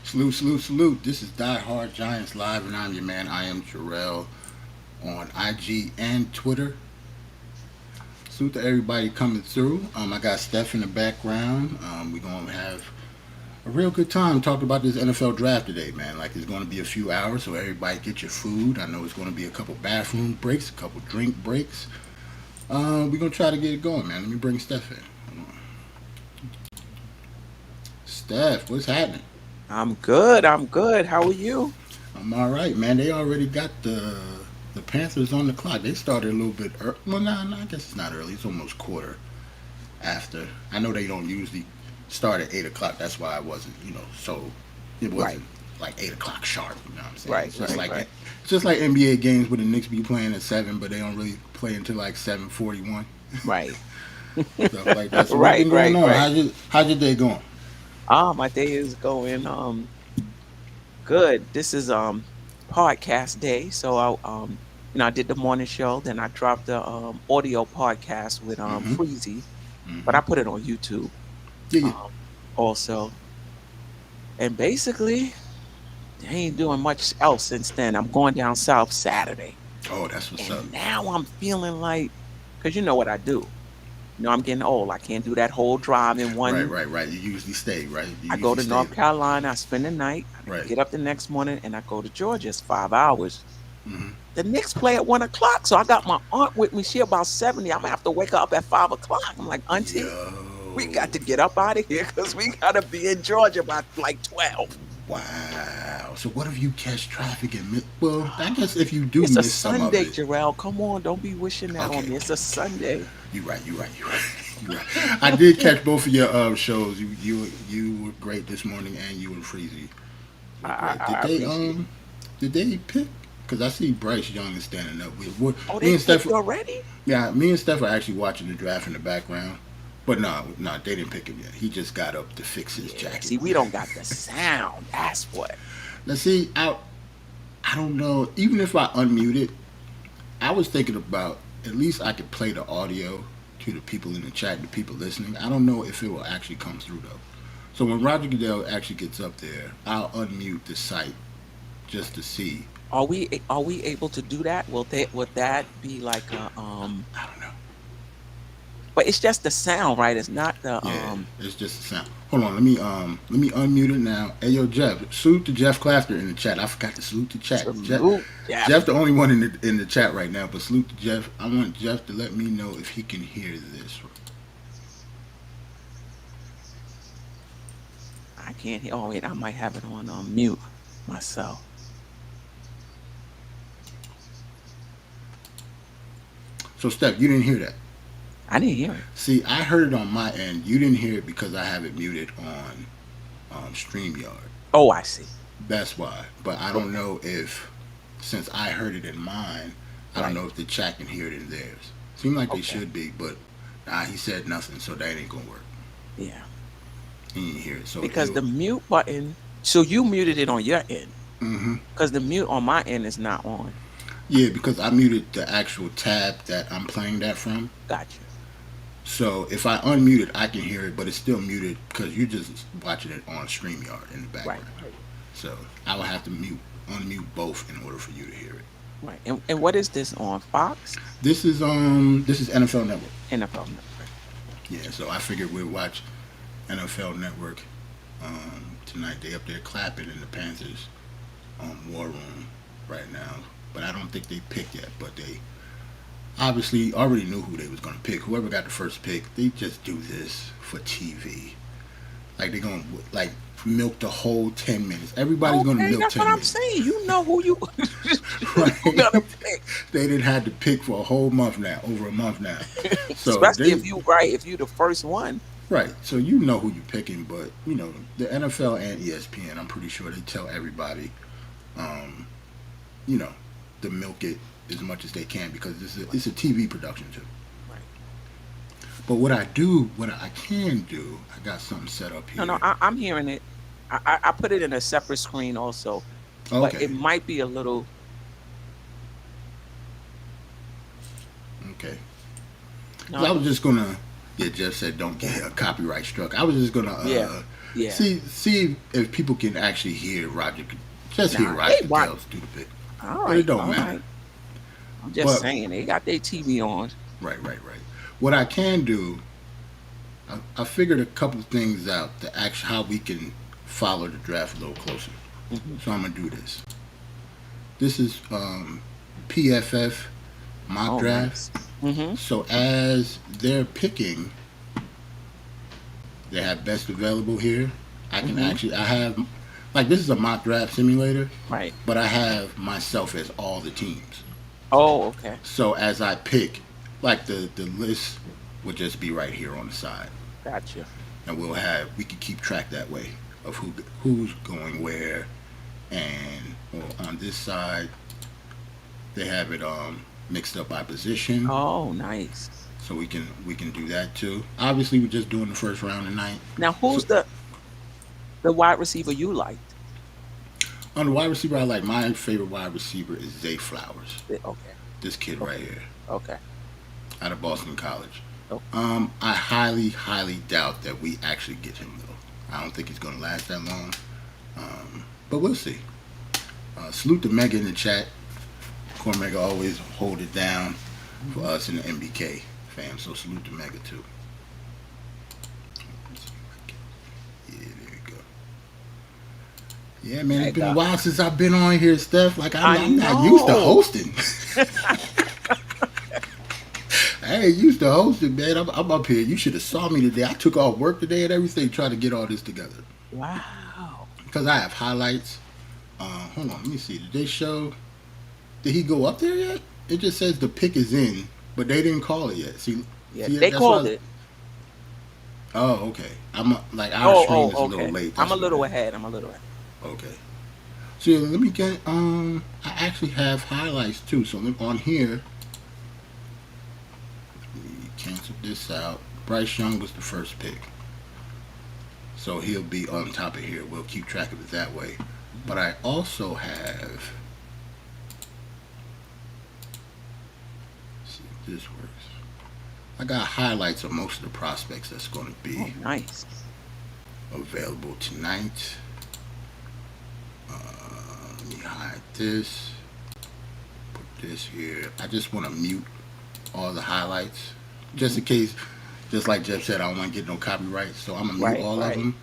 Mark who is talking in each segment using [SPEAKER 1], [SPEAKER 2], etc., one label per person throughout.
[SPEAKER 1] Salute, salute, salute. This is Die Hard Giants Live, and I'm your man. I am Jarrell on IG and Twitter. Salute to everybody coming through. I got Steph in the background. We're going to have a real good time talking about this NFL draft today, man. Like, it's going to be a few hours, so everybody get your food. I know it's going to be a couple bathroom breaks, a couple drink breaks. We're going to try to get it going, man. Let me bring Steph in. Hold on. Steph, what's happening?
[SPEAKER 2] I'm good. I'm good. How are you?
[SPEAKER 1] I'm all right, man. They already got the Panthers on the clock. They started a little bit early. Well, I guess it's not early. It's almost quarter after. I know they don't usually start at 8 o'clock. That's why I wasn't, so it
[SPEAKER 2] Right,
[SPEAKER 1] wasn't like 8 o'clock sharp. You know what I'm saying?
[SPEAKER 2] right, right, right,
[SPEAKER 1] It's just like NBA games where the Knicks be playing at 7, but they don't really play until like 7:41
[SPEAKER 2] right,
[SPEAKER 1] stuff like that. So what's
[SPEAKER 2] right,
[SPEAKER 1] been going
[SPEAKER 2] right,
[SPEAKER 1] on?
[SPEAKER 2] right.
[SPEAKER 1] How's your day going?
[SPEAKER 2] My day is going good. This is podcast day. So I did the morning show, then I dropped the audio podcast with
[SPEAKER 1] Mm-hmm.
[SPEAKER 2] Freezy, but
[SPEAKER 1] Mm-hmm.
[SPEAKER 2] I put it on YouTube
[SPEAKER 1] Yeah, yeah.
[SPEAKER 2] um also. And basically, I ain't doing much else since then. I'm going down south Saturday.
[SPEAKER 1] Oh, that's what's up.
[SPEAKER 2] And now I'm feeling like, because you know what I do. I'm getting old. I can't do that whole drive in
[SPEAKER 1] Right,
[SPEAKER 2] one.
[SPEAKER 1] right, right. You usually stay, right? You
[SPEAKER 2] I go
[SPEAKER 1] usually
[SPEAKER 2] to
[SPEAKER 1] stay.
[SPEAKER 2] North Carolina, I spend the night, I
[SPEAKER 1] Right.
[SPEAKER 2] get up the next morning, and I go to Georgia. It's 5 hours.
[SPEAKER 1] Mm-hmm.
[SPEAKER 2] The Knicks play at 1 o'clock. So I got my aunt with me. She about 70. I'm gonna have to wake her up at 5 o'clock. I'm like, Auntie, we
[SPEAKER 1] Yo.
[SPEAKER 2] got to get up out of here because we gotta be in Georgia by like 12.
[SPEAKER 1] Wow. So what if you catch traffic and miss? Well, I guess if you do
[SPEAKER 2] It's a
[SPEAKER 1] miss some of
[SPEAKER 2] Sunday,
[SPEAKER 1] it.
[SPEAKER 2] Jarrell. Come on, don't be wishing that on
[SPEAKER 1] Okay,
[SPEAKER 2] me. It's a
[SPEAKER 1] okay, okay.
[SPEAKER 2] Sunday.
[SPEAKER 1] You're right. You're right. You're right. You're right. I did catch both of your shows. You were great this morning, and you and Freezy
[SPEAKER 2] I,
[SPEAKER 1] were
[SPEAKER 2] I,
[SPEAKER 1] great. Did
[SPEAKER 2] I
[SPEAKER 1] they
[SPEAKER 2] appreciate it.
[SPEAKER 1] did they pick? Because I see Bryce Young is standing up.
[SPEAKER 2] Oh,
[SPEAKER 1] Me
[SPEAKER 2] they
[SPEAKER 1] and Steph.
[SPEAKER 2] picked already?
[SPEAKER 1] Yeah, me and Steph are actually watching the draft in the background. But no, they didn't pick him yet. He just got up to fix his
[SPEAKER 2] Yeah.
[SPEAKER 1] jacket.
[SPEAKER 2] See, we don't got the sound. That's what.
[SPEAKER 1] Now see, I don't know. Even if I unmute it, I was thinking about at least I could play the audio to the people in the chat, the people listening. I don't know if it will actually come through though. So when Roger Goodell actually gets up there, I'll unmute the site just to see.
[SPEAKER 2] Are we able to do that? Would that be like a
[SPEAKER 1] I don't know.
[SPEAKER 2] but it's just the sound, right? It's not the
[SPEAKER 1] Yeah, it's just a sound. Hold on, let me unmute it now. Hey yo, Jeff, salute to Jeff Clafter in the chat. I forgot to salute the chat.
[SPEAKER 2] salute
[SPEAKER 1] Jeff,
[SPEAKER 2] Jeff.
[SPEAKER 1] the only one in the chat right now, but salute to Jeff. I want Jeff to let me know if he can hear this.
[SPEAKER 2] I can't hear. Oh wait, I might have it on mute myself.
[SPEAKER 1] So Steph, you didn't hear that.
[SPEAKER 2] I didn't hear it.
[SPEAKER 1] See, I heard it on my end. You didn't hear it because I have it muted on StreamYard.
[SPEAKER 2] Oh, I see.
[SPEAKER 1] That's why. But I don't
[SPEAKER 2] Okay.
[SPEAKER 1] know if, since I heard it in mine, I don't
[SPEAKER 2] Right.
[SPEAKER 1] know if the chat can hear it in theirs. Seem like they
[SPEAKER 2] Okay.
[SPEAKER 1] should be, but he said nothing, so that ain't gonna work.
[SPEAKER 2] Yeah.
[SPEAKER 1] He didn't hear it, so
[SPEAKER 2] Because
[SPEAKER 1] he'll.
[SPEAKER 2] the mute button. So you muted it on your end.
[SPEAKER 1] Hmm.
[SPEAKER 2] Because the mute on my end is not on.
[SPEAKER 1] Yeah, because I muted the actual tab that I'm playing that from.
[SPEAKER 2] Gotcha.
[SPEAKER 1] So if I unmute it, I can hear it, but it's still muted because you're just watching it on StreamYard in the
[SPEAKER 2] Right.
[SPEAKER 1] background. So I will have to unmute both in order for you to hear it.
[SPEAKER 2] Right. And what is this on Fox?
[SPEAKER 1] This is NFL Network.
[SPEAKER 2] NFL Network.
[SPEAKER 1] Yeah, so I figured we'd watch NFL Network tonight. They up there clapping in the Panthers war room right now, but I don't think they picked yet. But they obviously already knew who they was gonna pick. Whoever got the first pick, they just do this for TV. Like they're gonna like milk the whole 10 minutes. Everybody's gonna
[SPEAKER 2] Okay,
[SPEAKER 1] milk
[SPEAKER 2] that's what
[SPEAKER 1] ten
[SPEAKER 2] I'm
[SPEAKER 1] minutes,
[SPEAKER 2] saying. You know who you who you
[SPEAKER 1] right?
[SPEAKER 2] gonna pick.
[SPEAKER 1] They didn't had to pick for a whole month now, over a month now. So
[SPEAKER 2] Especially
[SPEAKER 1] they
[SPEAKER 2] if you right, if you the first one.
[SPEAKER 1] right. So you know who you're picking, but the NFL and ESPN. I'm pretty sure they tell everybody, um, you know, to milk it as much as they can because it's a TV production too.
[SPEAKER 2] Right.
[SPEAKER 1] But what I can do, I got something set up
[SPEAKER 2] No, no,
[SPEAKER 1] here.
[SPEAKER 2] I'm hearing it. I put it in a separate screen also, but
[SPEAKER 1] Okay,
[SPEAKER 2] it might be a little.
[SPEAKER 1] okay. 'Cause I
[SPEAKER 2] No,
[SPEAKER 1] was just gonna Yeah, Jeff said don't get a copyright struck. I was just gonna
[SPEAKER 2] Yeah, yeah.
[SPEAKER 1] see if people can actually hear Roger, just hear
[SPEAKER 2] Nah,
[SPEAKER 1] Roger
[SPEAKER 2] they watch.
[SPEAKER 1] Goodell's stupid,
[SPEAKER 2] All
[SPEAKER 1] but it
[SPEAKER 2] right,
[SPEAKER 1] don't
[SPEAKER 2] all
[SPEAKER 1] matter.
[SPEAKER 2] right. I'm just
[SPEAKER 1] But
[SPEAKER 2] saying they got their TV on.
[SPEAKER 1] right. What I can do, I figured a couple things out to actually how we can follow the draft a little closer.
[SPEAKER 2] Hmm.
[SPEAKER 1] So I'm gonna do this. This is PFF mock
[SPEAKER 2] Oh,
[SPEAKER 1] draft.
[SPEAKER 2] nice. Hmm.
[SPEAKER 1] So as they're picking, they have best available here. I can
[SPEAKER 2] Hmm.
[SPEAKER 1] actually I have like this is a mock draft simulator,
[SPEAKER 2] Right.
[SPEAKER 1] but I have myself as all the teams.
[SPEAKER 2] Oh, okay.
[SPEAKER 1] So as I pick, like the list would just be right here on the side,
[SPEAKER 2] Gotcha.
[SPEAKER 1] and we can keep track that way of who's going where, and well, on this side they have it mixed up by position,
[SPEAKER 2] Oh, nice.
[SPEAKER 1] so we can do that too. Obviously, we're just doing the first round tonight.
[SPEAKER 2] Now,
[SPEAKER 1] So
[SPEAKER 2] who's the wide receiver you liked?
[SPEAKER 1] on the wide receiver, I like my favorite wide receiver is Zay Flowers.
[SPEAKER 2] Okay.
[SPEAKER 1] This kid right
[SPEAKER 2] Okay.
[SPEAKER 1] here
[SPEAKER 2] Okay.
[SPEAKER 1] out of Boston College.
[SPEAKER 2] Oh,
[SPEAKER 1] I highly doubt that we actually get him though. I don't think he's going to last that long. But we'll see. Salute to Mega in the chat. Cormega always hold it down for
[SPEAKER 2] hmm.
[SPEAKER 1] us in the MBK fam. So salute to Mega too. Yeah, there you go. Yeah, man, it's been a
[SPEAKER 2] Mega.
[SPEAKER 1] while since I've been on here, Steph. Like
[SPEAKER 2] I
[SPEAKER 1] I'm not used to
[SPEAKER 2] know.
[SPEAKER 1] hosting. I ain't used to hosting, man. I'm up here. You should have saw me today. I took off work today and everything, trying to get all this together.
[SPEAKER 2] Wow.
[SPEAKER 1] Because I have highlights. Hold on, let me see. Did they show? Did he go up there yet? It just says the pick is in, but they didn't call it yet.
[SPEAKER 2] Yeah,
[SPEAKER 1] See,
[SPEAKER 2] they
[SPEAKER 1] that's what.
[SPEAKER 2] called it.
[SPEAKER 1] Oh, okay. Like our
[SPEAKER 2] Oh,
[SPEAKER 1] stream is a
[SPEAKER 2] oh,
[SPEAKER 1] little
[SPEAKER 2] okay.
[SPEAKER 1] late.
[SPEAKER 2] I'm
[SPEAKER 1] That's
[SPEAKER 2] a
[SPEAKER 1] what it
[SPEAKER 2] little
[SPEAKER 1] is.
[SPEAKER 2] ahead. I'm a little ahead.
[SPEAKER 1] Okay. So yeah, let me get. I actually have highlights too. So on here, we canceled this out. Bryce Young was the first pick, so he'll be on top of here. We'll keep track of it that way. But
[SPEAKER 2] Hmm.
[SPEAKER 1] I also have. Let's see if this works. I got highlights of most of the prospects that's going to
[SPEAKER 2] Oh,
[SPEAKER 1] be
[SPEAKER 2] nice.
[SPEAKER 1] available tonight. Let me hide this. Put this here. I just want to mute all the highlights, just
[SPEAKER 2] Hmm.
[SPEAKER 1] in case. Just like Jeff said, I don't want to get no copyright, so I'm gonna mute
[SPEAKER 2] Right,
[SPEAKER 1] all of
[SPEAKER 2] right.
[SPEAKER 1] them.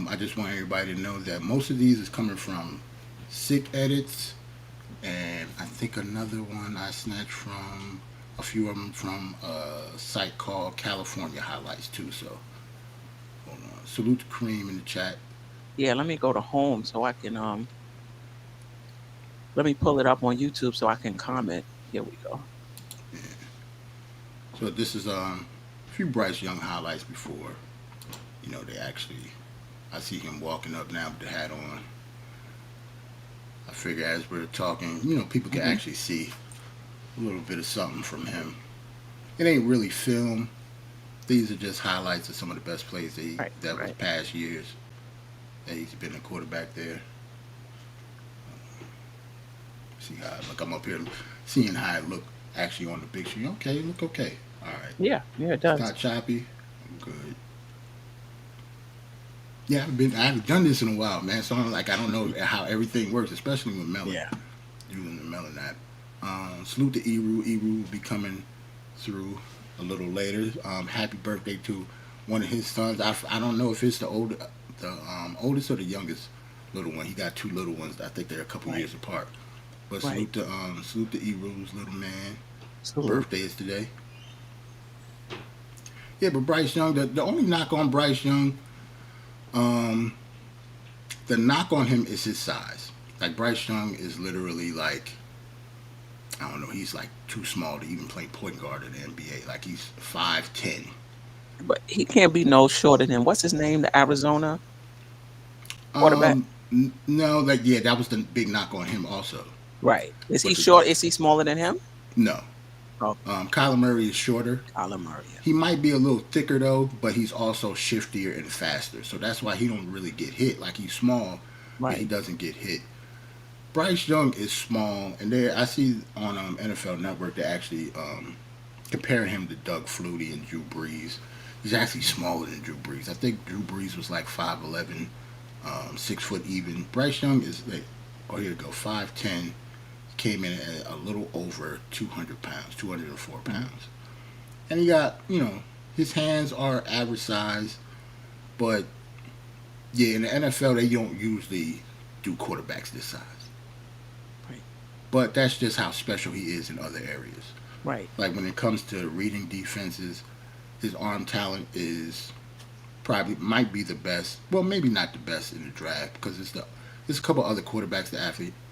[SPEAKER 1] I just want everybody to know that most of these is coming from sick edits, and I think another one I snatched from a few of them from a site called California Highlights too. So hold on. Salute to Cream in the chat.
[SPEAKER 2] Yeah, let me go to home so I can let me pull it up on YouTube so I can comment. Here we go.
[SPEAKER 1] Yeah. So this is a few Bryce Young highlights before they actually. I see him walking up now with the hat on. I figure as we're talking, people can
[SPEAKER 2] Hmm.
[SPEAKER 1] actually see a little bit of something from him. It ain't really film. These are just highlights of some of the best plays
[SPEAKER 2] Right,
[SPEAKER 1] that was
[SPEAKER 2] right.
[SPEAKER 1] past years that he's been a quarterback there. See how like I'm up here seeing how it look actually on the big screen. Okay, look okay. All right,
[SPEAKER 2] Yeah, yeah, it
[SPEAKER 1] it's
[SPEAKER 2] does.
[SPEAKER 1] not choppy. I'm good. Yeah, I haven't done this in a while, man. So I'm like I don't know how everything works, especially with Melon
[SPEAKER 2] Yeah.
[SPEAKER 1] using the Melon app. Salute to Eru. Eru will be coming through a little later. Happy birthday to one of his sons. I don't know if it's the oldest or the youngest little one. He got two little ones. I think they're a couple
[SPEAKER 2] Right,
[SPEAKER 1] years apart. But
[SPEAKER 2] right.
[SPEAKER 1] salute to Eru's little man.
[SPEAKER 2] Salute.
[SPEAKER 1] Birthday is today. Yeah, but Bryce Young. The only knock on Bryce Young, um, the knock on him is his size. Like Bryce Young is literally like I don't know. He's like too small to even play point guard in the NBA. Like he's 5'10".
[SPEAKER 2] But he can't be no shorter than what's his name, the Arizona quarterback.
[SPEAKER 1] No, like yeah, that was the big knock on him also.
[SPEAKER 2] Right. Is he
[SPEAKER 1] But
[SPEAKER 2] short? Is he smaller than him?
[SPEAKER 1] no,
[SPEAKER 2] Oh,
[SPEAKER 1] Kyler Murray is shorter.
[SPEAKER 2] Kyler Murray. Yeah.
[SPEAKER 1] He might be a little thicker though, but he's also shiftier and faster. So that's why he don't really get hit. Like he's small, but he
[SPEAKER 2] Right.
[SPEAKER 1] doesn't get hit. Bryce Young is small, and there I see on NFL Network they actually compare him to Doug Flutie and Drew Brees. He's actually smaller than Drew Brees. I think Drew Brees was like 5'11", 6 foot even. Bryce Young is like, oh here we go, 5'10". Came in at a little over 200 pounds, 204
[SPEAKER 2] Mhm.
[SPEAKER 1] pounds. And he got, his hands are average size, but yeah, in the NFL they don't usually do quarterbacks this size.
[SPEAKER 2] Right.
[SPEAKER 1] But that's just how special he is in other areas.
[SPEAKER 2] Right.
[SPEAKER 1] Like when it comes to reading defenses, his arm talent is probably might be the best. Well, maybe not the best in the draft because there's a couple other quarterbacks that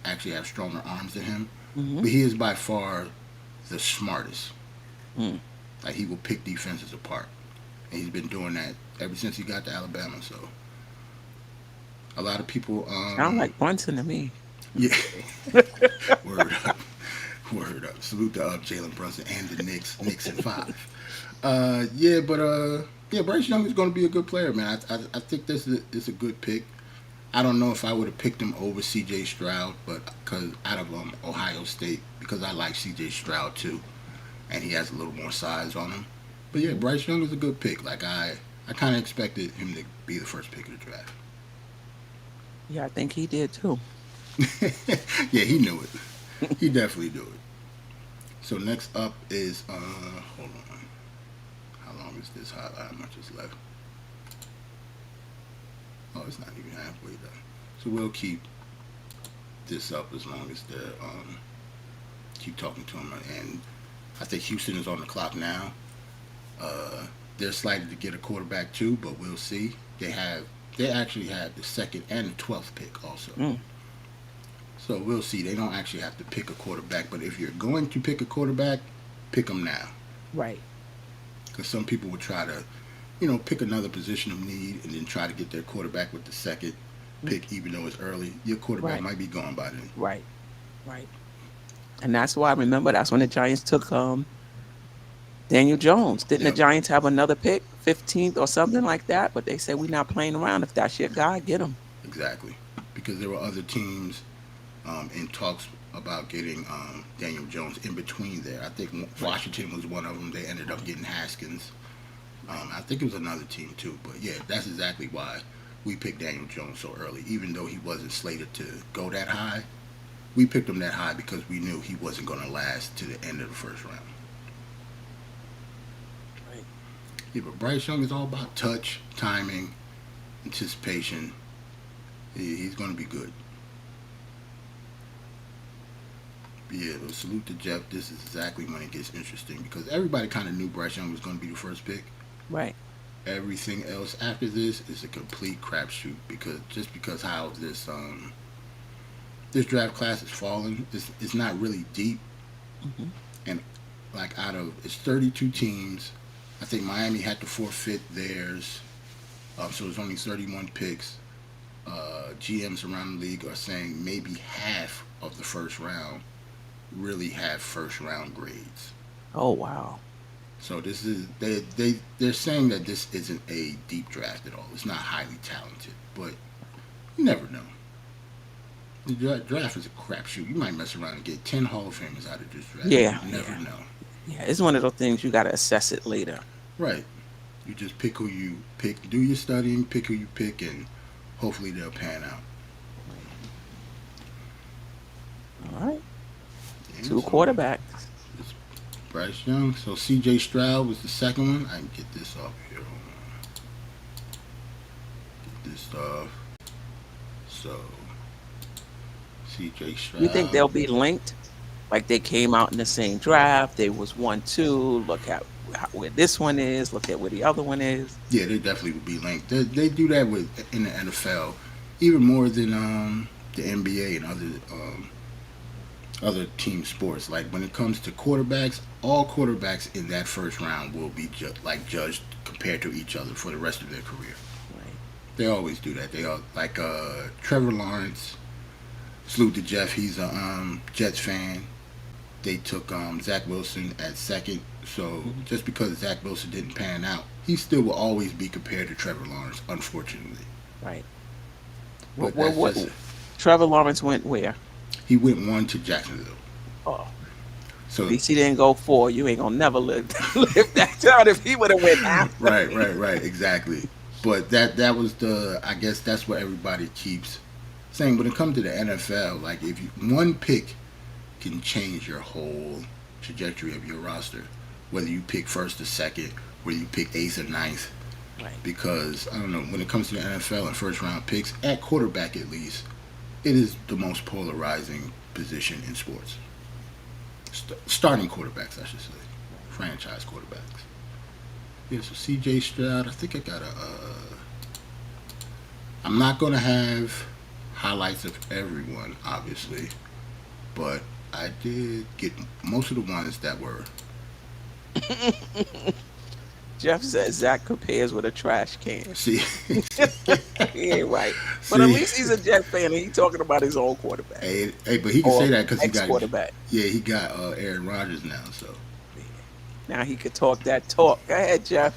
[SPEAKER 1] actually have stronger arms than him.
[SPEAKER 2] Mhm.
[SPEAKER 1] But he is by far the smartest.
[SPEAKER 2] Mm.
[SPEAKER 1] Like he will pick defenses apart, and he's been doing that ever since he got to Alabama. So a lot of people,
[SPEAKER 2] Sound like Brunson to me.
[SPEAKER 1] yeah, word up, word up. Salute to Jalen Brunson and the Knicks in five. Yeah, Bryce Young is going to be a good player, man. I think this is a good pick. I don't know if I would have picked him over C.J. Stroud, but because out of Ohio State, because I like C.J. Stroud too, and he has a little more size on him. But yeah,
[SPEAKER 2] Mhm.
[SPEAKER 1] Bryce Young is a good pick. Like I kind of expected him to be the first pick of the draft.
[SPEAKER 2] Yeah, I think he did too.
[SPEAKER 1] Yeah, he knew it. He definitely knew it. So next up is hold on. How long is this highlight? How much is left? Oh, it's not even halfway done. So we'll keep this up as long as the keep talking to him. And I think Houston is on the clock now. Uh, they're slated to get a quarterback too, but we'll see. They actually have the second and the 12th pick also.
[SPEAKER 2] Mm.
[SPEAKER 1] So we'll see. They don't actually have to pick a quarterback, but if you're going to pick a quarterback, pick them now.
[SPEAKER 2] Right.
[SPEAKER 1] Because some people would try to, pick another position of need and then try to get their quarterback with the second
[SPEAKER 2] Mm.
[SPEAKER 1] pick, even though it's early. Your quarterback
[SPEAKER 2] Right.
[SPEAKER 1] might be gone by then.
[SPEAKER 2] Right. Right. And that's why I remember that's when the Giants took Daniel Jones. Didn't the
[SPEAKER 1] Yep,
[SPEAKER 2] Giants have another pick, 15th or something like that? But they said we're not playing around. If that's your guy, get him.
[SPEAKER 1] exactly. Because there were other teams in talks about getting Daniel Jones in between there. I think Washington was one of them. They ended up
[SPEAKER 2] Right.
[SPEAKER 1] getting Haskins. I think it was another team too. But yeah, that's exactly why we picked Daniel Jones so early. Even though he wasn't slated to go that high, we picked him that high because we knew he wasn't going to last to the end of the first round.
[SPEAKER 2] Right.
[SPEAKER 1] Yeah, but Bryce Young is all about touch, timing, anticipation. He's going to be good. But yeah, but salute to Jeff. This is exactly when it gets interesting because everybody kind of knew Bryce Young was going to be the first pick.
[SPEAKER 2] Right.
[SPEAKER 1] Everything else after this is a complete crapshoot because how this draft class is falling. It's not really deep,
[SPEAKER 2] Hmm.
[SPEAKER 1] and like out of it's 32 teams. I think Miami had to forfeit theirs, so it's only 31 picks. GMs around the league are saying maybe half of the first round really have first round grades.
[SPEAKER 2] Oh wow.
[SPEAKER 1] So this is they're saying that this isn't a deep draft at all. It's not highly talented, but you never know. The draft is a crapshoot. You might mess around and get 10 Hall of Famers out of this draft.
[SPEAKER 2] Yeah.
[SPEAKER 1] You never
[SPEAKER 2] Yeah.
[SPEAKER 1] know.
[SPEAKER 2] Yeah. It's one of those things you got to assess it later.
[SPEAKER 1] Right. You just pick who you pick. Do your studying, pick who you pick, and hopefully they'll pan out.
[SPEAKER 2] Right. All right.
[SPEAKER 1] Yeah,
[SPEAKER 2] Two
[SPEAKER 1] so
[SPEAKER 2] quarterbacks.
[SPEAKER 1] it's Bryce Young. So C.J. Stroud was the second one. I can get this off here. Hold on. Get this off. So C.J.
[SPEAKER 2] You think
[SPEAKER 1] Stroud.
[SPEAKER 2] they'll be linked? Like they came out in the same draft. They was 1-2. Look at where this one is. Look at where the other one is.
[SPEAKER 1] Yeah, they definitely would be linked. They do that with in the NFL, even more than the NBA and other team sports. Like when it comes to quarterbacks, all quarterbacks in that first round will be judged compared to each other for the rest of their career.
[SPEAKER 2] Right.
[SPEAKER 1] They always do that. They all like Trevor Lawrence. Salute to Jeff. He's a Jets fan. They took Zach Wilson at second. So
[SPEAKER 2] Hmm.
[SPEAKER 1] just because Zach Wilson didn't pan out, he still will always be compared to Trevor Lawrence, unfortunately.
[SPEAKER 2] Right.
[SPEAKER 1] But
[SPEAKER 2] What,
[SPEAKER 1] that's
[SPEAKER 2] what,
[SPEAKER 1] just
[SPEAKER 2] Trevor Lawrence went where?
[SPEAKER 1] he went one to Jacksonville.
[SPEAKER 2] Oh. At
[SPEAKER 1] So
[SPEAKER 2] least he didn't go 4. You ain't gonna never live live that down if he would have went after
[SPEAKER 1] right,
[SPEAKER 2] me.
[SPEAKER 1] right, right, exactly. But that was the, I guess that's what everybody keeps saying. When it comes to the NFL, like if you, one pick can change your whole trajectory of your roster, whether you pick first or second, whether you pick eighth or ninth.
[SPEAKER 2] Right.
[SPEAKER 1] Because I don't know, when it comes to the NFL and first round picks at quarterback, at least it is the most polarizing position in sports. Starting quarterbacks, I should say,
[SPEAKER 2] Right.
[SPEAKER 1] franchise quarterbacks. Yeah, so C.J. Stroud. I think I got a. I'm not gonna have highlights of everyone, obviously, but I did get most of the ones that were.
[SPEAKER 2] Jeff says Zach compares with a trash can.
[SPEAKER 1] See,
[SPEAKER 2] He ain't right. But at
[SPEAKER 1] see,
[SPEAKER 2] least he's a Jet fan and he's talking about his own quarterback
[SPEAKER 1] hey, but he can say
[SPEAKER 2] or
[SPEAKER 1] that because he got,
[SPEAKER 2] ex-quarterback.
[SPEAKER 1] yeah, he got Aaron Rodgers now, so.
[SPEAKER 2] Yeah. Now he could talk that talk. Go ahead, Jeff.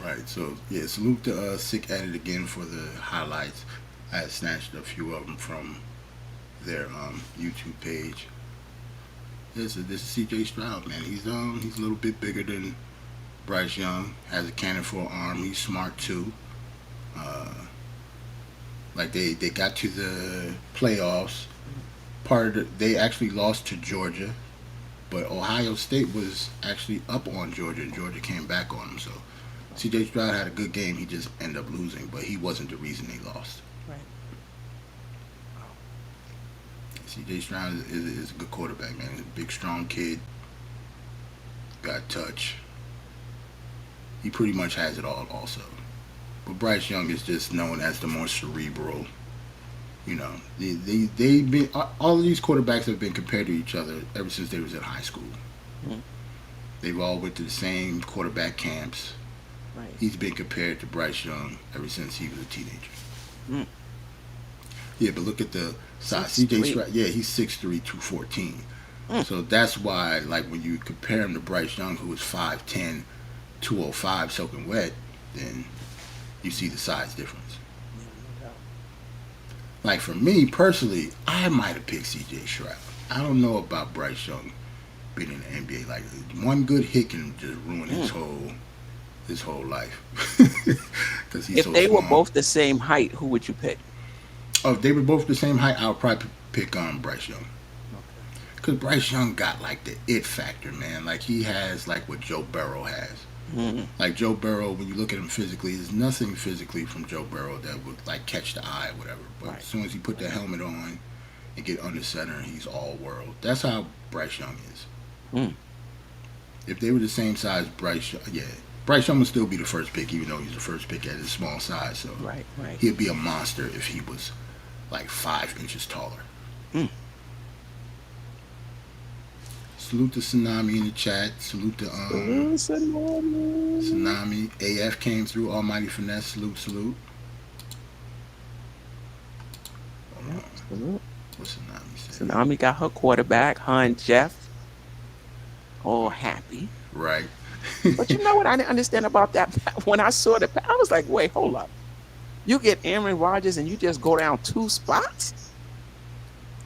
[SPEAKER 1] Right. So yeah, salute to Sick Edit again for the highlights. I had snatched a few of them from their YouTube page. This is C.J. Stroud, man. He's a little bit bigger than Bryce Young. Has a cannon for an arm. He's smart too. Uh, like they got to the playoffs. They actually lost to Georgia, but Ohio State was actually up on Georgia, and Georgia came back on them. So C.J. Stroud had a good game. He just ended up losing, but he wasn't the reason they lost.
[SPEAKER 2] Right.
[SPEAKER 1] C.J. Stroud is a good quarterback, man. He's a big, strong kid. Got touch. He pretty much has it all, also. But Bryce Young is just known as the more cerebral. You know, they've been, all of these quarterbacks have been compared to each other ever since they was in high school.
[SPEAKER 2] Mm.
[SPEAKER 1] They've all went to the same quarterback camps.
[SPEAKER 2] Right.
[SPEAKER 1] He's been compared to Bryce Young ever since he was a teenager.
[SPEAKER 2] Mm.
[SPEAKER 1] Yeah, but look at the size.
[SPEAKER 2] 6'3".
[SPEAKER 1] CJ Stroud, yeah, he's 6'3", 214.
[SPEAKER 2] Mm.
[SPEAKER 1] So that's why, like, when you compare him to Bryce Young, who is 5'10", 205, soaking wet, then you see the size difference.
[SPEAKER 2] Yeah, no doubt.
[SPEAKER 1] Like, for me, personally, I might have picked CJ Stroud. I don't know about Bryce Young being in the NBA. Like, one good hit can just ruin his whole life. Because he's
[SPEAKER 2] If
[SPEAKER 1] so
[SPEAKER 2] they were
[SPEAKER 1] small.
[SPEAKER 2] both the same height, who would you pick?
[SPEAKER 1] Oh, if they were both the same height, I would probably pick Bryce Young.
[SPEAKER 2] Okay.
[SPEAKER 1] Because Bryce Young got, like, the it factor, man. Like, he has, like, what Joe Burrow has.
[SPEAKER 2] Mm.
[SPEAKER 1] Like, Joe Burrow, when you look at him physically, there's nothing physically from Joe Burrow that would, like, catch the eye or whatever. But
[SPEAKER 2] Right.
[SPEAKER 1] as soon as he put that helmet on and get under center, he's all world. That's how Bryce Young is.
[SPEAKER 2] Mm.
[SPEAKER 1] If they were the same size, Bryce Young would still be the first pick, even though he's the first pick at his small size. So
[SPEAKER 2] Right, right.
[SPEAKER 1] he'd be a monster if he was, like, 5 inches taller.
[SPEAKER 2] Mm.
[SPEAKER 1] Salute to Tsunami in the chat. Salute to Tsunami. AF came through. Almighty Finesse. Salute, salute. Hold on.
[SPEAKER 2] Salute.
[SPEAKER 1] What's Tsunami saying?
[SPEAKER 2] Tsunami got her quarterback, her and Jeff, all happy.
[SPEAKER 1] Right.
[SPEAKER 2] But you know what I didn't understand about that? When I saw the, I was like, wait, hold up. You get Aaron Rodgers and you just go down 2 spots?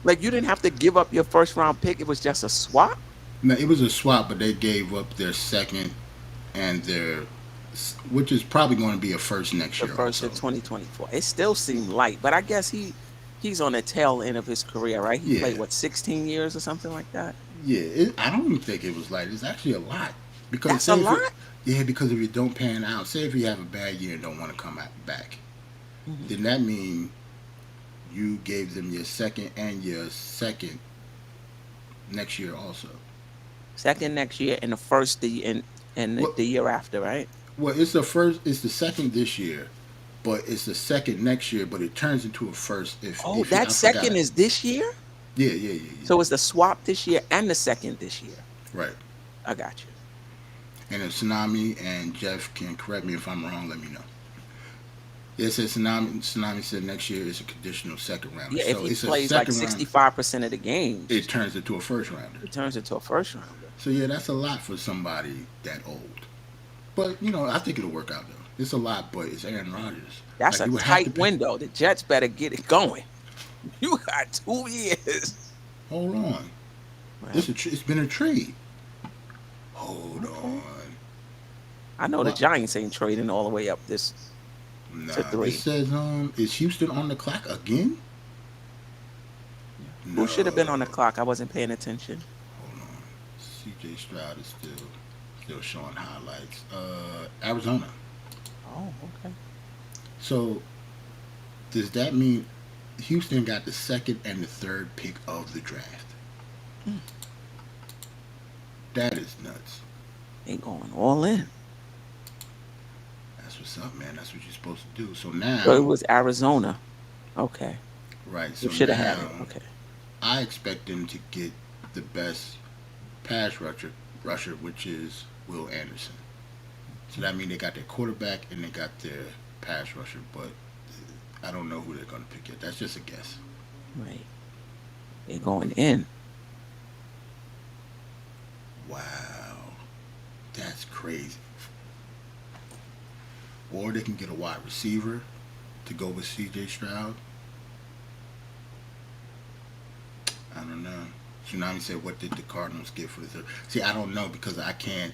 [SPEAKER 2] Like, you didn't have to give up your first round pick. It was just a swap?
[SPEAKER 1] No, it was a swap, but they gave up their second and which is probably going to be a first next
[SPEAKER 2] The
[SPEAKER 1] year.
[SPEAKER 2] first in
[SPEAKER 1] Also.
[SPEAKER 2] 2024. It still seemed light, but I guess he's on the tail end of his career, right? He
[SPEAKER 1] Yeah.
[SPEAKER 2] played, what, 16 years or something like that?
[SPEAKER 1] Yeah, I don't even think it was light. It's actually a lot. Because
[SPEAKER 2] That's a lot?
[SPEAKER 1] Yeah, because if you don't pan out, say if you have a bad year and don't want to come back,
[SPEAKER 2] Mhm.
[SPEAKER 1] then that means you gave them your second and your second next year also.
[SPEAKER 2] Second next year and the first and
[SPEAKER 1] Well,
[SPEAKER 2] the year after, right?
[SPEAKER 1] well, it's the second this year, but it's the second next year, but it turns into a first
[SPEAKER 2] Oh,
[SPEAKER 1] if
[SPEAKER 2] that
[SPEAKER 1] I
[SPEAKER 2] second
[SPEAKER 1] forgot.
[SPEAKER 2] is this year?
[SPEAKER 1] Yeah.
[SPEAKER 2] So it's the swap this year and the second this year.
[SPEAKER 1] Right.
[SPEAKER 2] I got you.
[SPEAKER 1] And if Tsunami and Jeff can correct me if I'm wrong, let me know. Yeah, it says Tsunami said next year is a conditional second rounder.
[SPEAKER 2] Yeah, if
[SPEAKER 1] So
[SPEAKER 2] he
[SPEAKER 1] it's a
[SPEAKER 2] plays like
[SPEAKER 1] second round.
[SPEAKER 2] 65% of the games,
[SPEAKER 1] It turns into a first rounder.
[SPEAKER 2] it turns into a first rounder.
[SPEAKER 1] So yeah, that's a lot for somebody that old. But I think it'll work out though. It's a lot, but it's Aaron Rodgers.
[SPEAKER 2] That's
[SPEAKER 1] Like,
[SPEAKER 2] a
[SPEAKER 1] you would have to
[SPEAKER 2] tight
[SPEAKER 1] pay-
[SPEAKER 2] window. The Jets better get it going. You got 2 years.
[SPEAKER 1] Hold on.
[SPEAKER 2] Well,
[SPEAKER 1] It's been a trade. Hold
[SPEAKER 2] okay.
[SPEAKER 1] on.
[SPEAKER 2] I know the
[SPEAKER 1] What?
[SPEAKER 2] Giants ain't trading all the way up this to
[SPEAKER 1] Nah, this
[SPEAKER 2] 3.
[SPEAKER 1] says is Houston on the clock again?
[SPEAKER 2] Yeah. Who should have been on the
[SPEAKER 1] No.
[SPEAKER 2] clock? I wasn't paying attention.
[SPEAKER 1] Hold on. CJ Stroud is still showing highlights. Arizona.
[SPEAKER 2] Oh, okay.
[SPEAKER 1] So does that mean Houston got the second and the third pick of the draft?
[SPEAKER 2] Mm,
[SPEAKER 1] That is nuts.
[SPEAKER 2] they going all in.
[SPEAKER 1] That's what's up, man. That's what you're supposed to do. So
[SPEAKER 2] So it
[SPEAKER 1] now,
[SPEAKER 2] was Arizona. Okay.
[SPEAKER 1] right?
[SPEAKER 2] They
[SPEAKER 1] So
[SPEAKER 2] should have had
[SPEAKER 1] now
[SPEAKER 2] it. Okay.
[SPEAKER 1] I expect them to get the best pass rusher, which is Will Anderson. So that means they got their quarterback and they got their pass rusher, but I don't know who they're going to pick yet. That's just a guess.
[SPEAKER 2] Right. They're going in.
[SPEAKER 1] Wow, that's crazy. Or they can get a wide receiver to go with C.J. Stroud. I don't know. Tsunami said, "What did the Cardinals get for the third?" See, I don't know because I can't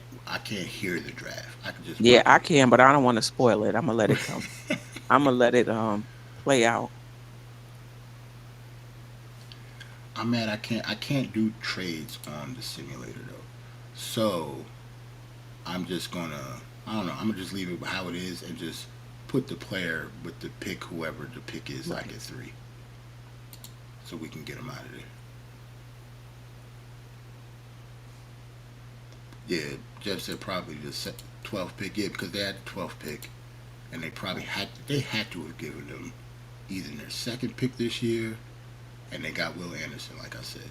[SPEAKER 1] hear the draft. I can just
[SPEAKER 2] Yeah,
[SPEAKER 1] watch
[SPEAKER 2] I can, but I don't want to spoil it. I'm gonna let it come.
[SPEAKER 1] it.
[SPEAKER 2] I'm gonna let it play out.
[SPEAKER 1] I'm mad. I can't do trades on the simulator though. So I'm just gonna. I don't know. I'm gonna just leave it how it is and just put the player with the pick, whoever the pick is, like
[SPEAKER 2] Right.
[SPEAKER 1] at 3, so we can get them out of there. Yeah, Jeff said probably the 12th pick. Yeah, because they had the 12th pick, and they had to have given them either their second pick this year, and they got Will Anderson, like I said.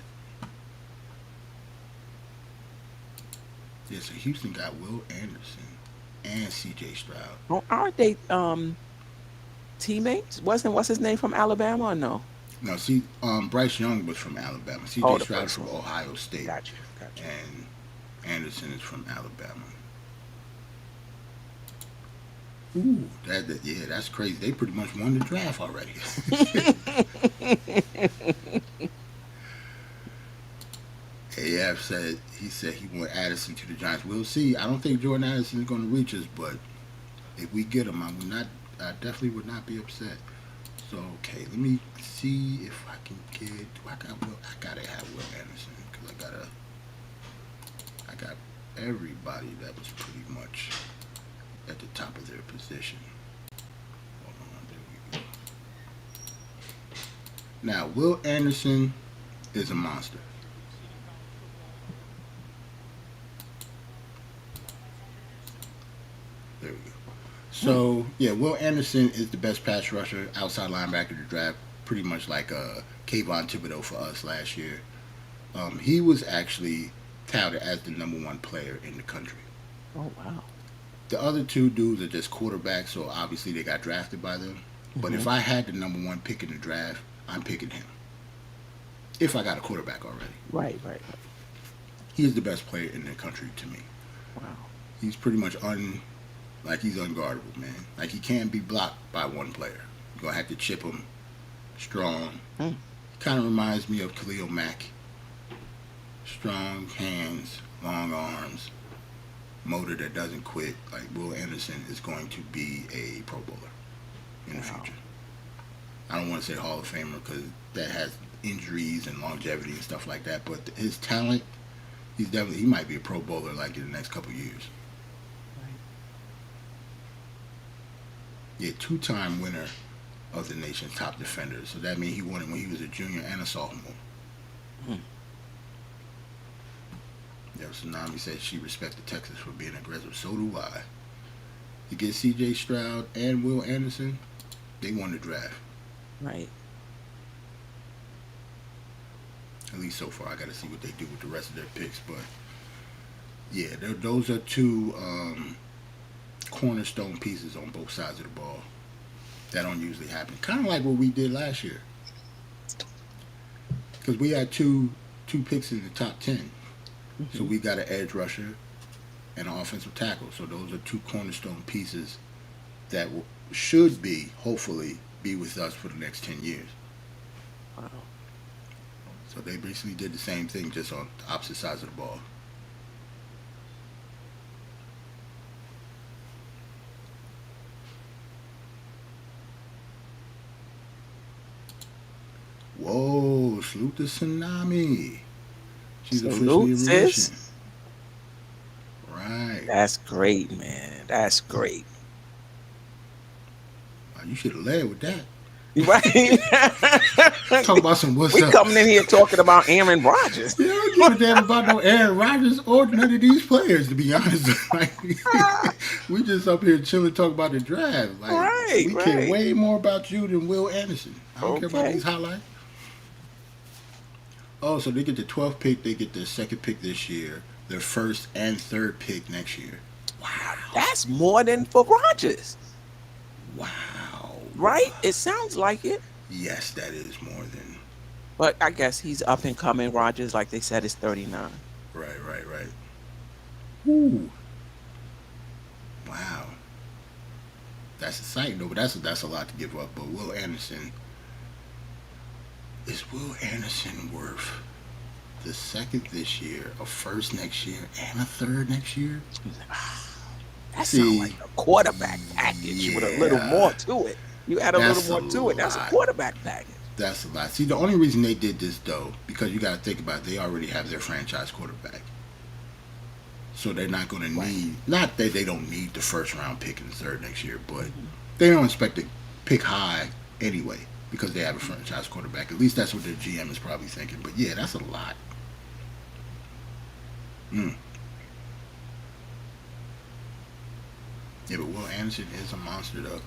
[SPEAKER 1] Yeah, so Houston got Will Anderson and C.J. Stroud.
[SPEAKER 2] Oh, aren't they teammates? Wasn't what's his name from Alabama or no?
[SPEAKER 1] Now, see, Bryce Young was from Alabama. C.J.
[SPEAKER 2] Oh, the
[SPEAKER 1] Stroud
[SPEAKER 2] first
[SPEAKER 1] from
[SPEAKER 2] one.
[SPEAKER 1] Ohio State,
[SPEAKER 2] Got you. Got you.
[SPEAKER 1] and Anderson is from Alabama. Ooh, yeah, that's crazy. They pretty much won the draft already. AF said he want Addison to the Giants. We'll see. I don't think Jordan Addison is going to reach us, but if we get him, I definitely would not be upset. So okay, let me see if I can get. Do I got Will? I gotta have Will Anderson because I got everybody that was pretty much at the top of their position. Hold on, there we go. Now Will Anderson is a monster. There we go.
[SPEAKER 2] Hmm.
[SPEAKER 1] So yeah, Will Anderson is the best pass rusher, outside linebacker to draft. Pretty much like Kayvon Thibodeau for us last year. He was actually touted as the #1 player in the country.
[SPEAKER 2] Oh wow.
[SPEAKER 1] The other two dudes are just quarterbacks, so obviously they got drafted by them. But
[SPEAKER 2] Hmm.
[SPEAKER 1] if I had the #1 pick in the draft, I'm picking him. If I got a quarterback already,
[SPEAKER 2] Right. Right. Right.
[SPEAKER 1] he is the best player in the country to me.
[SPEAKER 2] Wow.
[SPEAKER 1] He's pretty much like he's unguardable, man. Like he can't be blocked by one player. You're gonna have to chip him strong.
[SPEAKER 2] Hmm.
[SPEAKER 1] Kind of reminds me of Khalil Mack. Strong hands, long arms, motor that doesn't quit. Like Will Anderson is going to be a Pro Bowler in the
[SPEAKER 2] Wow.
[SPEAKER 1] future. I don't want to say Hall of Famer because that has injuries and longevity and stuff like that. But his talent, he might be a Pro Bowler like in the next couple of years.
[SPEAKER 2] Right.
[SPEAKER 1] Yeah, two-time winner of the nation's top defenders. So that means he won it when he was a junior and a sophomore.
[SPEAKER 2] Hmm.
[SPEAKER 1] Yeah, Tsunami said she respects the Texas for being aggressive. So do I. To get C.J. Stroud and Will Anderson, they won the draft.
[SPEAKER 2] Right.
[SPEAKER 1] At least so far. I got to see what they do with the rest of their picks. But yeah, those are two cornerstone pieces on both sides of the ball. That don't usually happen. Kind of like what we did last year. Because we had two picks in the top 10. So
[SPEAKER 2] Hmm.
[SPEAKER 1] we got an edge rusher and an offensive tackle. So those are two cornerstone pieces that should hopefully, be with us for the next 10 years.
[SPEAKER 2] Wow.
[SPEAKER 1] So they basically did the same thing, just on the opposite sides of the ball. Whoa, salute the tsunami. She's officially
[SPEAKER 2] Salute,
[SPEAKER 1] in remission.
[SPEAKER 2] sis.
[SPEAKER 1] Right.
[SPEAKER 2] That's great, man. That's great.
[SPEAKER 1] Wow, you should have led with that.
[SPEAKER 2] Right?
[SPEAKER 1] Talk about some what's
[SPEAKER 2] We
[SPEAKER 1] up.
[SPEAKER 2] coming in here talking about Aaron Rodgers.
[SPEAKER 1] You don't give a damn about no Aaron Rodgers or none of these players, to be honest. Like, we just up here chilling, talking about the draft. Like,
[SPEAKER 2] Right,
[SPEAKER 1] we care
[SPEAKER 2] right.
[SPEAKER 1] way more about you than Will Anderson. I don't care about
[SPEAKER 2] Okay.
[SPEAKER 1] these highlights. Oh, so they get the 12th pick, they get the second pick this year, their first and third pick next year.
[SPEAKER 2] Wow, that's more than for Rodgers,
[SPEAKER 1] Wow.
[SPEAKER 2] right? It sounds like it.
[SPEAKER 1] Yes, that is more than.
[SPEAKER 2] But I guess he's up and coming. Rodgers, like they said, is 39.
[SPEAKER 1] Right, right, right. Ooh. Wow. That's exciting, though, but that's a lot to give up. But Will Anderson. Is Will Anderson worth the second this year, a first next year, and a third next year?
[SPEAKER 2] That
[SPEAKER 1] See,
[SPEAKER 2] sounds like a quarterback package with a little more to it. You add a
[SPEAKER 1] that's
[SPEAKER 2] little more to it. That's a
[SPEAKER 1] lot.
[SPEAKER 2] quarterback package.
[SPEAKER 1] That's a lot. See, the only reason they did this, though, because you got to think about it, they already have their franchise quarterback. So they're not going to need, not that they don't need the first round pick and the third next year, but they don't expect to pick high anyway because they have a franchise quarterback. At least that's what their GM is probably thinking. But yeah, that's a lot. Mm. Yeah, but Will Anderson is a monster, though.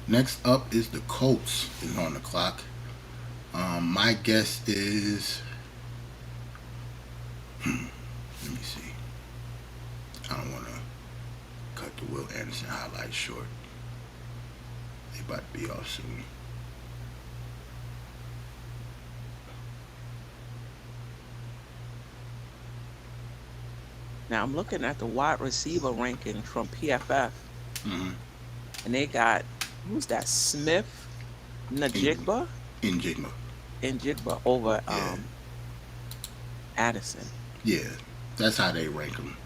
[SPEAKER 1] Next up is the Colts is on the clock. My guess is, let me see. I don't want to cut the Will Anderson highlights short. They about to be off soon.
[SPEAKER 2] Now I'm looking at the wide receiver rankings from PFF,
[SPEAKER 1] Mm-hmm.
[SPEAKER 2] and they got who's that? Smith, Najigba,
[SPEAKER 1] Njigma.
[SPEAKER 2] and Jigba over
[SPEAKER 1] Yeah.
[SPEAKER 2] Addison.
[SPEAKER 1] Yeah, that's how they rank them.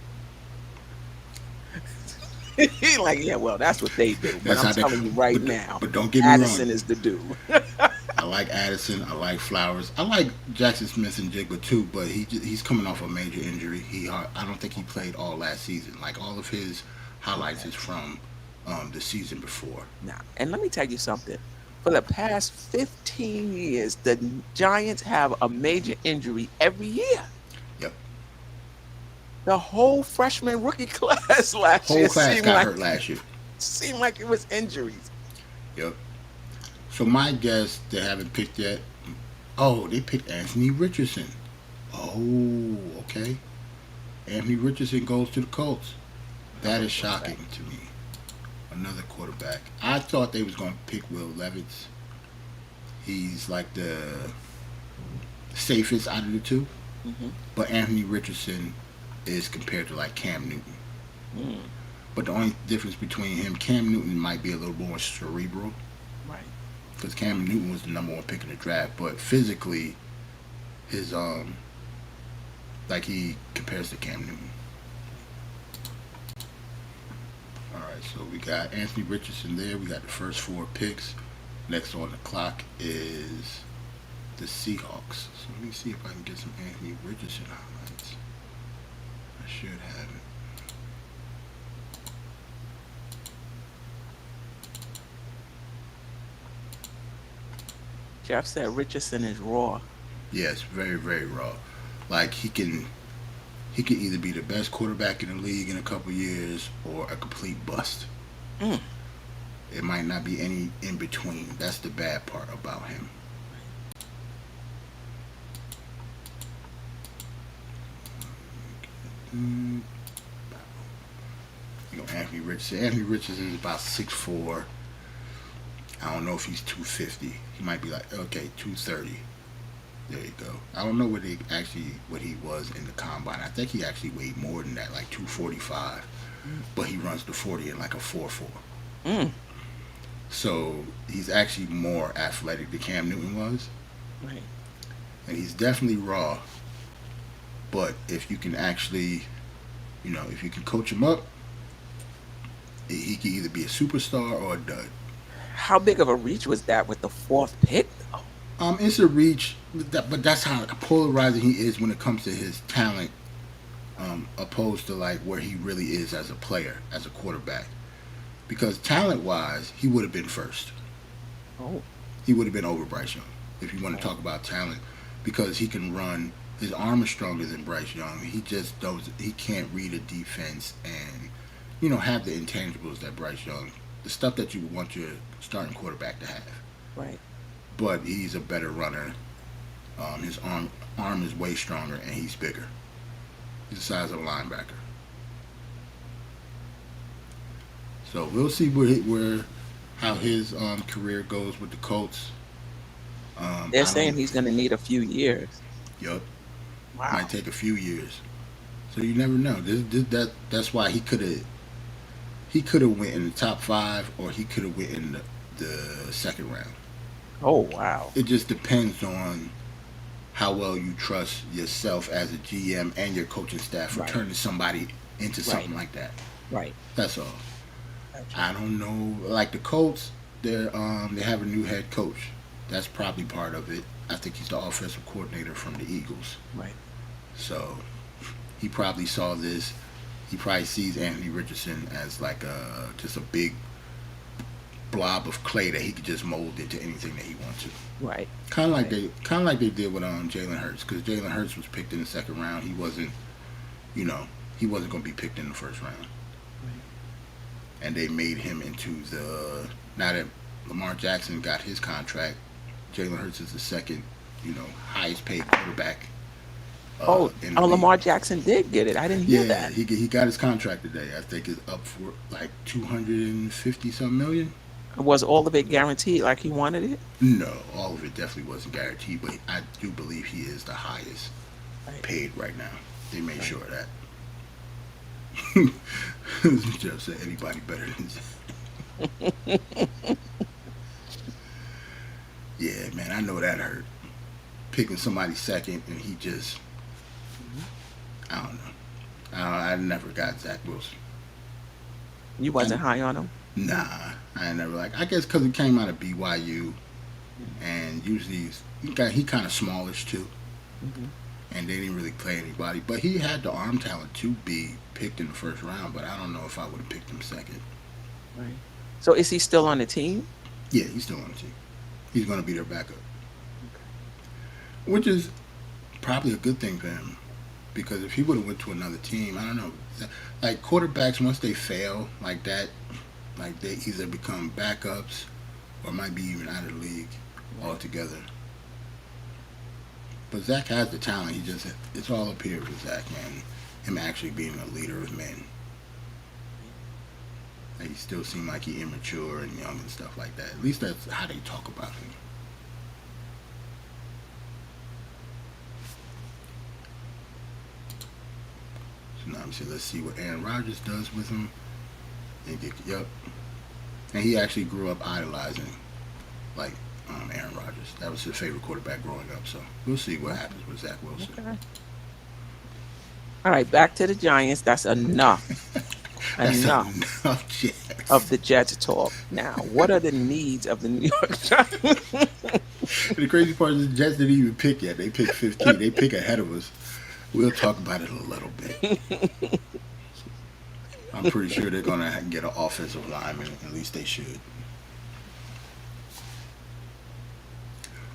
[SPEAKER 2] He like, yeah, well, that's what they do. But
[SPEAKER 1] That's how
[SPEAKER 2] I'm
[SPEAKER 1] they.
[SPEAKER 2] telling you right
[SPEAKER 1] but,
[SPEAKER 2] now,
[SPEAKER 1] but don't get me
[SPEAKER 2] Addison
[SPEAKER 1] wrong.
[SPEAKER 2] is the dude.
[SPEAKER 1] I like Addison. I like Flowers. I like Jackson Smith and Jigba too, but he's coming off a major injury. I don't think he played all last season. Like all of his highlights is from the season before.
[SPEAKER 2] Now, and let me tell you something. For the past 15 years, the Giants have a major injury every year.
[SPEAKER 1] Yep.
[SPEAKER 2] The whole freshman rookie class last
[SPEAKER 1] Whole
[SPEAKER 2] year
[SPEAKER 1] class got hurt last year.
[SPEAKER 2] seemed like it was injuries.
[SPEAKER 1] Yep. So my guess, they haven't picked yet. Oh, they picked Anthony Richardson. Oh, okay. Anthony Richardson goes to the Colts. That is shocking to me. Another quarterback. I thought they was going to pick Will Levis. He's like the safest out of the two.
[SPEAKER 2] Mm-hmm.
[SPEAKER 1] But Anthony Richardson is compared to like Cam Newton.
[SPEAKER 2] Mm,
[SPEAKER 1] But the only difference between him, Cam Newton might be a little more cerebral.
[SPEAKER 2] right.
[SPEAKER 1] Because Cam Newton was the number one pick in the draft, but physically, his like he compares to Cam Newton. All right, so we got Anthony Richardson there. We got the first four picks. Next on the clock is the Seahawks. So let me see if I can get some Anthony Richardson highlights. I should have it.
[SPEAKER 2] Jeff said Richardson is raw.
[SPEAKER 1] Yes, very, very raw. Like he could either be the best quarterback in the league in a couple years or a complete bust.
[SPEAKER 2] Mm.
[SPEAKER 1] It might not be any in between. That's the bad part about him. Mm, You know, Anthony Richardson. Anthony Richardson is about 6'4". I don't know if he's 250. He might be like, okay, 230. There you go. I don't know what he was in the combine. I think he actually weighed more than that, like 245. But he runs the 40 in like a 4.4.
[SPEAKER 2] Mm.
[SPEAKER 1] So he's actually more athletic than Cam Newton was.
[SPEAKER 2] Right.
[SPEAKER 1] and he's definitely raw. But if you can actually, if you can coach him up, he can either be a superstar or a dud.
[SPEAKER 2] How big of a reach was that with the fourth pick, though?
[SPEAKER 1] It's a reach, but that's how polarizing he is when it comes to his talent, opposed to like where he really is as a player, as a quarterback. Because talent wise, he would have been first.
[SPEAKER 2] Oh,
[SPEAKER 1] He would have been over Bryce Young if you want to
[SPEAKER 2] oh,
[SPEAKER 1] talk about talent, because he can run. His arm is stronger than Bryce Young. He just does. He can't read a defense and have the intangibles that Bryce Young, the stuff that you want your starting quarterback to have.
[SPEAKER 2] right.
[SPEAKER 1] But he's a better runner. His arm is way stronger and he's bigger. He's the size of a linebacker. So we'll see where how his career goes with the Colts.
[SPEAKER 2] They're
[SPEAKER 1] I
[SPEAKER 2] saying
[SPEAKER 1] don't.
[SPEAKER 2] he's going to need a few years.
[SPEAKER 1] Yup, might
[SPEAKER 2] Wow.
[SPEAKER 1] take a few years. So you never know. That's why he could have went in the top five, or he could have went in the second round.
[SPEAKER 2] Oh, wow.
[SPEAKER 1] It just depends on how well you trust yourself as a GM and your coaching staff for
[SPEAKER 2] Right,
[SPEAKER 1] turning somebody into
[SPEAKER 2] right,
[SPEAKER 1] something like that.
[SPEAKER 2] right.
[SPEAKER 1] That's all.
[SPEAKER 2] Gotcha.
[SPEAKER 1] I don't know. Like the Colts, they have a new head coach. That's probably part of it. I think he's the offensive coordinator from the Eagles.
[SPEAKER 2] Right.
[SPEAKER 1] So he probably saw this. He probably sees Anthony Richardson as like just a big blob of clay that he could just mold into anything that he wants to.
[SPEAKER 2] Right.
[SPEAKER 1] Kind
[SPEAKER 2] Right.
[SPEAKER 1] of like they did with Jalen Hurts, because Jalen Hurts was picked in the second round. You know, he wasn't going to be picked in the first round,
[SPEAKER 2] Right.
[SPEAKER 1] and they made him into the. Now that Lamar Jackson got his contract, Jalen Hurts is the second, highest paid quarterback
[SPEAKER 2] Oh,
[SPEAKER 1] in the
[SPEAKER 2] oh,
[SPEAKER 1] league.
[SPEAKER 2] Lamar Jackson did get it. I didn't hear
[SPEAKER 1] Yeah,
[SPEAKER 2] that.
[SPEAKER 1] he got his contract today. I think it's up for like 250 some million.
[SPEAKER 2] Was all of it guaranteed like he wanted it?
[SPEAKER 1] No, all of it definitely wasn't guaranteed, but I do believe he is the highest
[SPEAKER 2] Right.
[SPEAKER 1] paid right now. They made
[SPEAKER 2] Right.
[SPEAKER 1] sure of that. Jeff said anybody better than Yeah, man, I know that hurt. Picking somebody second and he just,
[SPEAKER 2] Mhm.
[SPEAKER 1] I don't know. I never got Zach Wilson.
[SPEAKER 2] You
[SPEAKER 1] I,
[SPEAKER 2] wasn't high on him?
[SPEAKER 1] nah, I never like. I guess because he came out of BYU,
[SPEAKER 2] Mhm.
[SPEAKER 1] and usually he kind of smallish too,
[SPEAKER 2] Mhm.
[SPEAKER 1] and they didn't really play anybody. But he had the arm talent to be picked in the first round. But I don't know if I would have picked him second.
[SPEAKER 2] Right. So is he still on the team?
[SPEAKER 1] Yeah, he's still on the team. He's going to be their backup,
[SPEAKER 2] Okay.
[SPEAKER 1] which is probably a good thing for him, because if he would have went to another team, I don't know. Like quarterbacks, once they fail like that, like they either become backups or might be even out of the league
[SPEAKER 2] Right.
[SPEAKER 1] altogether. But Zach has the talent. It's all up here with Zach, man. Him actually being a leader of men. Like he still seemed like he immature and young and stuff like that. At least that's how they talk about him. So now I'm saying, let's see what Aaron Rodgers does with him. And yep. And he actually grew up idolizing like Aaron Rodgers. That was his favorite quarterback growing up. So we'll see what happens with Zach Wilson.
[SPEAKER 2] Okay. All right, back to the Giants. That's enough.
[SPEAKER 1] That's
[SPEAKER 2] Enough
[SPEAKER 1] enough, Jets.
[SPEAKER 2] of the Jets talk. Now, what are the needs of the New York Giants?
[SPEAKER 1] The crazy part is the Jets didn't even pick yet. They picked 15. They pick ahead of us. We'll talk about it a little bit. I'm pretty sure they're going to get an offensive lineman. At least they should.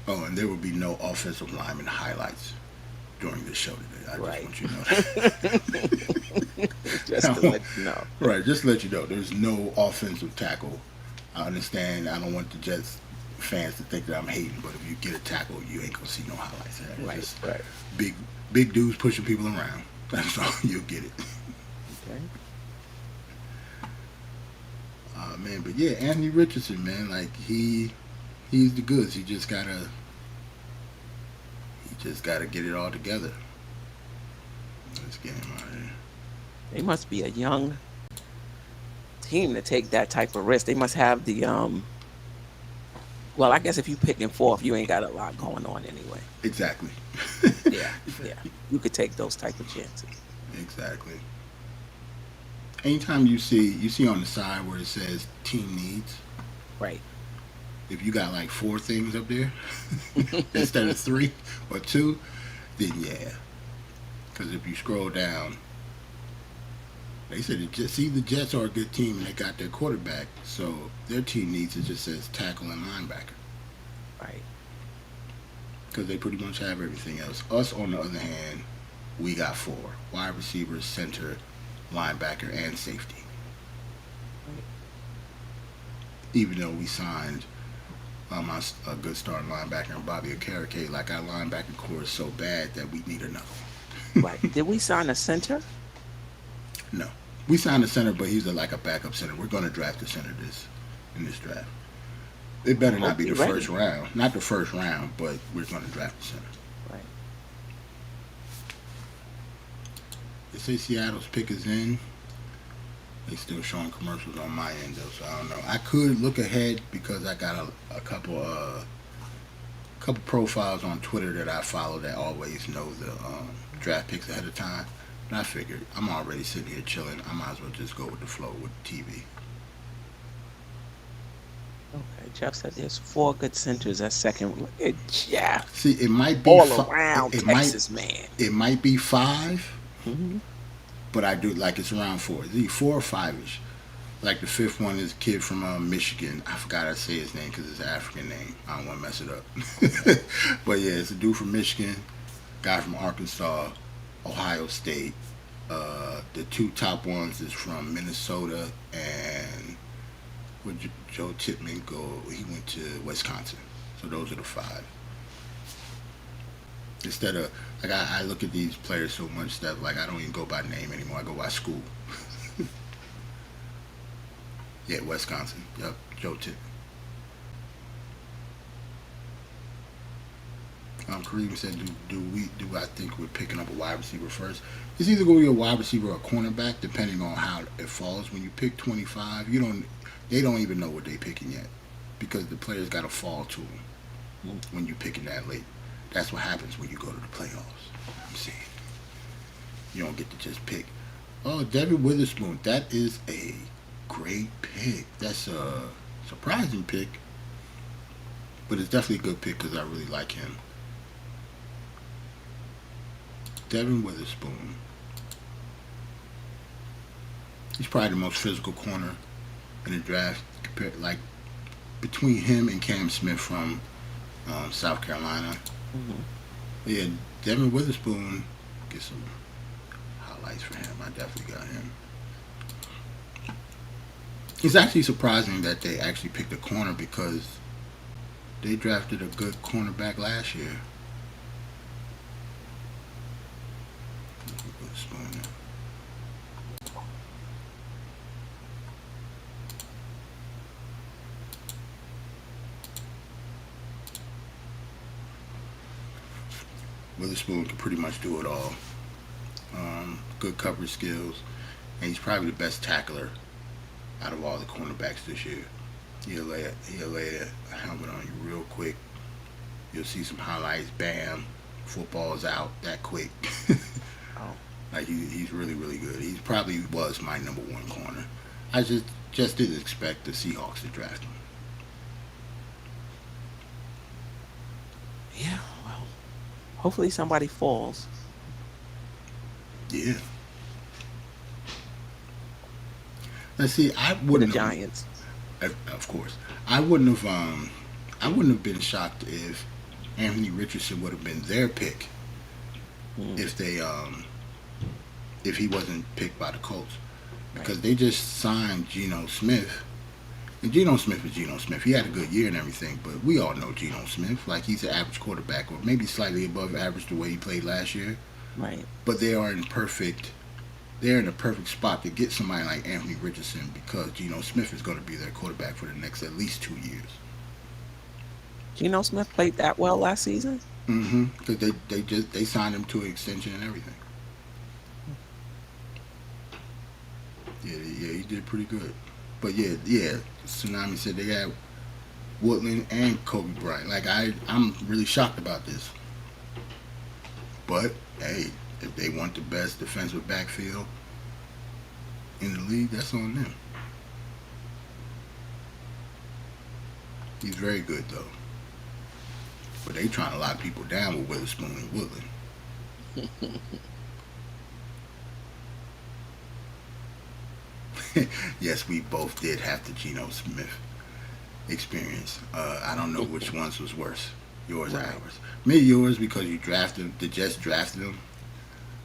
[SPEAKER 1] Oh, and there will be no offensive lineman highlights during this show today. I just
[SPEAKER 2] Right.
[SPEAKER 1] want you to know that.
[SPEAKER 2] Just to let you know.
[SPEAKER 1] Right, just to let you know, there's no offensive tackle. I understand. I don't want the Jets fans to think that I'm hating, but if you get a tackle, you ain't gonna see no highlights. It's
[SPEAKER 2] Right,
[SPEAKER 1] just
[SPEAKER 2] right.
[SPEAKER 1] big dudes pushing people around. That's all. You'll get it.
[SPEAKER 2] Okay.
[SPEAKER 1] Man, but yeah, Anthony Richardson, man, like he's the goods. He just gotta get it all together. Let's get him out of here.
[SPEAKER 2] They must be a young team to take that type of risk. They must have the Well, I guess if you picking fourth, you ain't got a lot going on anyway.
[SPEAKER 1] Exactly.
[SPEAKER 2] Yeah, yeah. You could take those type of chances.
[SPEAKER 1] Exactly. Anytime you see on the side where it says team needs,
[SPEAKER 2] Right.
[SPEAKER 1] if you got like four things up there instead of three or two, then yeah. Because if you scroll down, they said the Jets are a good team and they got their quarterback, so their team needs it just says tackle and linebacker
[SPEAKER 2] Right.
[SPEAKER 1] because they pretty much have everything else. Us on the other hand, we got four: wide receivers, center, linebacker, and safety.
[SPEAKER 2] Right.
[SPEAKER 1] Even though we signed a good starting linebacker and Bobby Okereke, like our linebacker core is so bad that we need another one.
[SPEAKER 2] Right. Did we sign a center?
[SPEAKER 1] No, we signed a center, but he's like a backup center. We're going to draft a center in this draft. It
[SPEAKER 2] I
[SPEAKER 1] better
[SPEAKER 2] hope
[SPEAKER 1] not be
[SPEAKER 2] you're
[SPEAKER 1] the
[SPEAKER 2] ready.
[SPEAKER 1] first round, not the first round, but we're going to draft a center.
[SPEAKER 2] Right.
[SPEAKER 1] They say Seattle's pick is in. They still showing commercials on my end though, so I don't know. I could look ahead because I got a couple profiles on Twitter that I follow that always know the draft picks ahead of time. And I figured I'm already sitting here chilling. I might as well just go with the flow with the TV.
[SPEAKER 2] Okay. Jeff said there's four good centers at second. Look at Jeff.
[SPEAKER 1] See, it might be
[SPEAKER 2] All around
[SPEAKER 1] it might
[SPEAKER 2] Texas man.
[SPEAKER 1] be five,
[SPEAKER 2] Hmm.
[SPEAKER 1] but I do like it's around four. It's either 4 or 5ish. Like the fifth one is a kid from Michigan. I forgot to say his name because it's an African name. I don't want to mess it up. But yeah, it's a dude from Michigan, guy from Arkansas, Ohio State. The two top ones is from Minnesota and where Joe Tippmann go? He went to Wisconsin. So those are the five. Instead of like I look at these players so much that like I don't even go by name anymore. I go by school. Yeah, Wisconsin. Yep, Joe Tippmann. Kareem said, do I think we're picking up a wide receiver first? It's either going to be a wide receiver or a cornerback, depending on how it falls. When you pick 25, they don't even know what they're picking yet, because the players got to fall to them when you're picking that late. That's what happens when you go to the playoffs. I'm saying you don't get to just pick. Oh, Devin Witherspoon, that is a great pick. That's a surprising pick, but it's definitely a good pick because I really like him. Devin Witherspoon. He's probably the most physical corner in the draft, compared like between him and Cam Smith from South Carolina.
[SPEAKER 2] Hmm.
[SPEAKER 1] Yeah, Devin Witherspoon. Get some highlights for him. I definitely got him. It's actually surprising that they actually picked a corner because they drafted a good cornerback last year. Witherspoon. Witherspoon can pretty much do it all. Good coverage skills, and he's probably the best tackler out of all the cornerbacks this year. He'll lay a helmet on you real quick. You'll see some highlights. Bam, football's out that quick.
[SPEAKER 2] Oh.
[SPEAKER 1] Like he's really really good. He probably was my number one corner. I just didn't expect the Seahawks to draft him.
[SPEAKER 2] Yeah. Well, hopefully somebody falls
[SPEAKER 1] Yeah. Let's see. I
[SPEAKER 2] for the
[SPEAKER 1] wouldn't have,
[SPEAKER 2] Giants.
[SPEAKER 1] of course, I wouldn't have been shocked if Anthony Richardson would have been their pick
[SPEAKER 2] Mm.
[SPEAKER 1] if they if he wasn't picked by the Colts,
[SPEAKER 2] Right.
[SPEAKER 1] because they just signed Geno Smith. And Geno Smith is Geno Smith. He had a good year and everything, but we all know Geno Smith. Like he's an average quarterback, or maybe slightly above average the way he played last year.
[SPEAKER 2] Right.
[SPEAKER 1] But they're in a perfect spot to get somebody like Anthony Richardson because Geno Smith is going to be their quarterback for the next at least 2 years.
[SPEAKER 2] Geno Smith played that well last season.
[SPEAKER 1] Because they signed him to an extension and everything. Yeah, he did pretty good. But yeah, Tsunami said Woodland and Kobe Bryant. Like I'm really shocked about this. But hey, if they want the best defensive backfield in the league, that's on them. He's very good though. But they trying to lock people down with Witherspoon and Woodland. Yes, we both did have the Geno Smith experience. I don't know which ones was worse, yours or
[SPEAKER 2] Right.
[SPEAKER 1] ours. Maybe yours because you drafted the Jets drafted him,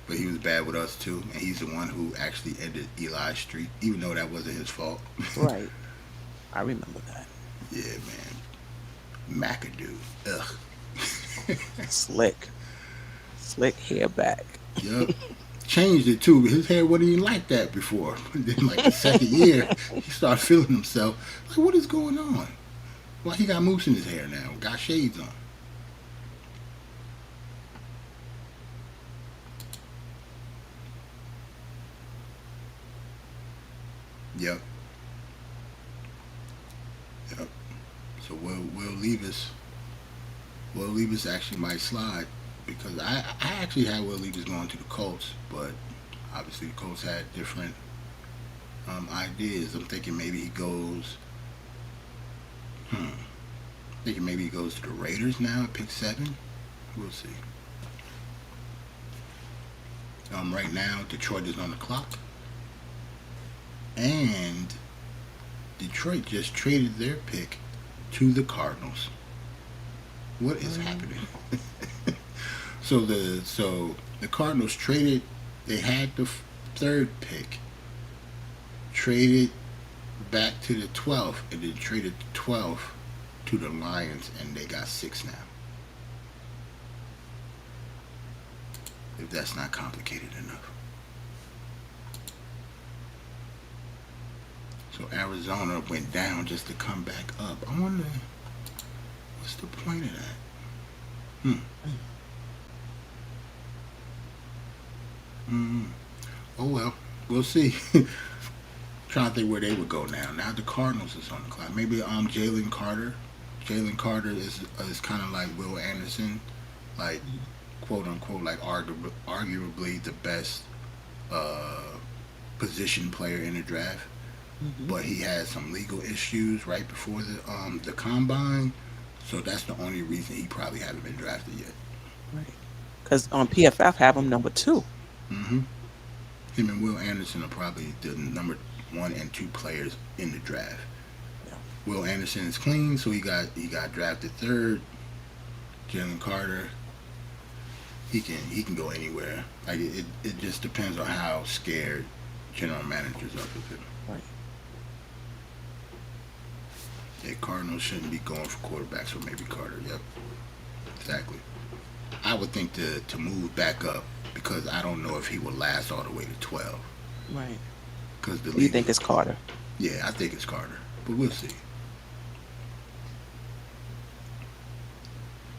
[SPEAKER 1] but he was bad with us too, and he's the one who actually ended Eli's streak, even though that wasn't his fault.
[SPEAKER 2] Right. I remember that.
[SPEAKER 1] Yeah, man, McAdoo. Ugh.
[SPEAKER 2] Slick. Slick hair back.
[SPEAKER 1] Yup. Changed it too. His hair wasn't even like that before. But then, like the second year, he started feeling himself. Like, what is going on? Why he got mousse in his hair now? Got shades on. Yep. Yep. So Will Levis actually might slide because I actually had Will Levis going to the Colts, but obviously the Colts had different ideas. I'm thinking maybe he goes. Hmm. Thinking maybe he goes to the Raiders now, pick 7. We'll see. Right now Detroit is on the clock, and Detroit just traded their pick to the Cardinals. What is happening?
[SPEAKER 2] Mm.
[SPEAKER 1] So the Cardinals traded. They had the third pick, traded back to the 12th, and then traded the 12th to the Lions, and they got 6 now. If that's not complicated enough. So Arizona went down just to come back up. I wonder what's the point of that. Hmm. Mm. Oh well, we'll see. Trying to think where they would go now. Now the Cardinals is on the clock. Maybe Jalen Carter. Jalen Carter is kind of like Will Anderson, like quote unquote, like arguably the best uh, position player in the draft.
[SPEAKER 2] Mm-hmm.
[SPEAKER 1] But he had some legal issues right before the combine, so that's the only reason he probably haven't been drafted yet.
[SPEAKER 2] Right. Because on PFF have him number 2.
[SPEAKER 1] Hmm. Him and Will Anderson are probably the number 1 and 2 players in the draft.
[SPEAKER 2] Yeah.
[SPEAKER 1] Will Anderson is clean, so he got drafted third. Jalen Carter, he can go anywhere. Like it just depends on how scared general managers are of him.
[SPEAKER 2] Right.
[SPEAKER 1] Yeah, Cardinals shouldn't be going for quarterbacks, so maybe Carter. Yep, exactly. I would think to move back up because I don't know if he will last all the way to 12
[SPEAKER 2] Right.
[SPEAKER 1] because the
[SPEAKER 2] You
[SPEAKER 1] league.
[SPEAKER 2] think it's Carter?
[SPEAKER 1] Yeah, I think it's Carter, but we'll see.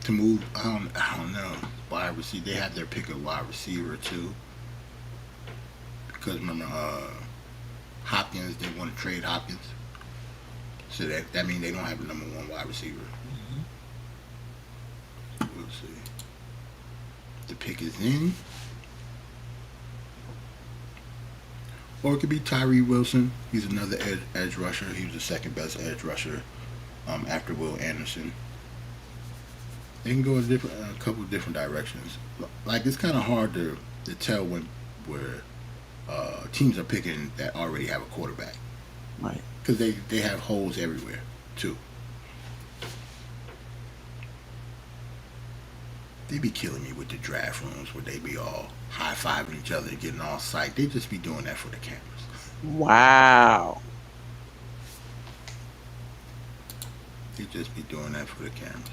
[SPEAKER 1] To move, I don't know. Wide receiver, they have their pick of wide receiver too because remember Hopkins, they want to trade Hopkins, so that means they don't have a number 1 wide receiver.
[SPEAKER 2] Hmm.
[SPEAKER 1] We'll see. The pick is in. Or it could be Tyree Wilson. He's another edge rusher. He was the second best edge rusher after Will Anderson. They can go a couple of different directions. Like it's kind of hard to tell when where teams are picking that already have a quarterback
[SPEAKER 2] Right.
[SPEAKER 1] because they have holes everywhere too. They be killing me with the draft rooms where they be all high fiving each other, getting all psyched. They just be doing that for the cameras.
[SPEAKER 2] Wow.
[SPEAKER 1] They just be doing that for the cameras.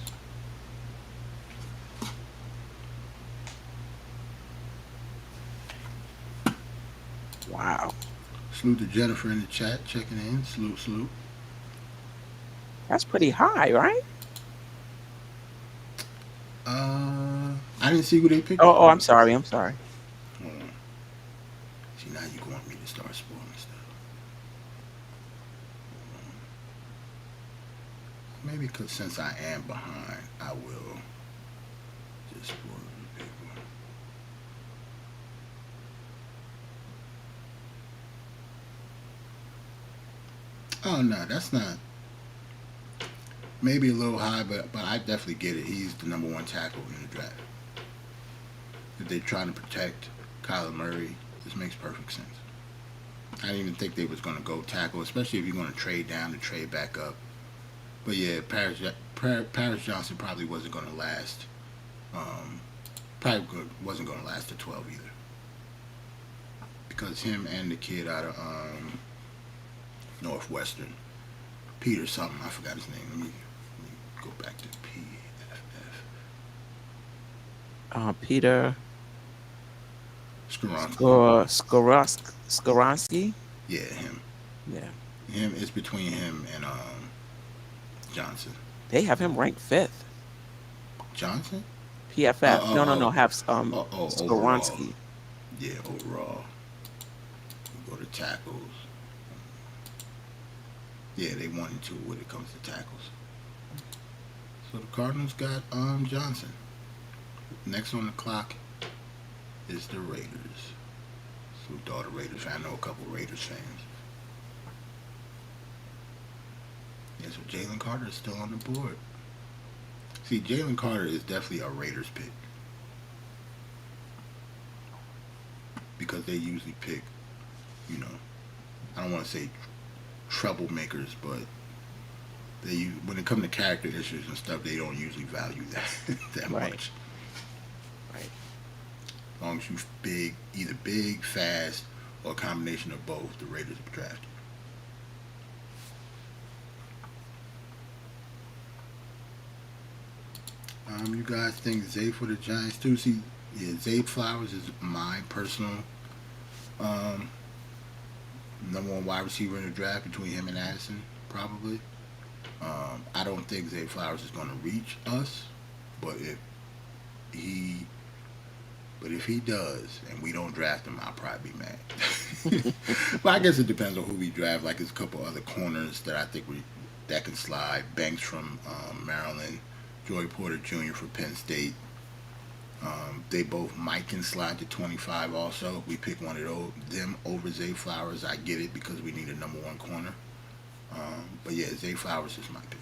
[SPEAKER 2] Wow.
[SPEAKER 1] Salute to Jennifer in the chat, checking in. Salute, salute.
[SPEAKER 2] That's pretty high, right?
[SPEAKER 1] I didn't see who they picked.
[SPEAKER 2] Oh, I'm sorry. I'm sorry.
[SPEAKER 1] Hold on. See, now you want me to start spoiling stuff. maybe because since I am behind, I will just spoil the people. Oh no, that's not. Maybe a little high, but I definitely get it. He's the number one tackle in the draft. If they're trying to protect Kyler Murray, this makes perfect sense. I didn't even think they was going to go tackle, especially if you're going to trade down and trade back up. But yeah, Paris Johnson probably wasn't going to last. Um, probably wasn't going to last to 12 either, because him and the kid out of Northwestern, Peter something, I forgot his name. Let me go back to PFF.
[SPEAKER 2] Peter
[SPEAKER 1] Skoronsky.
[SPEAKER 2] Skoronsky.
[SPEAKER 1] Yeah, him.
[SPEAKER 2] Yeah,
[SPEAKER 1] Him. It's between him and Johnson.
[SPEAKER 2] they have him ranked fifth.
[SPEAKER 1] Johnson?
[SPEAKER 2] PFF. No, no, no.
[SPEAKER 1] Oh,
[SPEAKER 2] Have
[SPEAKER 1] overall.
[SPEAKER 2] Skoronsky.
[SPEAKER 1] Yeah, overall. We go to tackles. Yeah, they 1 and 2 when it comes to tackles. So the Cardinals got Johnson. Next on the clock is the Raiders. So daughter Raiders. I know a couple Raiders fans. Yeah, so Jalen Carter is still on the board. See, Jalen Carter is definitely a Raiders pick because they usually pick, you know, I don't want to say troublemakers, but when it comes to character issues and stuff, they don't usually value that that
[SPEAKER 2] Right,
[SPEAKER 1] much.
[SPEAKER 2] right.
[SPEAKER 1] As long as you big, either big, fast, or a combination of both, the Raiders will draft you. You guys think Zay for the Giants too? See, yeah, Zay Flowers is my personal um, number one wide receiver in the draft between him and Addison, probably. I don't think Zay Flowers is going to reach us, but he, if he does and we don't draft him, I'll probably be mad. But I guess it depends on who we draft. Like there's a couple other corners that I think that can slide. Banks from Maryland, Joey Porter Jr. from Penn State. They both might can slide to 25 also. If we pick one of them over Zay Flowers, I get it because we need a number one corner. But yeah, Zay Flowers is my pick.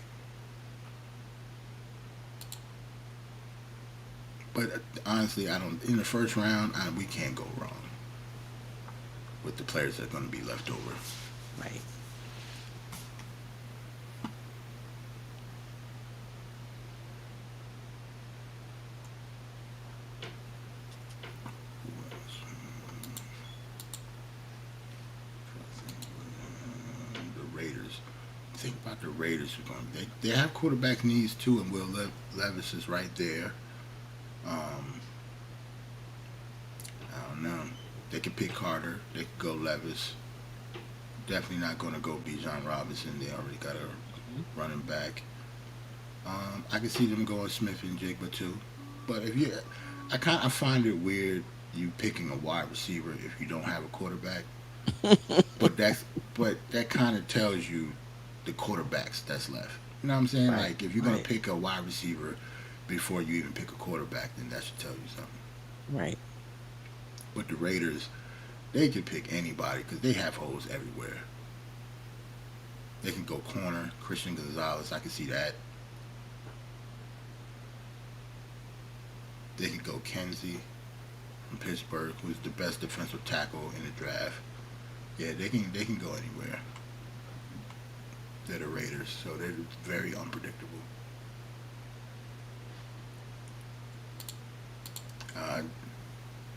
[SPEAKER 1] But honestly, I don't. In the first round, we can't go wrong with the players that are going to be left over.
[SPEAKER 2] Right.
[SPEAKER 1] The Raiders. Think about the Raiders. They have quarterback needs too, and Will Levis is right there. Um, I don't know. They could pick Carter. They could go Levis. Definitely not going to go Bijan Robinson. They already got a running back. I can see them going Smith and Jigba too. But I find it weird you picking a wide receiver if you don't have a quarterback. But that kind of tells you the quarterbacks that's left. You know what I'm saying?
[SPEAKER 2] Right.
[SPEAKER 1] Like if you're gonna
[SPEAKER 2] Right.
[SPEAKER 1] pick a wide receiver before you even pick a quarterback, then that should tell you something.
[SPEAKER 2] Right.
[SPEAKER 1] But the Raiders, they can pick anybody because they have holes everywhere. They can go corner, Christian Gonzalez. I can see that. They could go Kenzie from Pittsburgh, who's the best defensive tackle in the draft. Yeah, they can go anywhere. They're the Raiders, so they're very unpredictable. Uh,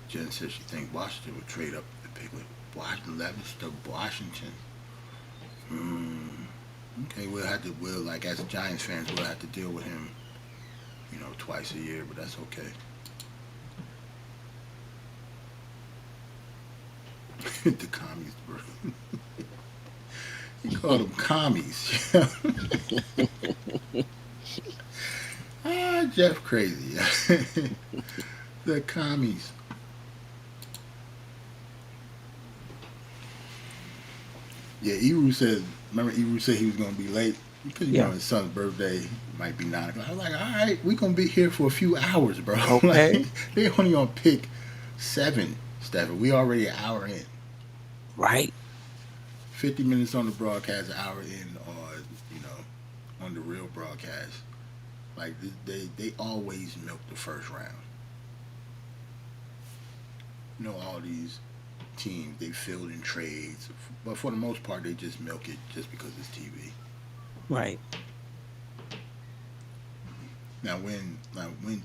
[SPEAKER 1] Jen says she thinks Washington would trade up and pick with Washington Levis to Washington. Hmm. Okay, we'll like as Giants fans, we'll have to deal with him, twice a year, but that's okay. The commies, bro. You call them commies. Jeff crazy. The commies. Yeah, Eru said. Remember, Eru said he was gonna be late. because
[SPEAKER 2] Yeah.
[SPEAKER 1] his son's birthday might be 9 o'clock. I was like, all right, we're gonna be here for a few hours, bro. Like
[SPEAKER 2] Okay.
[SPEAKER 1] they only on pick 7, Stephen. We already an hour in.
[SPEAKER 2] Right.
[SPEAKER 1] 50 minutes on the broadcast, an hour in on on the real broadcast. Like they always milk the first round. All these teams they field in trades, but for the most part they just milk it just because it's TV.
[SPEAKER 2] Right.
[SPEAKER 1] Now when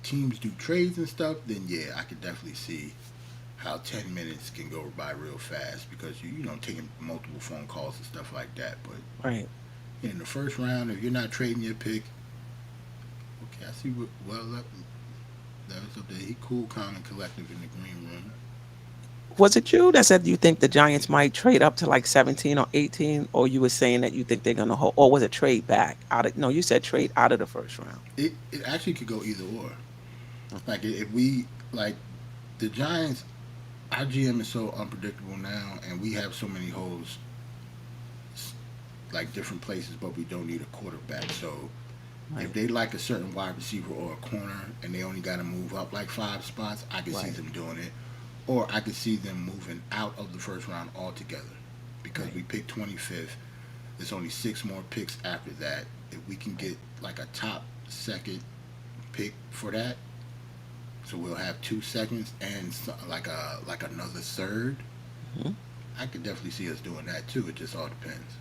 [SPEAKER 1] teams do trades and stuff, then yeah, I could definitely see how 10 minutes can go by real fast because taking multiple phone calls and stuff like that. But
[SPEAKER 2] Right.
[SPEAKER 1] in the first round, if you're not trading your pick, okay, I see what that was up there. He cool, calm, and collective in the green room.
[SPEAKER 2] Was it you that said you think the Giants might trade up to like 17 or 18, or you were saying that you think they're gonna hold, or was it trade back out of? No, you said trade out of the first round.
[SPEAKER 1] It actually could go either or.
[SPEAKER 2] Okay.
[SPEAKER 1] Like if we like the Giants, our GM is so unpredictable now, and we have so many holes, like different places, but we don't need a quarterback. So if
[SPEAKER 2] Right.
[SPEAKER 1] they like a certain wide receiver or a corner, and they only got to move up like 5 spots, I could see
[SPEAKER 2] Right.
[SPEAKER 1] them doing it, or I could see them moving out of the first round altogether, because
[SPEAKER 2] Right.
[SPEAKER 1] we picked 25th. There's only 6 more picks after that. If we can get like a top second pick for that, so we'll have 2 seconds and like another third.
[SPEAKER 2] Hmm.
[SPEAKER 1] I could definitely see us doing that too. It just all depends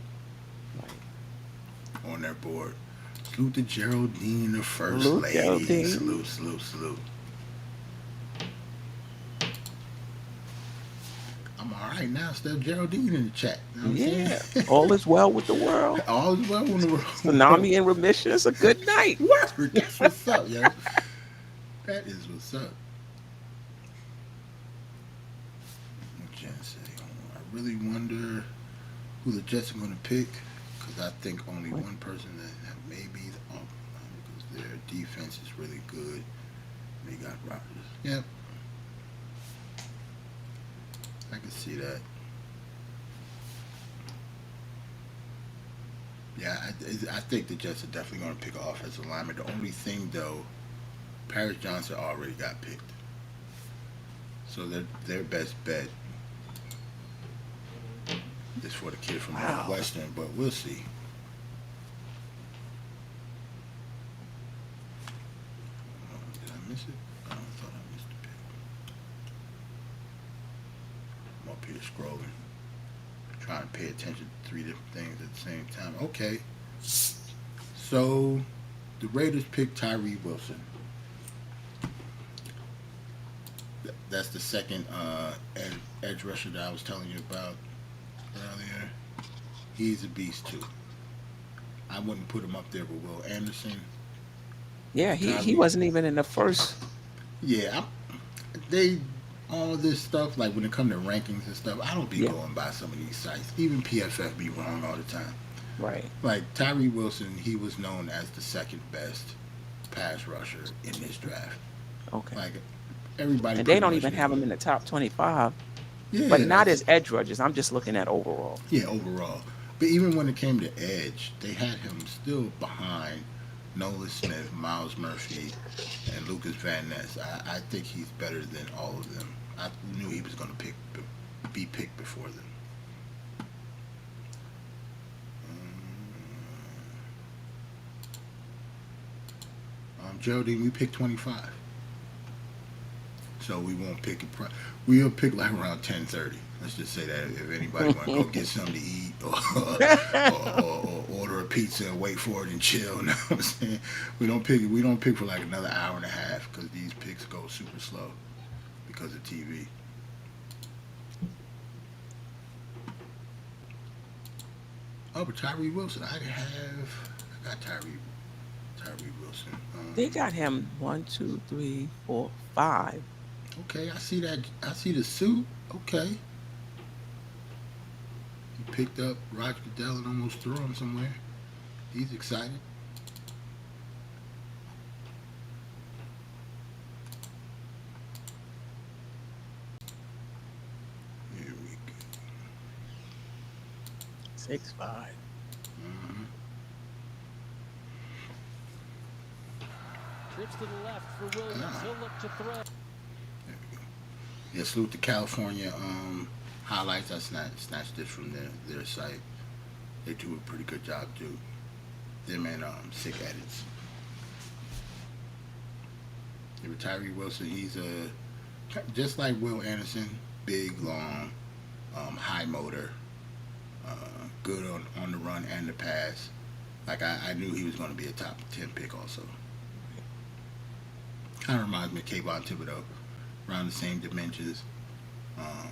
[SPEAKER 2] Right.
[SPEAKER 1] on their board. Salute to Geraldine, the first
[SPEAKER 2] Salute,
[SPEAKER 1] lady.
[SPEAKER 2] Geraldine.
[SPEAKER 1] Salute, salute, salute. I'm all right now. Still Geraldine in the chat. You know what I'm
[SPEAKER 2] Yeah.
[SPEAKER 1] saying?
[SPEAKER 2] All is well with the world.
[SPEAKER 1] All is well in the world.
[SPEAKER 2] Tsunami in remission. It's a good night.
[SPEAKER 1] Word. That's what's up, yo. That is what's up. What Jen say? I really wonder who the Jets are going to pick because I think only
[SPEAKER 2] Right.
[SPEAKER 1] one person that may be the because their defense is really good. They got Rodgers. Yep, I can see that. Yeah, I think the Jets are definitely going to pick an offensive lineman. The only thing though, Paris Johnson already got picked, so their best bet is for the kid from
[SPEAKER 2] Wow.
[SPEAKER 1] Northwestern. But we'll see. Did I miss it? Oh, I thought I missed the pick. I'm up here scrolling, trying to pay attention to 3 different things at the same time. Okay, so the Raiders picked Tyree Wilson. That's the second edge rusher that I was telling you about earlier. He's a beast too. I wouldn't put him up there with Will Anderson.
[SPEAKER 2] Yeah, he
[SPEAKER 1] Tyree,
[SPEAKER 2] wasn't even in the first.
[SPEAKER 1] yeah, they all this stuff like when it comes to rankings and stuff. I don't be
[SPEAKER 2] Yeah.
[SPEAKER 1] going by some of these sites. Even PFF be wrong all the time.
[SPEAKER 2] Right.
[SPEAKER 1] Like Tyree Wilson, he was known as the second best pass rusher in this draft.
[SPEAKER 2] Okay.
[SPEAKER 1] Like everybody
[SPEAKER 2] And they
[SPEAKER 1] pretty
[SPEAKER 2] don't
[SPEAKER 1] much
[SPEAKER 2] even have
[SPEAKER 1] knew
[SPEAKER 2] him
[SPEAKER 1] it.
[SPEAKER 2] in the top 25, but
[SPEAKER 1] Yeah,
[SPEAKER 2] not
[SPEAKER 1] that's
[SPEAKER 2] as edge rushers. I'm just looking at overall.
[SPEAKER 1] yeah overall. But even when it came to edge, they had him still behind Nolan Smith, Miles Murphy, and Lucas Van Ness. I think he's better than all of them. I knew he was going to be picked before them. Geraldine, we picked 25. So we won't pick it. We'll pick like around 10:30. Let's just say that if anybody want to go get something to eat or order a pizza and wait for it and chill, you know what I'm saying? We don't pick. We don't pick for like another hour and a half because these picks go super slow because of TV. Oh, but Tyree Wilson, I got Tyree Wilson.
[SPEAKER 2] They got him one, two, three, four, five.
[SPEAKER 1] Okay, I see that. I see the suit. Okay, he picked up Roger Goodell and almost threw him somewhere. He's excited. Here we go.
[SPEAKER 2] 6'5".
[SPEAKER 1] Mhm. Yeah, salute to California highlights. I snatched this from their site. They do a pretty good job too. Them and sick edits. Yeah, Tyree Wilson, he's a just like Will Anderson, big, long, high motor, good on the run and the pass. Like I knew he was going to be a top 10 pick also. Kind of reminds me of Kayvon Thibodeau, around the same dimensions. Um,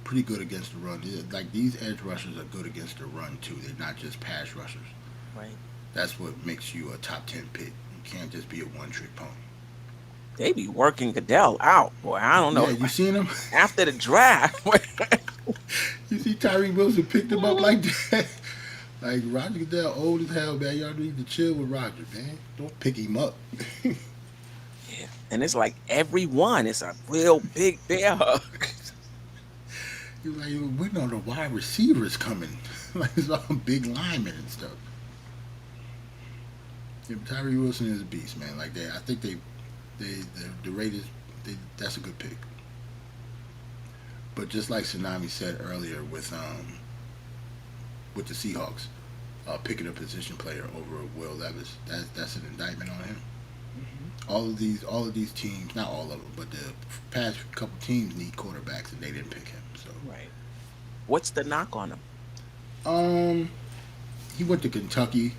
[SPEAKER 1] Pretty good against the run. Like these edge rushers are good against the run too. They're not just pass rushers.
[SPEAKER 2] Right.
[SPEAKER 1] That's what makes you a top 10 pick. You can't just be a one trick pony.
[SPEAKER 2] They be working Goodell out, boy. I don't know.
[SPEAKER 1] Yeah, you seen him?
[SPEAKER 2] After the draft.
[SPEAKER 1] You see Tyree Wilson picked him up like that. Like Roger Goodell, old as hell, man. Y'all need to chill with Roger, man. Don't pick him up.
[SPEAKER 2] Yeah. And it's like every one is a real big bear hug.
[SPEAKER 1] You like we know the wide receivers coming, like it's all big linemen and stuff. Yeah, Tyree Wilson is a beast, man. Like I think the Raiders, that's a good pick. But just like Tsunami said earlier with the Seahawks, picking a position player over Will Levis, that's an indictment on him. All of these teams, not all of them, but the past couple teams need quarterbacks, and they didn't pick him. So
[SPEAKER 2] Right. What's the knock on him?
[SPEAKER 1] um, he went to Kentucky,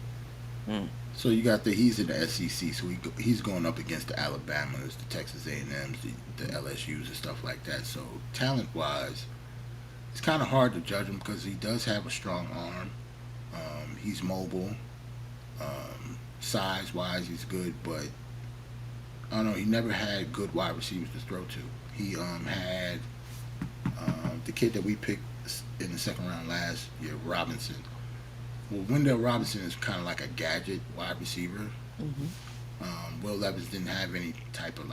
[SPEAKER 2] Mm.
[SPEAKER 1] so you got he's in the SEC, so he's going up against the Alabamas, the Texas A&Ms, the LSU's and stuff like that. So talent wise, it's kind of hard to judge him because he does have a strong arm. He's mobile. Size wise, he's good, but I don't know. He never had good wide receivers to throw to. He had the kid that we picked in the second round last year, Robinson. Well, Wendell Robinson is kind of like a gadget wide receiver.
[SPEAKER 2] Mm-hmm.
[SPEAKER 1] Will Levis didn't have any type of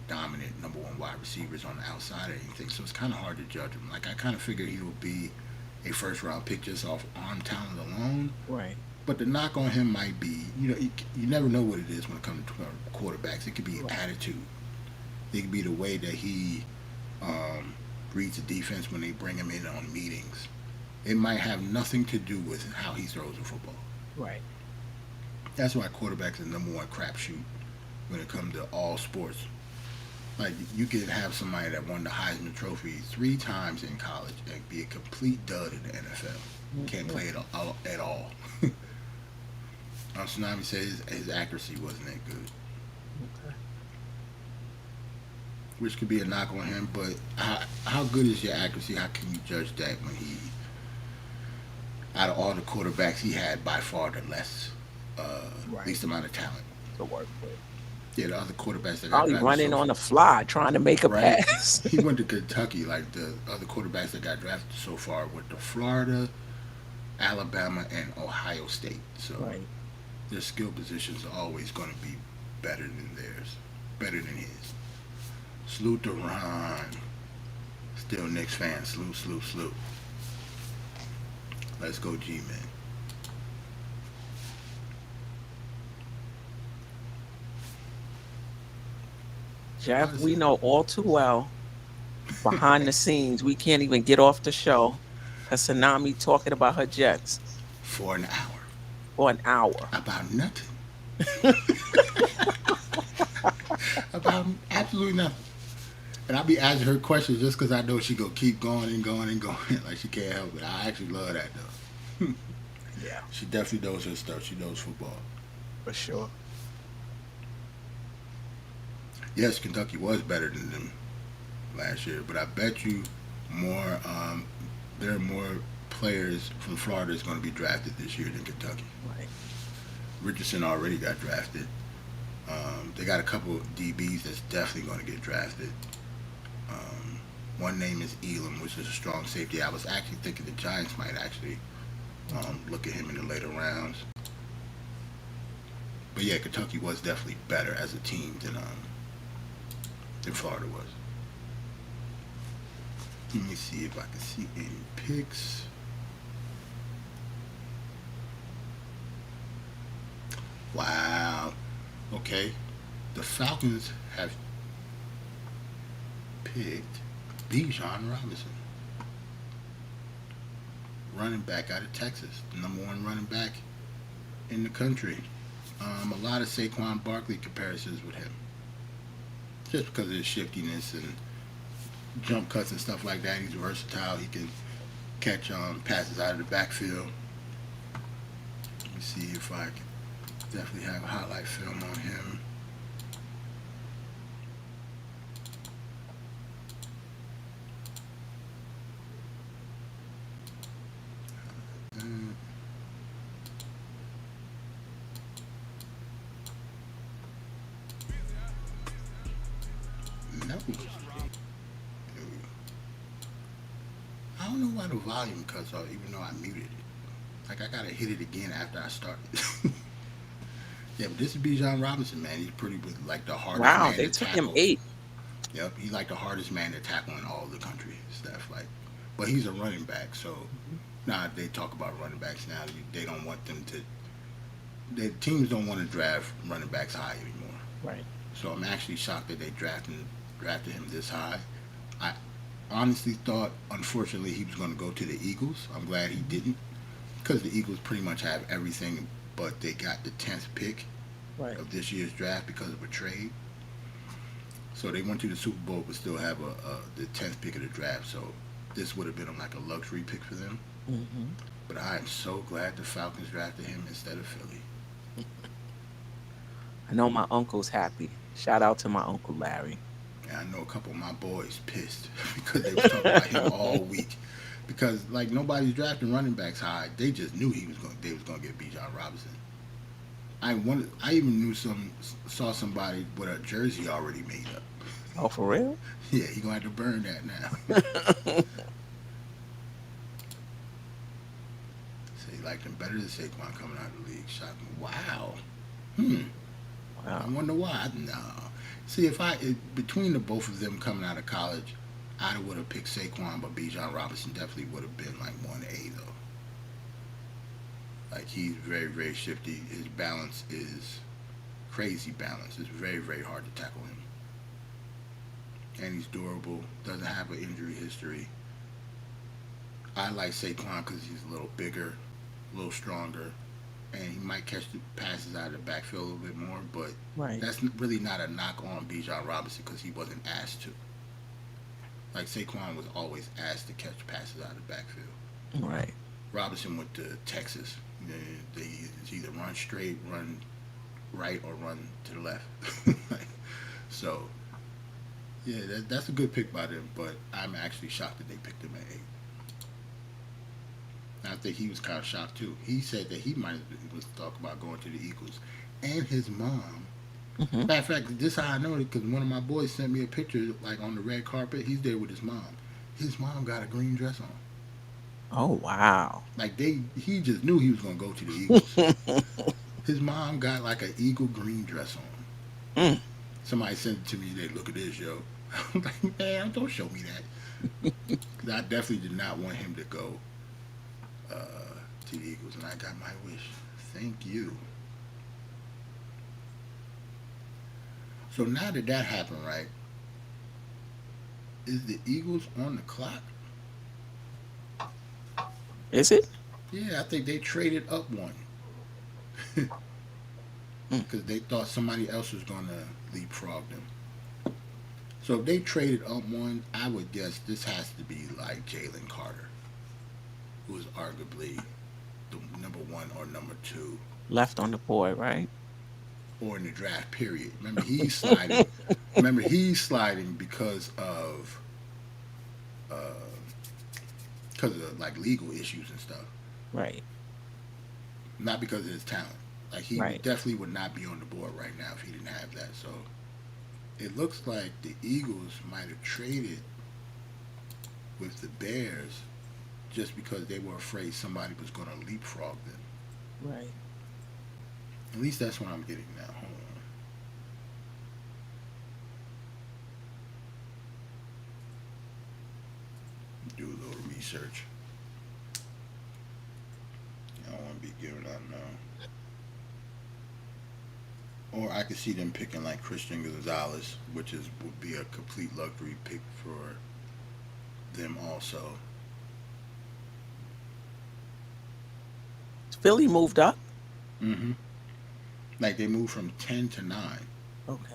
[SPEAKER 1] dominant number one wide receivers on the outside or anything, so it's kind of hard to judge him. Like I kind of figured he would be a first round pick just off arm talent alone.
[SPEAKER 2] Right.
[SPEAKER 1] But the knock on him might be, you never know what it is when it comes to quarterbacks. It could be
[SPEAKER 2] Right.
[SPEAKER 1] attitude. It could be the way that he reads the defense when they bring him in on meetings. It might have nothing to do with how he throws the football.
[SPEAKER 2] Right.
[SPEAKER 1] That's why quarterbacks are the number one crapshoot when it comes to all sports. Like you could have somebody that won the Heisman Trophy 3 times in college and be a complete dud in the NFL. Can't play it at all. Tsunami says his accuracy wasn't that good,
[SPEAKER 2] Okay.
[SPEAKER 1] which could be a knock on him. But how good is your accuracy? How can you judge that when out of all the quarterbacks, he had by far the
[SPEAKER 2] Right.
[SPEAKER 1] least amount of talent?
[SPEAKER 2] To work with.
[SPEAKER 1] Yeah, the other quarterbacks that got
[SPEAKER 2] Probably
[SPEAKER 1] drafted
[SPEAKER 2] running
[SPEAKER 1] so
[SPEAKER 2] on the fly, trying to make a
[SPEAKER 1] right.
[SPEAKER 2] pass.
[SPEAKER 1] He went to Kentucky. Like the other quarterbacks that got drafted so far went to Florida, Alabama, and Ohio State. So
[SPEAKER 2] Right.
[SPEAKER 1] their skill positions are always going to be better than theirs, better than his. Salute to Ron. Still Knicks fan. Salute, salute, salute. Let's go, G-Man.
[SPEAKER 2] Jeff, we know all too well behind the scenes, we can't even get off the show because Tsunami talking about her Jets
[SPEAKER 1] For an hour.
[SPEAKER 2] for an hour.
[SPEAKER 1] About nothing. About absolutely nothing. And I'll be asking her questions just because I know she go keep going and going and going. Like she can't help it. I actually love that though.
[SPEAKER 2] Yeah,
[SPEAKER 1] She definitely knows her stuff. She knows football.
[SPEAKER 2] for sure.
[SPEAKER 1] Yes, Kentucky was better than them last year, but I bet you more. There are more players from Florida that's going to be drafted this year than Kentucky.
[SPEAKER 2] Right.
[SPEAKER 1] Richardson already got drafted. They got a couple of DBs that's definitely going to get drafted. One name is Elam, which is a strong safety. I was actually thinking the Giants might actually look at him in the later rounds. But yeah, Kentucky was definitely better as a team than Florida was. Let me see if I can see any picks. Wow. Okay, the Falcons have picked Bijan Robinson, running back out of Texas, the number one running back in the country. A lot of Saquon Barkley comparisons with him, just because of his shiftiness and jump cuts and stuff like that. He's versatile. He can catch passes out of the backfield. Let me see if I can definitely have a highlight film on him. Mm, no. I don't know why the volume cuts off, even though I muted it. Like I gotta hit it again after I started. Yeah, but this is Bijan Robinson, man. He's pretty with like the hardest
[SPEAKER 2] Wow,
[SPEAKER 1] man
[SPEAKER 2] they
[SPEAKER 1] to
[SPEAKER 2] took him
[SPEAKER 1] tackle.
[SPEAKER 2] 8.
[SPEAKER 1] Yep, he's like the hardest man to tackle in all of the country stuff. Like, but he's a running back, so
[SPEAKER 2] Mhm.
[SPEAKER 1] now they talk about running backs now. They don't want them to. The teams don't want to draft running backs high anymore.
[SPEAKER 2] Right.
[SPEAKER 1] So I'm actually shocked that they drafted him this high. I honestly thought, unfortunately, he was going to go to the Eagles. I'm glad he
[SPEAKER 2] Mhm.
[SPEAKER 1] didn't, because the Eagles pretty much have everything, but they got the 10th pick
[SPEAKER 2] Right.
[SPEAKER 1] of this year's draft because of a trade. So they went to the Super Bowl, but still have the 10th pick of the draft. So this would have been like a luxury pick for them.
[SPEAKER 2] Mhm.
[SPEAKER 1] But I am so glad the Falcons drafted him instead of Philly.
[SPEAKER 2] I know my uncle's happy. Shout out to my Uncle Larry.
[SPEAKER 1] And I know a couple of my boys pissed because they was talking about him all week. Because like nobody's drafting running backs high, they just knew they was gonna get Bijan Robinson. I even knew saw somebody with a jersey already made up.
[SPEAKER 2] Oh, for real?
[SPEAKER 1] Yeah, he gonna have to burn that now. So he liked him better than Saquon coming out of the league. Shocking. Wow. Hmm. I
[SPEAKER 2] Wow.
[SPEAKER 1] wonder why. No. See, between the both of them coming out of college, I would have picked Saquon, but Bijan Robinson definitely would have been like 1A though. Like he's very, very shifty. His balance is crazy balance. It's very, very hard to tackle him. And he's durable. Doesn't have an injury history. I like Saquon because he's a little bigger, a little stronger, and he might catch the passes out of the backfield a little bit more. But
[SPEAKER 2] Right.
[SPEAKER 1] that's really not a knock on Bijan Robinson because he wasn't asked to. Like Saquon was always asked to catch passes out of the backfield.
[SPEAKER 2] Right.
[SPEAKER 1] Robinson went to Texas. They either run straight, run right, or run to the left. So yeah, that's a good pick by them. But I'm actually shocked that they picked him at 8. I think he was kind of shocked too. He said that he might was talking about going to the Eagles, and his mom.
[SPEAKER 2] Mhm.
[SPEAKER 1] Matter of fact, this is how I know it because one of my boys sent me a picture like on the red carpet. He's there with his mom. His mom got a green dress on.
[SPEAKER 2] Oh, wow.
[SPEAKER 1] Like he just knew he was gonna go to the Eagles. His mom got like an eagle green dress on.
[SPEAKER 2] Mm.
[SPEAKER 1] Somebody sent it to me. They look at this, yo. I'm like, man, don't show me that. 'Cause I definitely did not want him to go to the Eagles, and I got my wish. Thank you. So now that that happened, right? Is the Eagles on the clock?
[SPEAKER 2] Is it?
[SPEAKER 1] Yeah, I think they traded up one
[SPEAKER 2] Mm.
[SPEAKER 1] because they thought somebody else was gonna leapfrog them. So if they traded up one, I would guess this has to be like Jalen Carter, who is arguably the number one or number two,
[SPEAKER 2] Left on the board, right?
[SPEAKER 1] or in the draft period. Remember he's sliding. Remember he's sliding uh, because of like legal issues and stuff,
[SPEAKER 2] Right.
[SPEAKER 1] not because of his talent. Like he
[SPEAKER 2] Right.
[SPEAKER 1] definitely would not be on the board right now if he didn't have that. So it looks like the Eagles might have traded with the Bears just because they were afraid somebody was going to leapfrog them.
[SPEAKER 2] Right.
[SPEAKER 1] At least that's what I'm getting now. Hold on. Do a little research. I don't want to be giving out no. Or I could see them picking like Christian Gonzalez, which is would be a complete luxury pick for them also.
[SPEAKER 2] Philly moved up.
[SPEAKER 1] Hmm. Like they moved from 10 to 9.
[SPEAKER 2] Okay.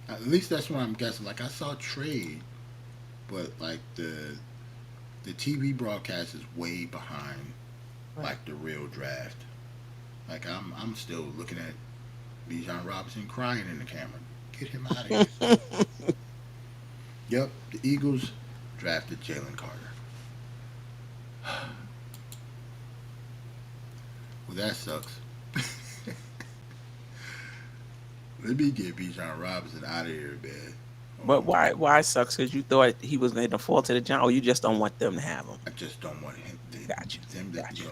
[SPEAKER 1] At least that's what I'm guessing. Like I saw trade, but like the TV broadcast is way behind
[SPEAKER 2] Right.
[SPEAKER 1] like the real draft. Like I'm still looking at Bijan Robinson crying in the camera. Get him out of here. Yep, the Eagles drafted Jalen Carter. Well, that sucks. Let me get Bijan Robinson out of here, man.
[SPEAKER 2] But
[SPEAKER 1] Oh,
[SPEAKER 2] why it sucks? Because you thought he was going to fall to the Giants, or you just don't want them to have him.
[SPEAKER 1] I just don't want him.
[SPEAKER 2] Gotcha.
[SPEAKER 1] Them that
[SPEAKER 2] Gotcha.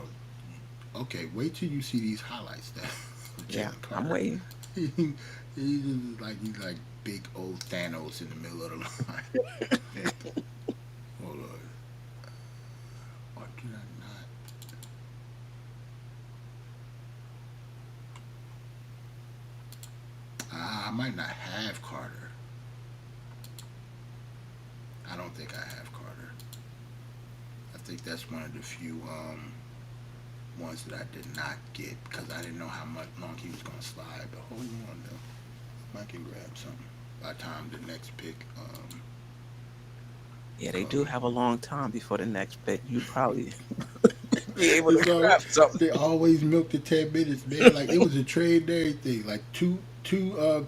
[SPEAKER 1] Okay, wait till you see these highlights that
[SPEAKER 2] Yeah,
[SPEAKER 1] Jalen
[SPEAKER 2] I'm
[SPEAKER 1] Carter.
[SPEAKER 2] waiting.
[SPEAKER 1] he, he's like big old Thanos in the middle of the line. Hold on. Or did I not? I might not have Carter. I don't think I have Carter. I think that's one of the few ones that I did not get because I didn't know how much long he was gonna slide. But hold on though, I can grab something by the time the next pick
[SPEAKER 2] Yeah, they do
[SPEAKER 1] come.
[SPEAKER 2] have a long time before the next pick. You probably be able to
[SPEAKER 1] It's all,
[SPEAKER 2] grab something.
[SPEAKER 1] they always milk the 10 minutes, man. Like it was a trade and everything. Like two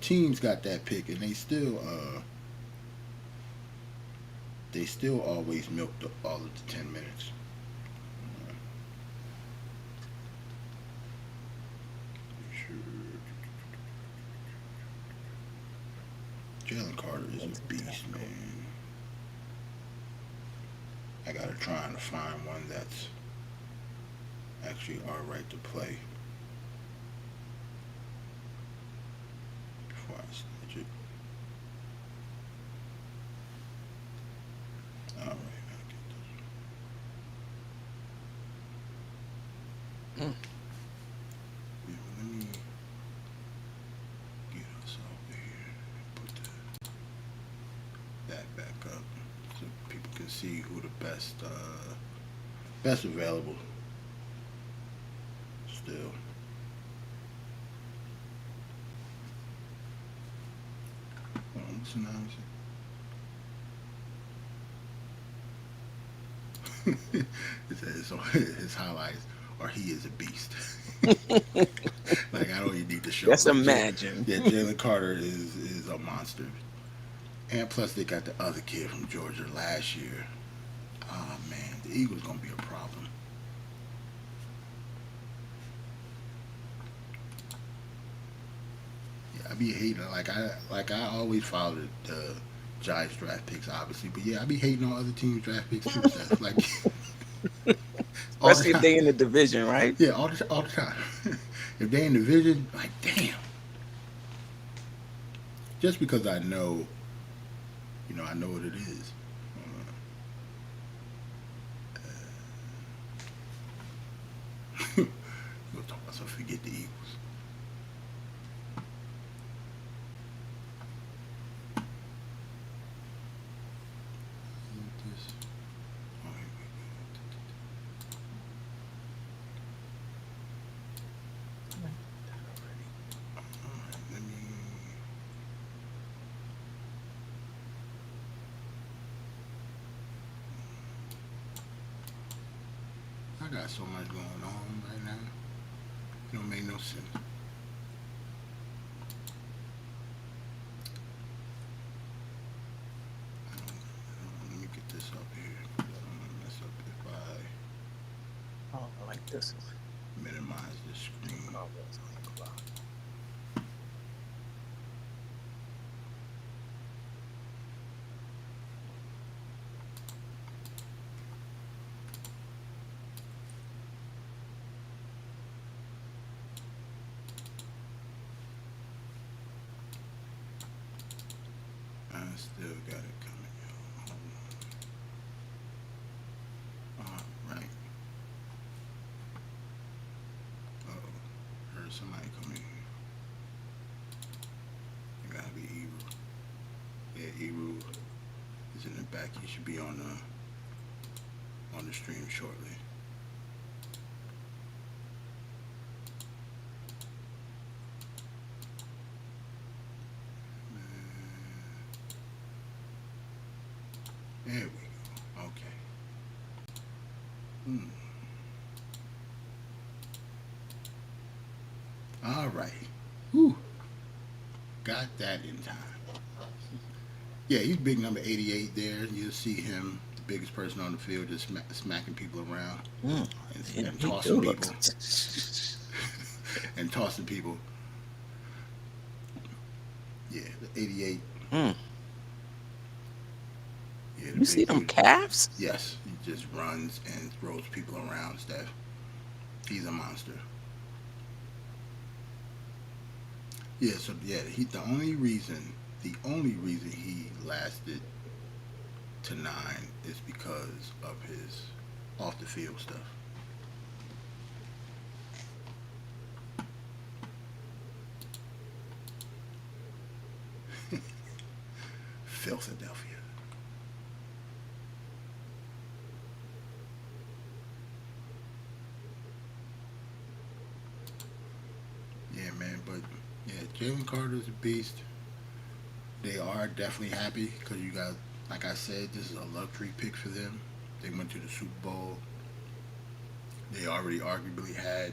[SPEAKER 1] teams got that pick, and they still always milk all of the 10 minutes. Sure. Jalen Carter is a beast, man. I gotta try and find one that's actually all right to play before I snitch it. All right, I'll get this.
[SPEAKER 2] Mm.
[SPEAKER 1] Yeah, well, let me get us over here and put that back up so people can see who the best available still. What's the name? It says so his highlights are he is a beast. Like I don't even need to show.
[SPEAKER 2] Just
[SPEAKER 1] Like
[SPEAKER 2] imagine.
[SPEAKER 1] yeah, Jalen Carter is a monster. And plus they got the other kid from Georgia last year. Oh man, the Eagles gonna be a problem. Yeah, I be hating like I always follow the Giants draft picks obviously, but yeah, I be hating on other teams draft picks too. Stuff like all the
[SPEAKER 2] Especially if
[SPEAKER 1] time.
[SPEAKER 2] they in the division, right?
[SPEAKER 1] Yeah, all the time. If they in division, like damn. Just because I know what it is. We'll talk about some forget the Eagles. This. Oh, here we go. All right, let me. I got so much going on right now. It don't make no sense. Let me get this up here. I don't want to mess up if
[SPEAKER 2] Oh, I like this one.
[SPEAKER 1] I minimize this screen.
[SPEAKER 2] Cowboys on the clock.
[SPEAKER 1] I still got it coming, yo. Hold on. All right. Uh oh. Heard somebody come in here. might be Eru. Yeah, Eru is in the back. He should be on the stream shortly. There we go. Okay. Hmm. All right. Whew. Got that in time. Yeah, he's big number 88 there. You'll see him, the biggest person on the field, just smacking people around
[SPEAKER 2] Mm. Yeah,
[SPEAKER 1] and
[SPEAKER 2] he
[SPEAKER 1] tossing
[SPEAKER 2] do look.
[SPEAKER 1] people and tossing people. Yeah, the 88.
[SPEAKER 2] Mm.
[SPEAKER 1] Yeah, the
[SPEAKER 2] You see
[SPEAKER 1] big
[SPEAKER 2] them
[SPEAKER 1] dude.
[SPEAKER 2] calves?
[SPEAKER 1] Yes, he just runs and throws people around. Steph, he's a monster. Yeah, so yeah, the only reason he lasted to 9 is because of his off the field stuff. Philadelphia. Yeah, man, but yeah, Jalen Carter's a beast. They are definitely happy because you got, like I said, this is a luxury pick for them. They went to the Super Bowl. They already arguably had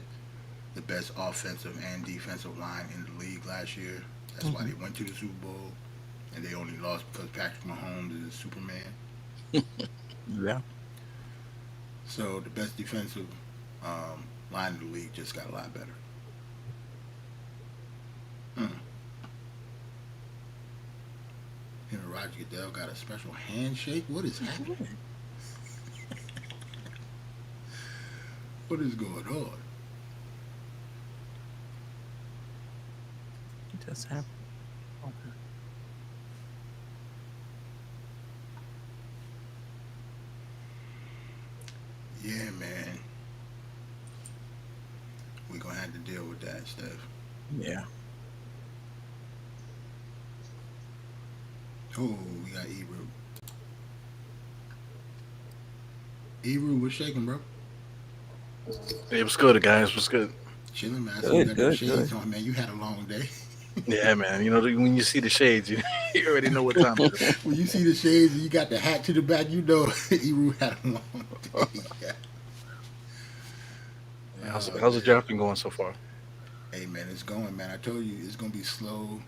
[SPEAKER 1] the best offensive and defensive line in the league last year. That's why they
[SPEAKER 2] Hmm.
[SPEAKER 1] went to the Super Bowl, and they only lost because Patrick Mahomes is Superman.
[SPEAKER 2] Yeah.
[SPEAKER 1] So the best defensive line in the league just got a lot better. Mm. Him and Roger Goodell got a special handshake. What is happening?
[SPEAKER 2] Mhm.
[SPEAKER 1] What is going on?
[SPEAKER 2] It just happened. Okay.
[SPEAKER 1] Yeah, man. We're gonna have to deal with that stuff.
[SPEAKER 2] Yeah.
[SPEAKER 1] Oh, we got Ebru. Ebru, what's shaking, bro?
[SPEAKER 3] It was good, guys. It was good.
[SPEAKER 1] Chilling, man. I see you
[SPEAKER 2] Good,
[SPEAKER 1] got them
[SPEAKER 2] good,
[SPEAKER 1] shades
[SPEAKER 2] good.
[SPEAKER 1] on, man. You had a long day.
[SPEAKER 3] Yeah, man. You know, when you see the shades, you already know what time it is.
[SPEAKER 1] When you see the shades and you got the hat to the back, you know Ebru had a long day. Yeah. Oh
[SPEAKER 3] How's the
[SPEAKER 1] man.
[SPEAKER 3] job been going so far?
[SPEAKER 1] Hey man, it's going, man. I told you it's gonna be slow,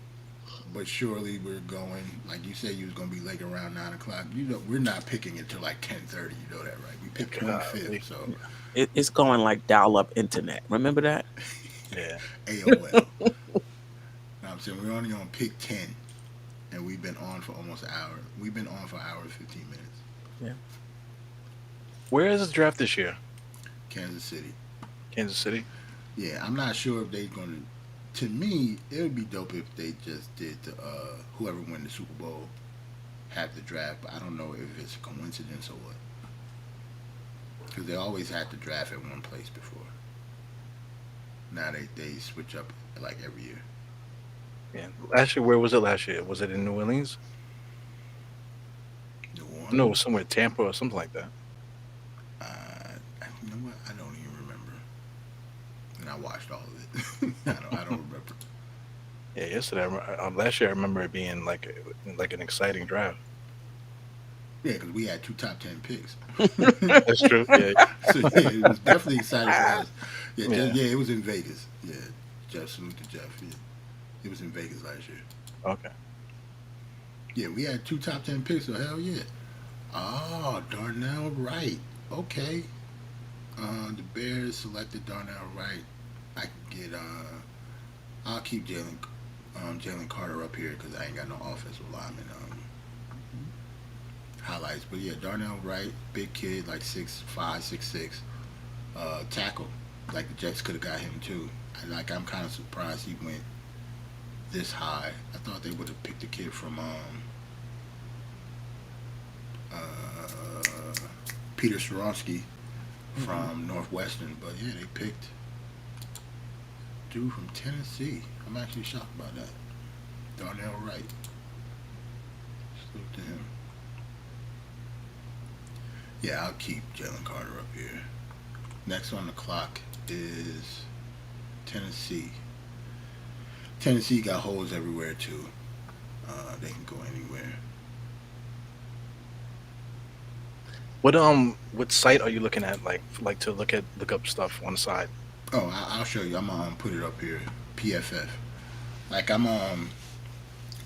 [SPEAKER 1] but surely we're going. Like you said, you was gonna be late around 9 o'clock. You know, we're not picking until like 10:30. You know that, right? We picked 25th,
[SPEAKER 3] Golly.
[SPEAKER 1] so
[SPEAKER 2] Yeah. It's going like dial-up internet. Remember that?
[SPEAKER 3] Yeah.
[SPEAKER 1] AOL. Now I'm saying we're only on pick 10, and we've been on for almost an hour. We've been on for an hour and 15 minutes.
[SPEAKER 2] Yeah.
[SPEAKER 3] Where is the draft this year?
[SPEAKER 1] Kansas City.
[SPEAKER 3] Kansas City.
[SPEAKER 1] Yeah, I'm not sure if they're gonna. To me, it would be dope if they just did the whoever win the Super Bowl have the draft. But I don't know if it's a coincidence or what, because they always had the draft at one place before. Now they switch up like every year.
[SPEAKER 3] Yeah. Last year, where was it last year? Was it in New Orleans?
[SPEAKER 1] New
[SPEAKER 3] No, it
[SPEAKER 1] Orleans.
[SPEAKER 3] was somewhere Tampa or something like that.
[SPEAKER 1] You know what? I don't even remember. And I watched all of it. I don't remember.
[SPEAKER 3] Yeah, yesterday. Last year, I remember it being like an exciting draft.
[SPEAKER 1] Yeah, because we had two top 10 picks.
[SPEAKER 3] That's true. Yeah.
[SPEAKER 1] So yeah, it was definitely exciting for us. Yeah,
[SPEAKER 3] Yeah.
[SPEAKER 1] yeah, it was in Vegas. Yeah, Jeff, salute to Jeff. Yeah, it was in Vegas last year.
[SPEAKER 3] Okay.
[SPEAKER 1] Yeah, we had two top 10 picks. So hell yeah. Oh, Darnell Wright. Okay. The Bears selected Darnell Wright. I can get. I'll keep Jalen Carter up here because I ain't got no offensive lineman highlights. But yeah, Darnell Wright, big kid, like 6'5", 6'6", tackle. Like the Jets could have got him too. I'm kind of surprised he went this high. I thought they would have picked a kid from uh, Peter Skoronsky
[SPEAKER 2] Hmm.
[SPEAKER 1] from Northwestern, but yeah, they picked dude from Tennessee. I'm actually shocked about that. Darnell Wright. Salute to him. Yeah, I'll keep Jalen Carter up here. Next on the clock is Tennessee. Tennessee got holes everywhere too. They can go anywhere.
[SPEAKER 3] What site are you looking at? Like to look up stuff on the side.
[SPEAKER 1] Oh, I'll show you. I'm gonna put it up here. PFF. Like I'm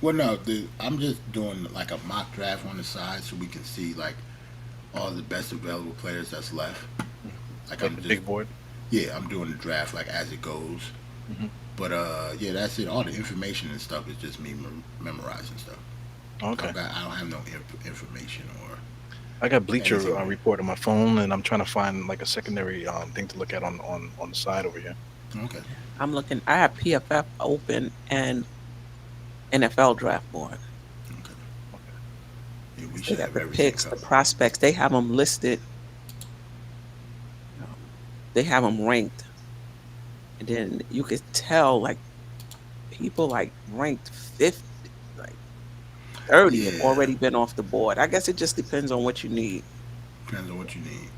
[SPEAKER 1] Well, no, I'm just doing like a mock draft on the side so we can see like all the best available players that's left. Like
[SPEAKER 3] Like
[SPEAKER 1] I'm
[SPEAKER 3] the
[SPEAKER 1] just
[SPEAKER 3] big board.
[SPEAKER 1] yeah, I'm doing the draft like as it goes.
[SPEAKER 3] Hmm.
[SPEAKER 1] But yeah, that's it. All the information and stuff is just me memorizing stuff.
[SPEAKER 3] Okay.
[SPEAKER 1] I don't have no information or
[SPEAKER 3] I got Bleacher
[SPEAKER 1] anything.
[SPEAKER 3] Report on my phone, and I'm trying to find like a secondary thing to look at on the side over here.
[SPEAKER 1] Okay.
[SPEAKER 2] I'm looking. I have PFF open and NFL draft board.
[SPEAKER 1] Okay. Yeah, we
[SPEAKER 2] They
[SPEAKER 1] should
[SPEAKER 2] got
[SPEAKER 1] have
[SPEAKER 2] the
[SPEAKER 1] everything
[SPEAKER 2] picks, the
[SPEAKER 1] covered.
[SPEAKER 2] prospects. They have them listed. They have them ranked, and then you could tell like people like ranked 50, like 30 have
[SPEAKER 1] Yeah.
[SPEAKER 2] already been off the board. I guess it just depends on what you need.
[SPEAKER 1] Depends on what you need.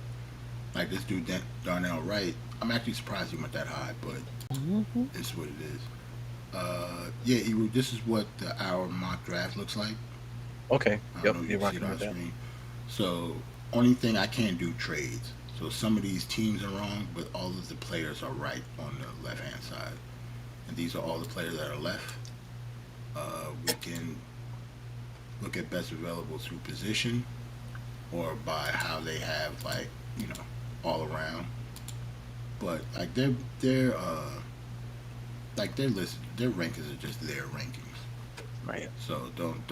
[SPEAKER 1] Like this dude Darnell Wright. I'm actually surprised he went that high, but
[SPEAKER 2] Hmm.
[SPEAKER 1] it's what it is. Yeah, Eru, this is what our mock draft looks like.
[SPEAKER 3] Okay.
[SPEAKER 1] I don't
[SPEAKER 3] Yep.
[SPEAKER 1] know if you
[SPEAKER 3] You're
[SPEAKER 1] can see it
[SPEAKER 3] rocking
[SPEAKER 1] on
[SPEAKER 3] with that.
[SPEAKER 1] screen. So, only thing I can't do trades. So some of these teams are wrong, but all of the players are right on the left hand side. And these are all the players that are left. We can look at best available through position or by how they have like all around. But like their list, their rankings are just their rankings.
[SPEAKER 2] Right.
[SPEAKER 1] So don't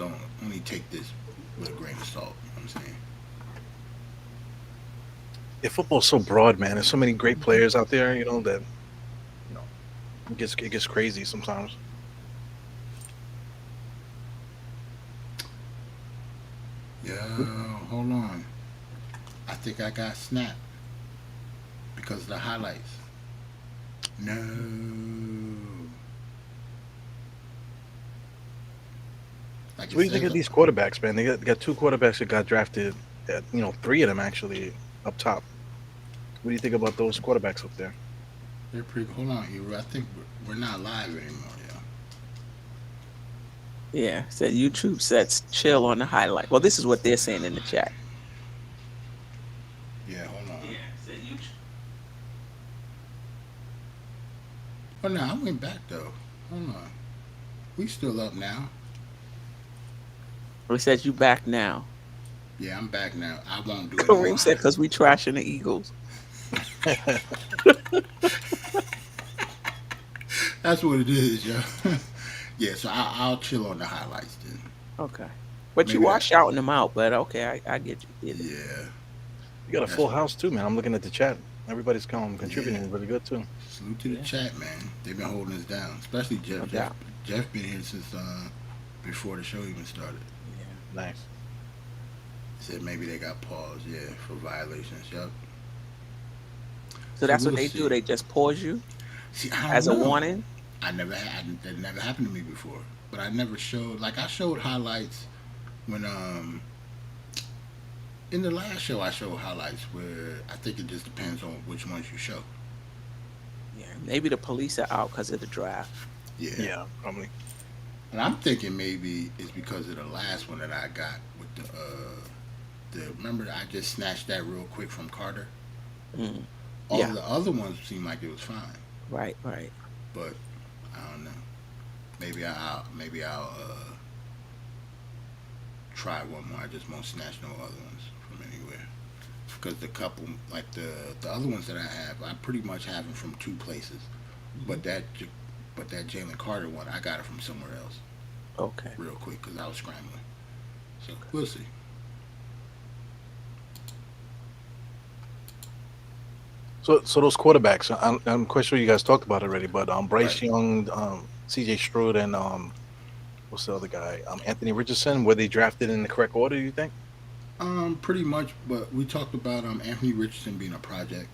[SPEAKER 1] only take this with a grain of salt. You know what I'm saying?
[SPEAKER 3] Yeah, football's so broad, man. There's so many great players out there. That you know it gets crazy sometimes.
[SPEAKER 1] Yeah, hold on. I think I got snapped because of the highlights. No. Like
[SPEAKER 3] So
[SPEAKER 1] it
[SPEAKER 3] what do you think
[SPEAKER 1] says,
[SPEAKER 3] of these quarterbacks, man? They got two quarterbacks that got drafted. Three of them actually up top. What do you think about those quarterbacks up there?
[SPEAKER 1] they're pretty. Hold on, Hero. I think we're not live anymore.
[SPEAKER 2] Yeah. Said YouTube sets chill on the highlight. Well, this is what they're saying in the chat.
[SPEAKER 1] Yeah. Yeah. Hold on.
[SPEAKER 2] Yeah. Said YouTube.
[SPEAKER 1] Oh no, I went back though. Hold on. We still up now.
[SPEAKER 2] He said you back now.
[SPEAKER 1] Yeah, I'm back now. I won't do it no more.
[SPEAKER 2] Kareem said because we trashing the Eagles.
[SPEAKER 1] That's what it is, yo. Yeah. So I'll chill on the highlights then.
[SPEAKER 2] Okay. But you
[SPEAKER 1] Maybe
[SPEAKER 2] are
[SPEAKER 1] that.
[SPEAKER 2] shouting them out. But okay, I get you. Get it.
[SPEAKER 1] Yeah.
[SPEAKER 3] You got a
[SPEAKER 1] That's
[SPEAKER 3] full house too, man. I'm looking at the chat. Everybody's
[SPEAKER 1] yeah.
[SPEAKER 3] contributing really good too.
[SPEAKER 1] Salute to the
[SPEAKER 2] Yeah.
[SPEAKER 1] chat, man. They've been holding us down, especially
[SPEAKER 2] No
[SPEAKER 1] Jeff.
[SPEAKER 2] doubt.
[SPEAKER 1] Jeff been here since before the show even started.
[SPEAKER 2] Yeah.
[SPEAKER 3] Nice.
[SPEAKER 1] He said maybe they got paused, yeah, for violations. Yep.
[SPEAKER 2] So
[SPEAKER 1] So
[SPEAKER 2] that's what
[SPEAKER 1] we'll
[SPEAKER 2] they do.
[SPEAKER 1] see.
[SPEAKER 2] They just pause you
[SPEAKER 1] See, I don't
[SPEAKER 2] as a
[SPEAKER 1] know.
[SPEAKER 2] warning.
[SPEAKER 1] That never happened to me before. But I never showed like I showed highlights when in the last show I showed highlights where I think it just depends on which ones you show.
[SPEAKER 2] Yeah. Maybe the police are out because of the draft.
[SPEAKER 1] Yeah.
[SPEAKER 3] Yeah, probably.
[SPEAKER 1] And I'm thinking maybe it's because of the last one that I got with the remember I just snatched that real quick from Carter.
[SPEAKER 2] Mm.
[SPEAKER 1] All of
[SPEAKER 2] Yeah.
[SPEAKER 1] the other ones seemed like it was fine,
[SPEAKER 2] Right. Right.
[SPEAKER 1] but I don't know. Maybe I'll try one more. I just won't snatch no other ones from anywhere because the couple like the other ones that I have, I pretty much have them from two places.
[SPEAKER 2] Hmm.
[SPEAKER 1] But that Jalen Carter one, I got it from somewhere else
[SPEAKER 2] Okay.
[SPEAKER 1] real quick because I was scrambling. So
[SPEAKER 2] Okay.
[SPEAKER 1] we'll see.
[SPEAKER 3] So those quarterbacks, I'm quite sure you guys talked about it already, but
[SPEAKER 1] Right.
[SPEAKER 3] Bryce Young, C.J. Stroud, and what's the other guy? Anthony Richardson. Were they drafted in the correct order? You think?
[SPEAKER 1] Pretty much. But we talked about Anthony Richardson being a project.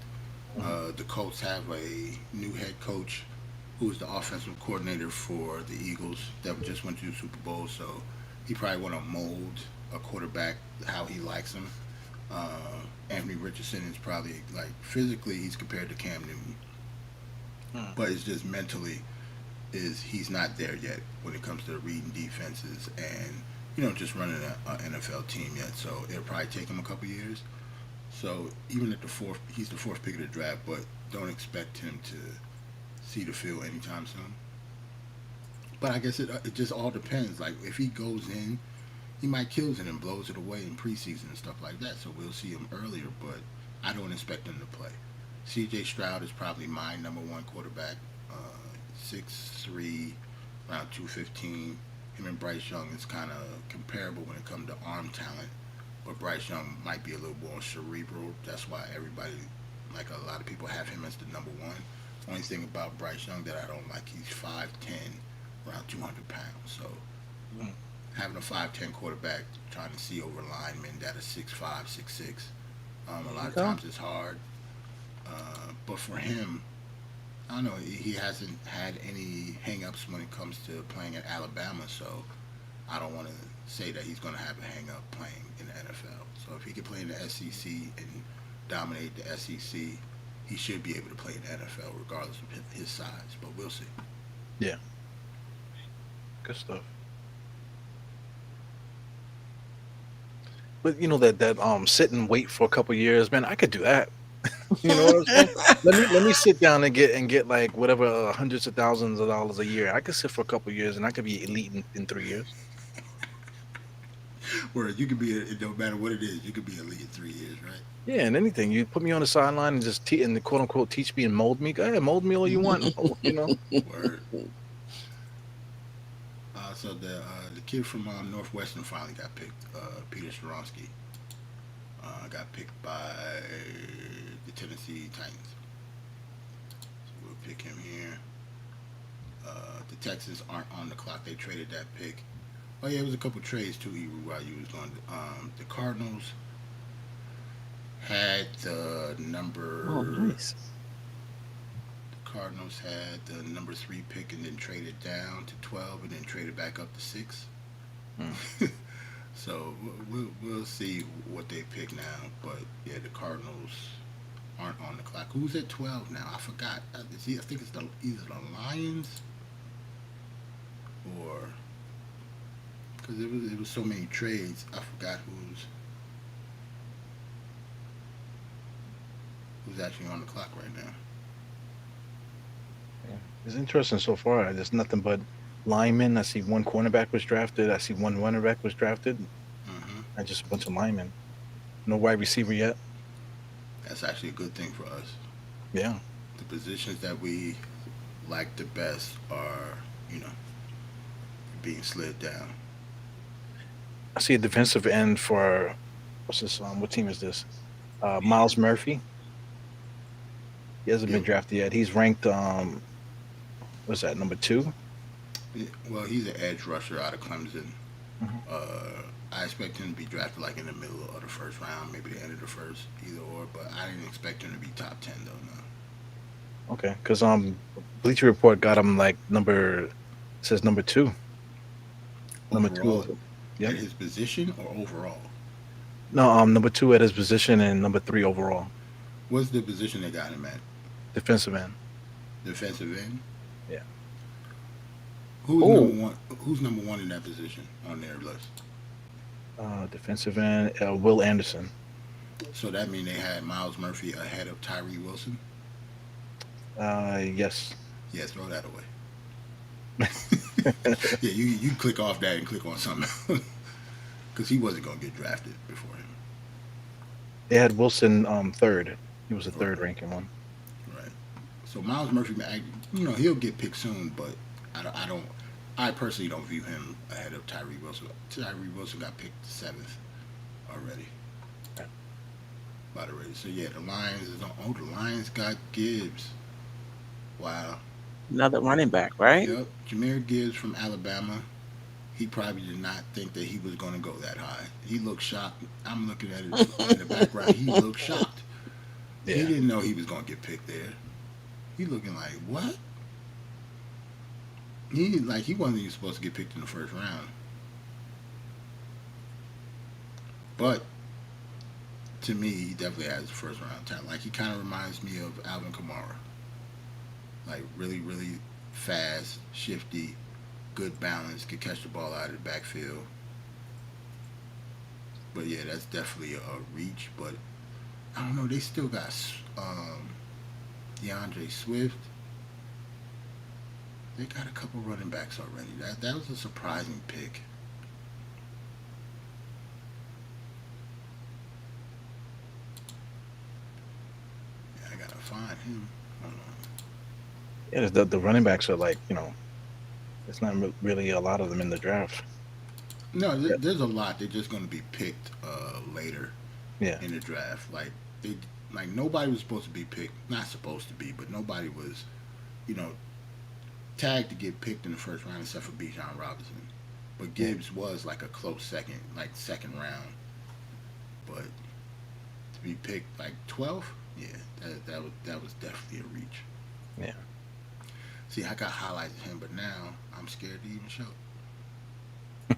[SPEAKER 3] Hmm.
[SPEAKER 1] The Colts have a new head coach. who was the offensive coordinator for the Eagles that just went to the Super Bowl. So he probably want to mold a quarterback how he likes him. Anthony Richardson is probably like physically he's compared to Cam Newton,
[SPEAKER 3] Hmm.
[SPEAKER 1] but it's just mentally is he's not there yet when it comes to reading defenses and just running an NFL team yet. So it'll probably take him a couple years. So even at the fourth, he's the fourth pick of the draft, but don't expect him to see the field anytime soon. But I guess it just all depends. Like if he goes in, he might kills it and blows it away in preseason and stuff like that. So we'll see him earlier, but I don't expect him to play. C.J. Stroud is probably my number one quarterback. 6'3", around 215. Him and Bryce Young is kind of comparable when it comes to arm talent, but Bryce Young might be a little more cerebral. That's why everybody, like a lot of people, have him as the number one. Only thing about Bryce Young that I don't like, he's 5'10", around 200 pounds. So
[SPEAKER 3] Hmm.
[SPEAKER 1] having a 5'10" quarterback trying to see over linemen that are 6'5", 6'6", a
[SPEAKER 2] There
[SPEAKER 1] lot
[SPEAKER 2] you
[SPEAKER 1] of
[SPEAKER 2] go.
[SPEAKER 1] times it's hard. But for him, I don't know. He hasn't had any hangups when it comes to playing at Alabama, so I don't want to say that he's going to have a hang up playing in the NFL. So if he can play in the SEC and dominate the SEC, he should be able to play in the NFL regardless of his size. But we'll see.
[SPEAKER 3] Yeah, good stuff. But sit and wait for a couple years, man. I could do that. You know what I'm saying? Let me sit down and get like whatever hundreds of thousands of dollars a year. I could sit for a couple years and I could be elite in 3 years.
[SPEAKER 1] Where you could be, it don't matter what it is, you could be elite in 3 years, right?
[SPEAKER 3] Yeah, and anything. You put me on the sideline and just and quote unquote teach me and mold me. Go ahead, mold me all you want.
[SPEAKER 1] Word. So the kid from Northwestern finally got picked. Peter Skoronsky got picked by the Tennessee Titans. So we'll pick him here. The Texans aren't on the clock. They traded that pick. Oh yeah, it was a couple trades too. While you was on, the Cardinals had the
[SPEAKER 2] Oh,
[SPEAKER 1] number.
[SPEAKER 2] nice.
[SPEAKER 1] The Cardinals had the number three pick and then traded down to 12 and then traded back up to six.
[SPEAKER 3] Hmm.
[SPEAKER 1] So we'll see what they pick now. But yeah, the Cardinals aren't on the clock. Who's at 12 now? I forgot. I think it's either the Lions or because it was so many trades. I forgot who's actually on the clock right now.
[SPEAKER 3] Yeah. It's interesting so far. There's nothing but linemen. I see one cornerback was drafted. I see one running back was drafted.
[SPEAKER 1] Hmm.
[SPEAKER 3] I just a bunch of linemen. No wide receiver yet.
[SPEAKER 1] That's actually a good thing for us.
[SPEAKER 3] Yeah.
[SPEAKER 1] The positions that we like the best are being slid down.
[SPEAKER 3] I see a defensive end for what's this? What team is this? Miles Murphy. He hasn't
[SPEAKER 1] Yeah,
[SPEAKER 3] been drafted yet. He's ranked what's that, number two?
[SPEAKER 1] yeah, well, he's an edge rusher out of Clemson.
[SPEAKER 3] Hmm.
[SPEAKER 1] I expect him to be drafted like in the middle of the first round, maybe the end of the first, either or. But I didn't expect him to be top 10 though. No.
[SPEAKER 3] Okay, because Bleacher Report got him like says number two. Number two.
[SPEAKER 1] Overall, at
[SPEAKER 3] Yep.
[SPEAKER 1] his position or overall,
[SPEAKER 3] No, number two at his position and number three overall.
[SPEAKER 1] what's the position they got him at?
[SPEAKER 3] Defensive end.
[SPEAKER 1] Defensive end.
[SPEAKER 3] Yeah.
[SPEAKER 1] Who's
[SPEAKER 3] Oh,
[SPEAKER 1] number one? Who's number one in that position on their list?
[SPEAKER 3] defensive end, Will Anderson.
[SPEAKER 1] So that means they had Miles Murphy ahead of Tyree Wilson.
[SPEAKER 3] Yes.
[SPEAKER 1] Yeah, throw that away. Yeah, you click off that and click on something because he wasn't gonna get drafted before him.
[SPEAKER 3] They had Wilson third. He was the third
[SPEAKER 1] Okay,
[SPEAKER 3] ranking one.
[SPEAKER 1] right. So Miles Murphy, he'll get picked soon, but I don't. I personally don't view him ahead of Tyree Wilson. Tyree Wilson got picked seventh already by the Raiders. So yeah, the Lions is on. Oh, the Lions got Gibbs. Wow.
[SPEAKER 2] Another running back, right?
[SPEAKER 1] Yep. Jameer Gibbs from Alabama. He probably did not think that he was going to go that high. He looked shocked. I'm looking at it in the background. He looked shocked. He
[SPEAKER 3] Yeah.
[SPEAKER 1] didn't know he was going to get picked there. He looking like, what? he wasn't even supposed to get picked in the first round, but to me, he definitely has first round talent. Like he kind of reminds me of Alvin Kamara. Like really, really fast, shifty, good balance, could catch the ball out of the backfield. But yeah, that's definitely a reach. But I don't know. They still got DeAndre Swift. They got a couple running backs already. That was a surprising pick. Yeah, I gotta find him. Hold
[SPEAKER 3] Yeah, the running backs are like, it's not really a lot of them in the draft.
[SPEAKER 1] on. No,
[SPEAKER 3] Yeah.
[SPEAKER 1] there's a lot. They're just gonna be picked later
[SPEAKER 3] Yeah.
[SPEAKER 1] in the draft. They like nobody was supposed to be picked. Not supposed to be, but nobody was you know tagged to get picked in the first round except for Bijan Robinson. But
[SPEAKER 3] Yeah.
[SPEAKER 1] Gibbs was like a close second, like second round. But to be picked like 12th, yeah, that was definitely a reach.
[SPEAKER 3] Yeah.
[SPEAKER 1] See, I got highlights of him, but now I'm scared to even show it.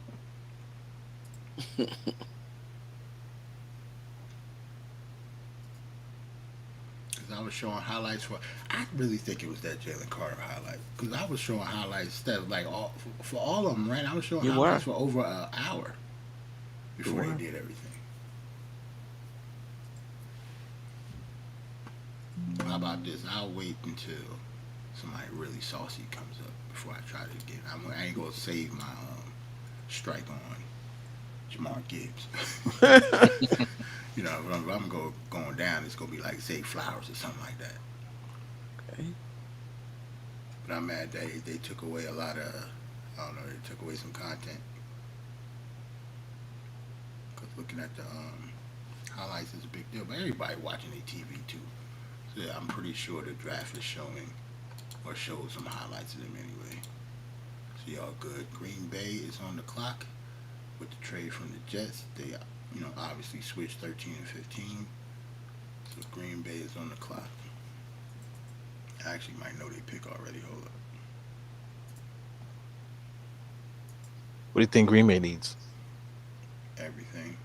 [SPEAKER 1] Because I was showing highlights for. I really think it was that Jalen Carter highlight. Because I was showing highlights that like all for all of them, right? I was showing
[SPEAKER 2] You
[SPEAKER 1] highlights
[SPEAKER 2] were.
[SPEAKER 1] for over an hour
[SPEAKER 2] You
[SPEAKER 1] before they
[SPEAKER 2] were.
[SPEAKER 1] did everything. How about this? I'll wait until somebody really saucy comes up before I try to get. I ain't gonna save my strike on Jamar Gibbs. If I'm going down, it's gonna be like Zay Flowers or something like that.
[SPEAKER 2] Okay.
[SPEAKER 1] But I'm mad they took away a lot of. I don't know. They took away some content. Cause looking at the highlights is a big deal. But everybody watching their TV too. So yeah, I'm pretty sure the draft is showing or showed some highlights of them anyway. So y'all good. Green Bay is on the clock with the trade from the Jets. They obviously switched 13 and 15. So Green Bay is on the clock. I actually might know they pick already. Hold up.
[SPEAKER 3] What do you think Green Bay needs?
[SPEAKER 1] Everything.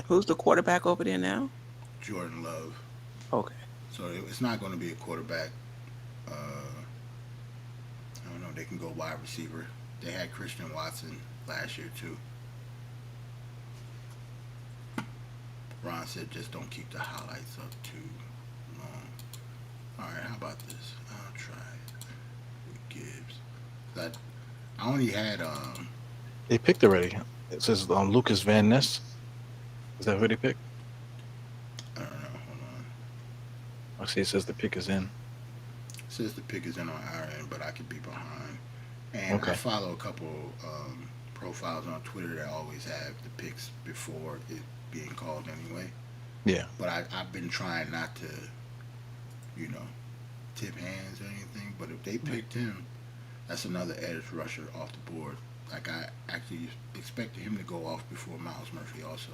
[SPEAKER 2] Who's the quarterback over there now?
[SPEAKER 1] Jordan Love.
[SPEAKER 2] Okay.
[SPEAKER 1] So it's not going to be a quarterback. I don't know. They can go wide receiver. They had Christian Watson last year too. Ron said just don't keep the highlights up too long. All right, how about this? I'll try it with Gibbs. I only had
[SPEAKER 3] They picked already. It says Lucas Van Ness. Is that who they picked?
[SPEAKER 1] I don't know. Hold on.
[SPEAKER 3] I see it says the pick is in.
[SPEAKER 1] It says the pick is in on our end, but I could be behind. And I
[SPEAKER 3] Okay.
[SPEAKER 1] follow a couple profiles on Twitter that always have the picks before it being called anyway.
[SPEAKER 3] Yeah.
[SPEAKER 1] But I've been trying not to, you know, tip hands or anything. But if they picked him, that's another edge rusher off the board. Like I actually expected him to go off before Miles Murphy also.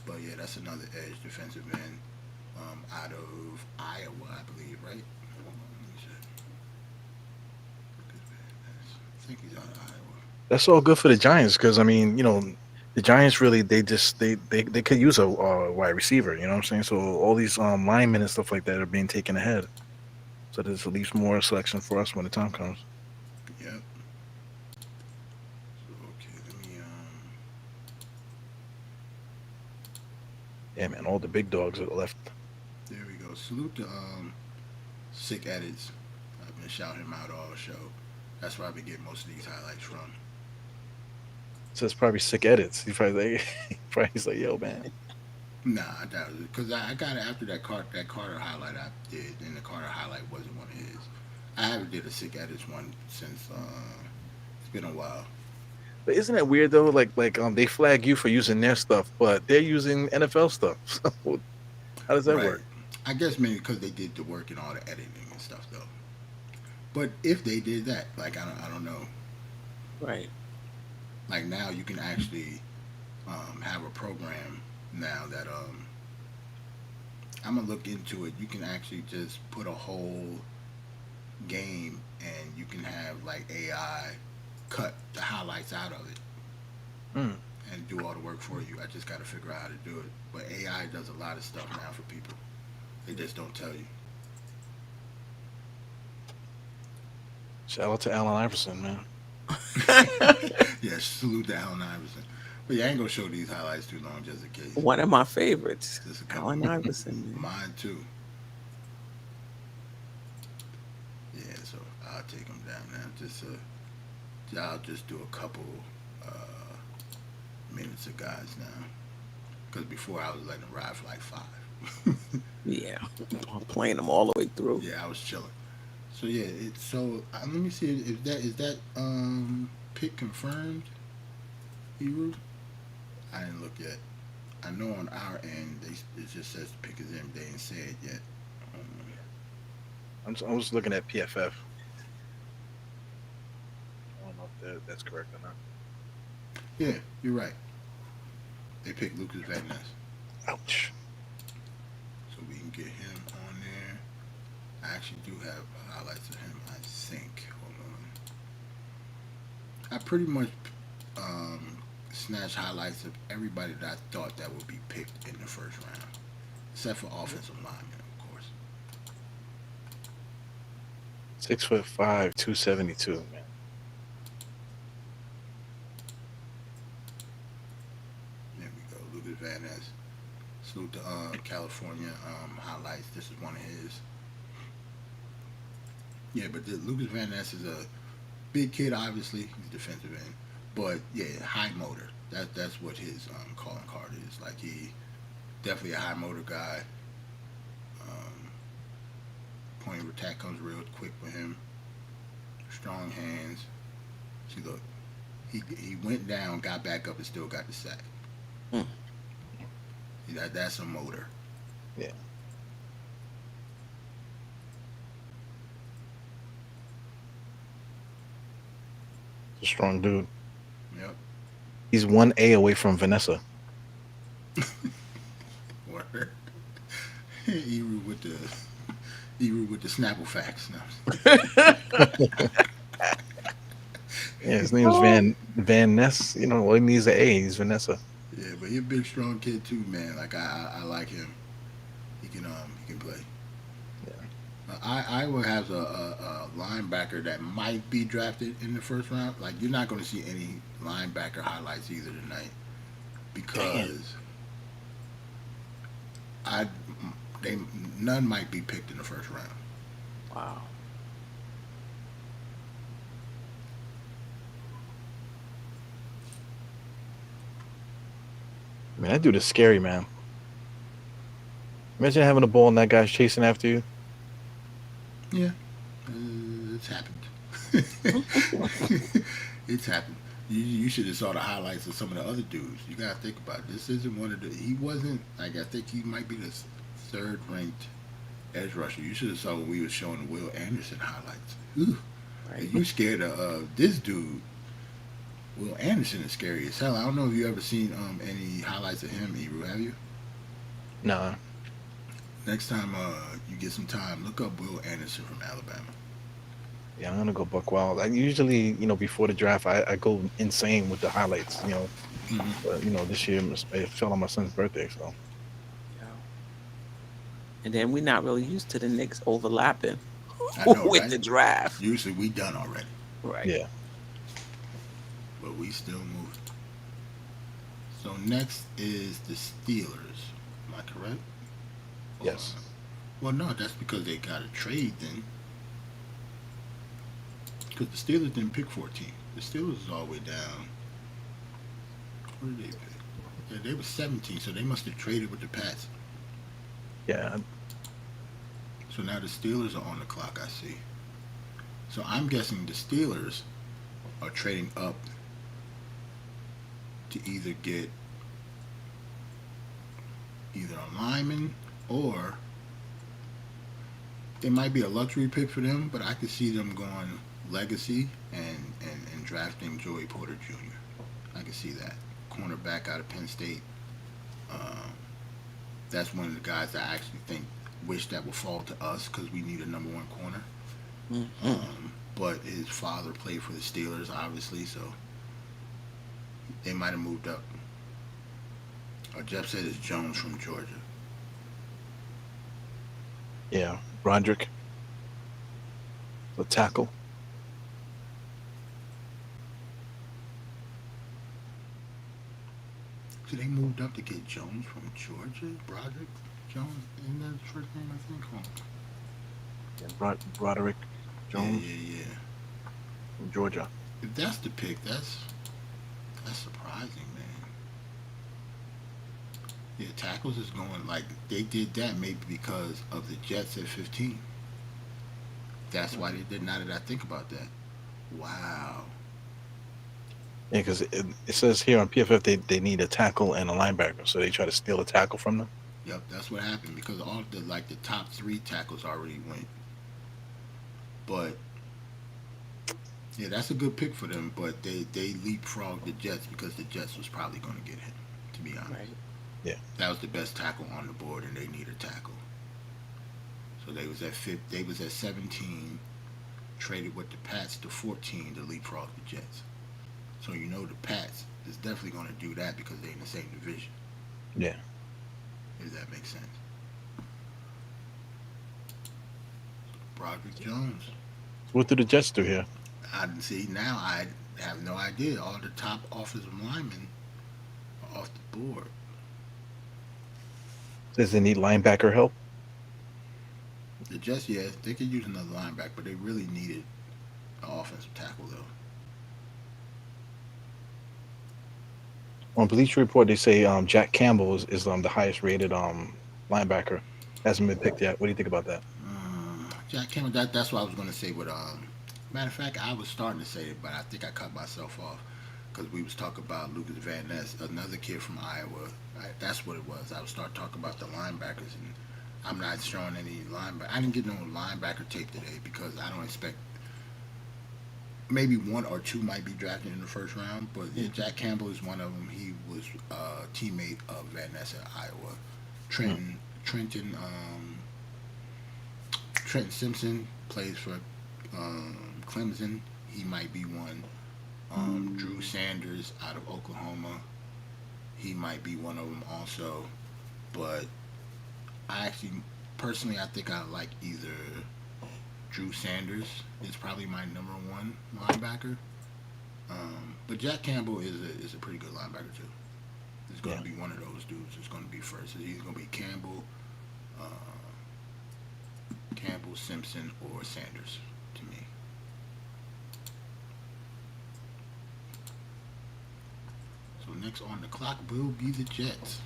[SPEAKER 1] But yeah, that's another edge defensive end out of Iowa, I believe, right? Hold on, let me check. I think he's out of Iowa.
[SPEAKER 3] That's all good for the Giants because I mean, the Giants really they could use a wide receiver. You know what I'm saying? So all these linemen and stuff like that are being taken ahead. So there's at least more selection for us when the time comes.
[SPEAKER 1] Yep. So okay, let me
[SPEAKER 3] Yeah, man, all the big dogs are left.
[SPEAKER 1] there we go. Salute to Sick Edits. I've been shouting him out all show. That's where I've been getting most of these highlights from.
[SPEAKER 3] So it's probably sick edits. He probably he's like, yo, man.
[SPEAKER 1] Nah, I doubt it. Because I got it after that Carter highlight I did, and the Carter highlight wasn't one of his. I haven't did a Sick Edits one since it's been a while.
[SPEAKER 3] But isn't that weird though? Like they flag you for using their stuff, but they're using NFL stuff. So how does that
[SPEAKER 1] Right.
[SPEAKER 3] work?
[SPEAKER 1] I guess maybe because they did the work and all the editing and stuff though. But if they did that, like I don't know.
[SPEAKER 2] Right.
[SPEAKER 1] Like now you can actually have a program now that I'm gonna look into it. You can actually just put a whole game and you can have like AI cut the highlights out of it
[SPEAKER 3] Mm.
[SPEAKER 1] and do all the work for you. I just got to figure out how to do it. But AI does a lot of stuff now for people. They just don't tell you.
[SPEAKER 3] Shout out to Allen Iverson, man.
[SPEAKER 1] Yeah, salute to Allen Iverson. But yeah, I ain't gonna show these highlights too long, just in case.
[SPEAKER 2] One of my favorites,
[SPEAKER 1] Just a couple
[SPEAKER 2] Allen
[SPEAKER 1] more.
[SPEAKER 2] Iverson, man.
[SPEAKER 1] Mine too. Yeah, so I'll take them down now. I'll just do a couple uh, minutes of guys now. Because before I was letting them ride for like 5.
[SPEAKER 2] Yeah, I'm playing them all the way through.
[SPEAKER 1] Yeah, I was chilling. So yeah, it's so. Let me see if that pick confirmed. Hero. I didn't look yet. I know on our end it just says the pick is in. They ain't said it yet. Um,
[SPEAKER 3] I was looking at PFF. I don't know if that's correct or not.
[SPEAKER 1] yeah, you're right. They picked Lucas Van Ness,
[SPEAKER 3] Ouch.
[SPEAKER 1] so we can get him on there. I actually do have highlights of him. I think. Hold on. I pretty much um, snatched highlights of everybody that I thought that would be picked in the first round, except for offensive linemen, of course.
[SPEAKER 3] 6'5", 272, man.
[SPEAKER 1] There we go. Lucas Van Ness. Salute to California highlights. This is one of his. Yeah, but Lucas Van Ness is a big kid. Obviously, he's defensive end, but yeah, high motor. That's what his calling card is. Like he definitely a high motor guy. Um, Point of attack comes real quick with him. Strong hands. See, look, he went down, got back up, and still got the sack.
[SPEAKER 2] Mm.
[SPEAKER 1] That's a motor.
[SPEAKER 3] Yeah. He's a strong dude.
[SPEAKER 1] Yep.
[SPEAKER 3] He's 1A away from Vanessa.
[SPEAKER 1] Word. Eru with the Snapple facts. No.
[SPEAKER 3] Yeah, his name's
[SPEAKER 2] Oh,
[SPEAKER 3] Van Ness. You know, all he needs an A. He's Vanessa.
[SPEAKER 1] Yeah, but he's a big, strong kid too, man. Like I like him. He can play.
[SPEAKER 3] Yeah.
[SPEAKER 1] Iowa has a linebacker that might be drafted in the first round. Like you're not going to see any linebacker highlights either tonight
[SPEAKER 3] Damn.
[SPEAKER 1] because I they none might be picked in the first round.
[SPEAKER 2] wow.
[SPEAKER 3] Man, that dude is scary, man. Imagine having a ball and that guy's chasing after you.
[SPEAKER 1] Yeah, it's happened. It's happened. You should have saw the highlights of some of the other dudes. You gotta think about it. This isn't one of the. He wasn't like I think he might be the third ranked edge rusher. You should have saw when we was showing the Will Anderson highlights. Ooh,
[SPEAKER 2] Right.
[SPEAKER 1] you scared of this dude. Will Anderson is scary as hell. I don't know if you ever seen any highlights of him, Ebru. Have you?
[SPEAKER 3] Nah.
[SPEAKER 1] Next time you get some time, look up Will Anderson from Alabama.
[SPEAKER 3] Yeah, I'm gonna go buck wild. I usually, before the draft, I go insane with the highlights.
[SPEAKER 1] Hmm.
[SPEAKER 3] But this year it fell on my son's birthday, so
[SPEAKER 2] Yeah. And then we're not really used to the Knicks overlapping
[SPEAKER 1] I know,
[SPEAKER 2] with
[SPEAKER 1] right?
[SPEAKER 2] the draft.
[SPEAKER 1] Usually we done already,
[SPEAKER 2] Right.
[SPEAKER 3] yeah.
[SPEAKER 1] but we still moving. So next is the Steelers. Am I correct?
[SPEAKER 3] Yes.
[SPEAKER 1] Well, no, that's because they got a trade then. Because the Steelers didn't pick 14. The Steelers is all the way down. What did they pick? Yeah, they were 17, so they must have traded with the Pats.
[SPEAKER 3] Yeah.
[SPEAKER 1] So now the Steelers are on the clock, I see. So I'm guessing the Steelers are trading up to either get either a lineman or it might be a luxury pick for them, but I could see them going legacy and drafting Joey Porter Jr. I can see that. Cornerback out of Penn State. Um, that's one of the guys I actually think wish that would fall to us because we need a number one corner.
[SPEAKER 2] Hmm.
[SPEAKER 1] Um, but his father played for the Steelers, obviously, so they might have moved up. Jeff said it's Jones from Georgia.
[SPEAKER 3] Yeah, Roderick, the tackle.
[SPEAKER 1] So they moved up to get Jones from Georgia? Broderick Jones? Isn't that his first name, I think? Hold on.
[SPEAKER 3] Roderick
[SPEAKER 1] Yeah,
[SPEAKER 3] Jones
[SPEAKER 1] yeah, yeah.
[SPEAKER 3] from Georgia.
[SPEAKER 1] If that's the pick, that's surprising, man. Yeah, tackles is going like they did that maybe because of the Jets at 15. That's why they did. Now that I think about that, wow.
[SPEAKER 3] Yeah, because it says here on PFF they need a tackle and a linebacker, so they try to steal a tackle from them.
[SPEAKER 1] Yep, that's what happened because all the like the top three tackles already went. But yeah, that's a good pick for them. But they leapfrogged the Jets because the Jets was probably going to get him. To be honest,
[SPEAKER 2] Right.
[SPEAKER 3] Yeah,
[SPEAKER 1] that was the best tackle on the board, and they need a tackle. So they was at they was at 17, traded with the Pats to 14 to leapfrog the Jets. So you know the Pats is definitely going to do that because they're in the same division.
[SPEAKER 3] yeah.
[SPEAKER 1] If that makes sense. Broderick Jones.
[SPEAKER 3] What do the Jets do here?
[SPEAKER 1] I see now. I have no idea. All the top offensive linemen are off the board.
[SPEAKER 3] Says they need linebacker help.
[SPEAKER 1] The Jets, yeah, they could use another linebacker, but they really needed an offensive tackle though.
[SPEAKER 3] On Bleacher Report, they say Jack Campbell is the highest rated linebacker. Hasn't been picked yet. What do you think about that?
[SPEAKER 1] Jack Campbell. That's what I was going to say. With matter of fact, I was starting to say it, but I think I cut myself off because we was talking about Lucas Van Ness, another kid from Iowa. Right? That's what it was. I was start talking about the linebackers, and I'm not showing any linebacker. I didn't get no linebacker tape today because I don't expect. Maybe one or two might be drafted in the first round, but yeah, Jack Campbell is one of them. He was a teammate of Van Ness at Iowa. Trenton, Trenton Simpson plays for Clemson. He might be one. Drew Sanders out of Oklahoma. He might be one of them also. But I actually, personally, I think I like either Drew Sanders is probably my number one linebacker. But Jack Campbell is a pretty good linebacker too. It's going to be one of those dudes. It's going to be first. It's either going to be uh, Campbell, Simpson, or Sanders to me. So next on the clock will be the Jets.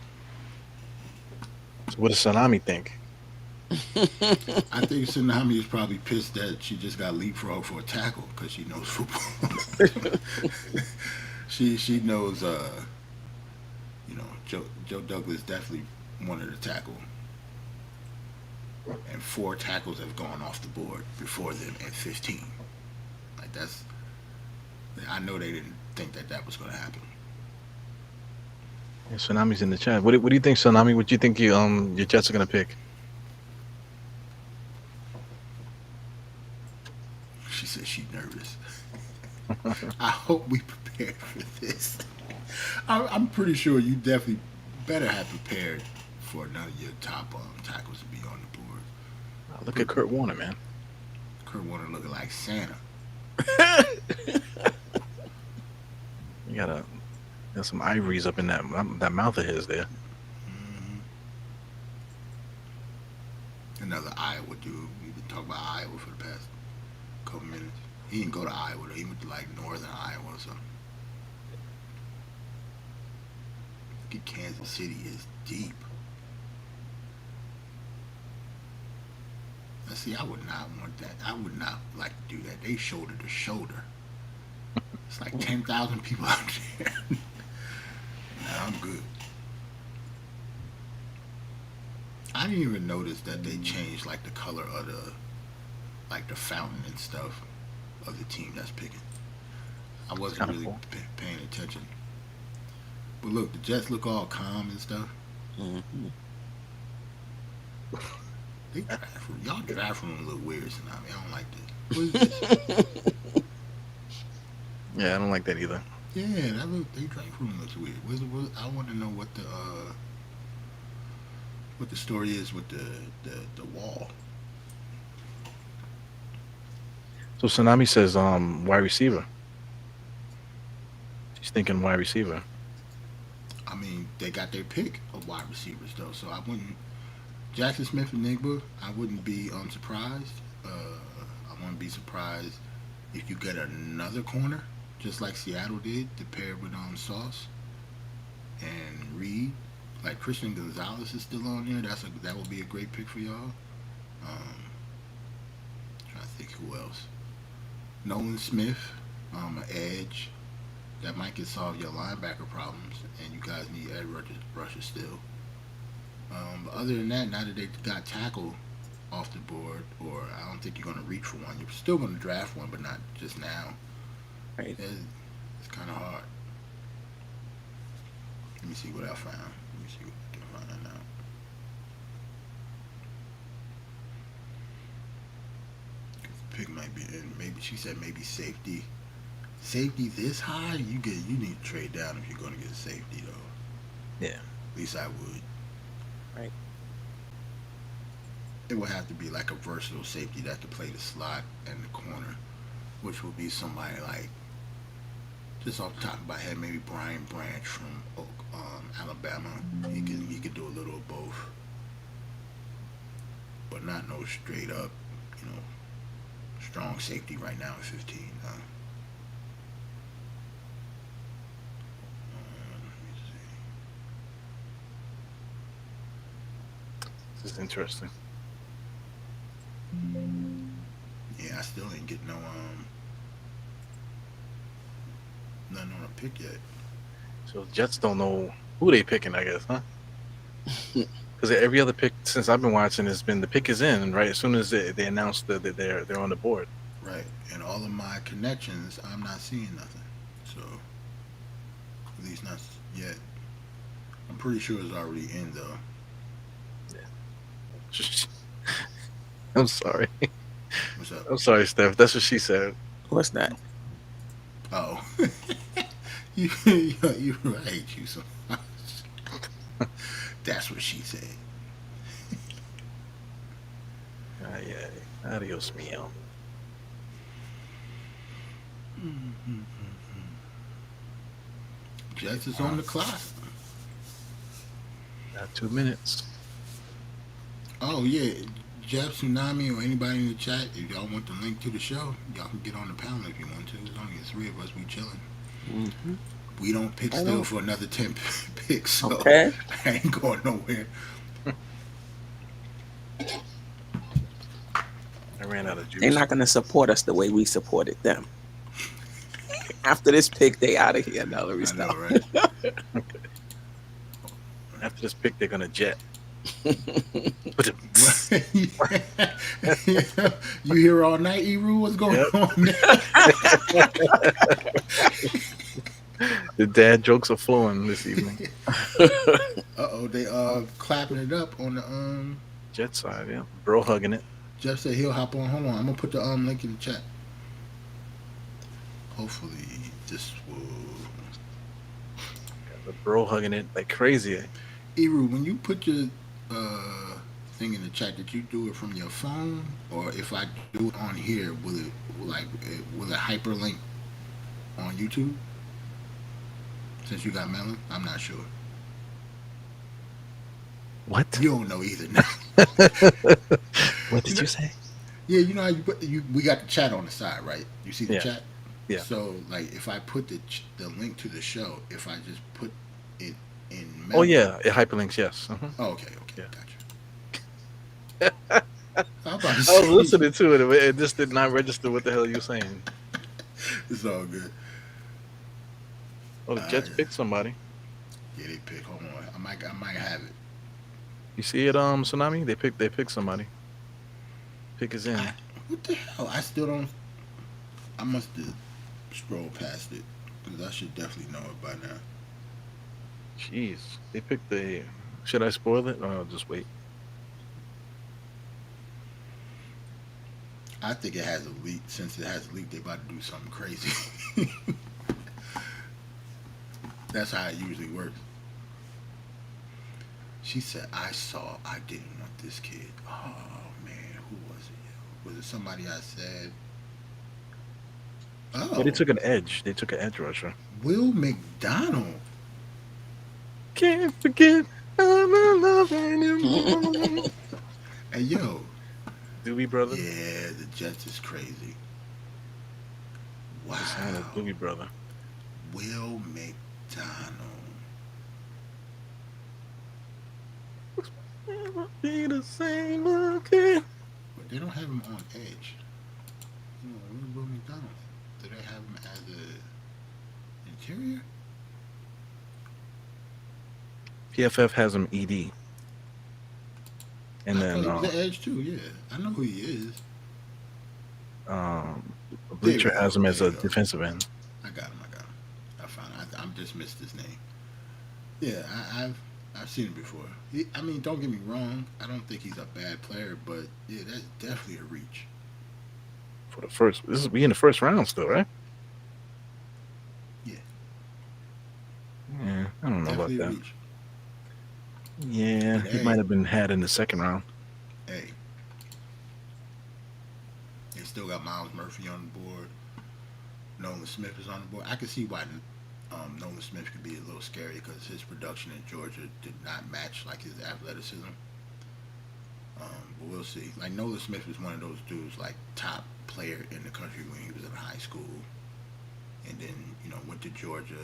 [SPEAKER 3] So what does Tsunami think?
[SPEAKER 1] I think Tsunami is probably pissed that she just got leapfrog for a tackle because she knows football. she knows Joe Douglas definitely wanted a tackle, and four tackles have gone off the board before them at 15. Like that's, I know they didn't think that was going to happen.
[SPEAKER 3] Yeah, Tsunami's in the chat. What do you think, Tsunami? What do you think your Jets are gonna pick?
[SPEAKER 1] She said she's nervous. I hope we prepared for this. I'm pretty sure you definitely better have prepared for none of your top tackles to be on the board.
[SPEAKER 3] Look at Kurt Warner, man.
[SPEAKER 1] Kurt Warner looking like Santa.
[SPEAKER 3] You got some ivories up in that mouth of his there.
[SPEAKER 1] hmm Another Iowa dude. We've been talking about Iowa for the past couple minutes. He didn't go to Iowa though. He went to like northern Iowa or something. Look at Kansas City is deep. Now see, I would not want that. I would not like to do that. They shoulder to shoulder. It's like 10,000 people out there. Nah, I'm good. I didn't even notice that they changed like the color of the fountain and stuff of the team that's picking. I wasn't
[SPEAKER 3] Kinda
[SPEAKER 1] really
[SPEAKER 3] cool.
[SPEAKER 1] paying attention. But look, the Jets look all calm and stuff.
[SPEAKER 2] Mhm.
[SPEAKER 1] They draft from y'all draft from them a little weird, Tsunami. I don't like this. What is this?
[SPEAKER 3] Yeah, I don't like that either.
[SPEAKER 1] Yeah, that look. They drink room looks weird. I want to know what the story is with the wall.
[SPEAKER 3] So Tsunami says, wide receiver. She's thinking wide receiver.
[SPEAKER 1] I mean, they got their pick of wide receivers though, so I wouldn't. Jackson Smith and Nigba, I wouldn't be surprised. I wouldn't be surprised if you get another corner, just like Seattle did, to pair with Sauce and Reed. Like Christian Gonzalez is still on there. That would be a great pick for y'all. Trying to think who else. Nolan Smith, an edge that might could solve your linebacker problems, and you guys need edge rushers still. But other than that, now that they got tackle off the board, or I don't think you're going to reach for one. You're still going to draft one, but not just now.
[SPEAKER 2] Right.
[SPEAKER 1] It's kind of hard. Let me see what I found. Let me see what I can find out. The pick might be in. Maybe she said maybe safety. Safety this high, you need to trade down if you're going to get a safety though.
[SPEAKER 3] Yeah.
[SPEAKER 1] At least I would.
[SPEAKER 2] Right.
[SPEAKER 1] It would have to be like a versatile safety that could play the slot and the corner, which would be somebody like, just off the top of my head, maybe Brian Branch from Alabama. He could do a little of both, but not no straight up, you know, strong safety right now at 15. Let me
[SPEAKER 3] This is interesting.
[SPEAKER 1] see. Yeah, I still ain't get nothing on a pick yet.
[SPEAKER 3] So the Jets don't know who they picking, I guess, huh? Because every other pick since I've been watching has been the pick is in, right? As soon as they announce that they're on the board.
[SPEAKER 1] Right, and all of my connections, I'm not seeing nothing. So, at least not yet. I'm pretty sure it's already in though.
[SPEAKER 3] I'm sorry.
[SPEAKER 1] What's up?
[SPEAKER 3] I'm sorry, Steph. That's what she said.
[SPEAKER 2] What's that?
[SPEAKER 1] Oh, you right, you so. That's what she said.
[SPEAKER 3] Yeah. Adios, mio.
[SPEAKER 1] Jets is on the clock.
[SPEAKER 3] Got 2 minutes.
[SPEAKER 1] Oh yeah, Jeff Tsunami or anybody in the chat, if y'all want the link to the show, y'all can get on the panel if you want to. There's only 3 of us. We chilling.
[SPEAKER 2] Mm-hmm.
[SPEAKER 1] We don't pick
[SPEAKER 2] I
[SPEAKER 1] still
[SPEAKER 2] know.
[SPEAKER 1] for another 10 picks, so
[SPEAKER 2] Okay.
[SPEAKER 1] I ain't going nowhere.
[SPEAKER 3] I ran out of
[SPEAKER 2] They're
[SPEAKER 3] juice.
[SPEAKER 2] not going to support us the way we supported them. After this pick, they out of here. No, let me
[SPEAKER 1] I know,
[SPEAKER 2] stop.
[SPEAKER 1] right?
[SPEAKER 3] After this pick, they're gonna jet. But
[SPEAKER 1] You here all night, Eru? What's going
[SPEAKER 3] Yep.
[SPEAKER 1] on there?
[SPEAKER 3] the dad jokes are flowing this evening.
[SPEAKER 1] Uh-oh, they clapping it up on the
[SPEAKER 3] Jet side, yeah. Bro hugging it.
[SPEAKER 1] Jeff said he'll hop on. Hold on, I'm gonna put the link in the chat. Hopefully this will.
[SPEAKER 3] The bro hugging it like crazy.
[SPEAKER 1] Eru, when you put your thing in the chat, did you do it from your phone, or if I do it on here, will it hyperlink on YouTube? Since you got Melon, I'm not sure.
[SPEAKER 3] What?
[SPEAKER 1] You don't know either. Now.
[SPEAKER 3] What did you say?
[SPEAKER 1] Yeah, you know how we got the chat on the side, right? You see the
[SPEAKER 3] Yeah.
[SPEAKER 1] chat?
[SPEAKER 3] Yeah.
[SPEAKER 1] So like, if I put the link to the show, if I just put it in. Melon,
[SPEAKER 3] Oh yeah, it hyperlinks. Yes. Uh-huh.
[SPEAKER 1] Oh, okay,
[SPEAKER 3] Yeah.
[SPEAKER 1] gotcha. I'm about to
[SPEAKER 3] I was
[SPEAKER 1] say,
[SPEAKER 3] listening to it. It just did not register what the hell you saying.
[SPEAKER 1] it's all good.
[SPEAKER 3] Oh, the Jets picked somebody.
[SPEAKER 1] Yeah, they pick. Hold on, I might have it.
[SPEAKER 3] You see it, Tsunami? They picked somebody. Pick is in.
[SPEAKER 1] What the hell? I still don't. I must have scrolled past it because I should definitely know it by now.
[SPEAKER 3] Jeez, they picked the. Should I spoil it? Or I'll just wait.
[SPEAKER 1] I think it has a leak. Since it has a leak, they about to do something crazy. That's how it usually works. She said, "I saw. I didn't want this kid." Oh man, who was it? Yo? Was it somebody I said?
[SPEAKER 3] Yeah, they
[SPEAKER 1] Oh,
[SPEAKER 3] took an edge. They took an edge rusher.
[SPEAKER 1] Will McDonald.
[SPEAKER 3] Can't forget I'm in love anymore.
[SPEAKER 1] Hey yo,
[SPEAKER 3] Doobie Brother.
[SPEAKER 1] yeah, the Jets is crazy.
[SPEAKER 3] The sound of
[SPEAKER 1] Wow,
[SPEAKER 3] Doobie Brother.
[SPEAKER 1] Will McDonald.
[SPEAKER 3] Never be the same again.
[SPEAKER 1] But they don't have him on edge. Where's Will McDonald? Do they have him as a interior?
[SPEAKER 3] PFF has him ED, and
[SPEAKER 1] I thought
[SPEAKER 3] then
[SPEAKER 1] he was the edge too. Yeah, I know who he is. There we
[SPEAKER 3] Bleacher
[SPEAKER 1] go.
[SPEAKER 3] has him
[SPEAKER 1] There
[SPEAKER 3] as
[SPEAKER 1] you
[SPEAKER 3] a
[SPEAKER 1] go.
[SPEAKER 3] defensive end.
[SPEAKER 1] I got him. I got him. I found. I'm just missed his name. Yeah, I've seen him before. I mean, don't get me wrong. I don't think he's a bad player, but yeah, that's definitely a reach.
[SPEAKER 3] For the first. This is we in the first round still, right?
[SPEAKER 1] Yeah,
[SPEAKER 3] Yeah, I don't know about
[SPEAKER 1] definitely a
[SPEAKER 3] that.
[SPEAKER 1] reach.
[SPEAKER 3] Yeah,
[SPEAKER 1] But
[SPEAKER 3] he might
[SPEAKER 1] hey,
[SPEAKER 3] have been had in the second round.
[SPEAKER 1] hey, they still got Miles Murphy on the board. Nolan Smith is on the board. I can see why Nolan Smith could be a little scary because his production in Georgia did not match like his athleticism. But we'll see. Like Nolan Smith was one of those dudes, like top player in the country when he was in high school, and then went to Georgia,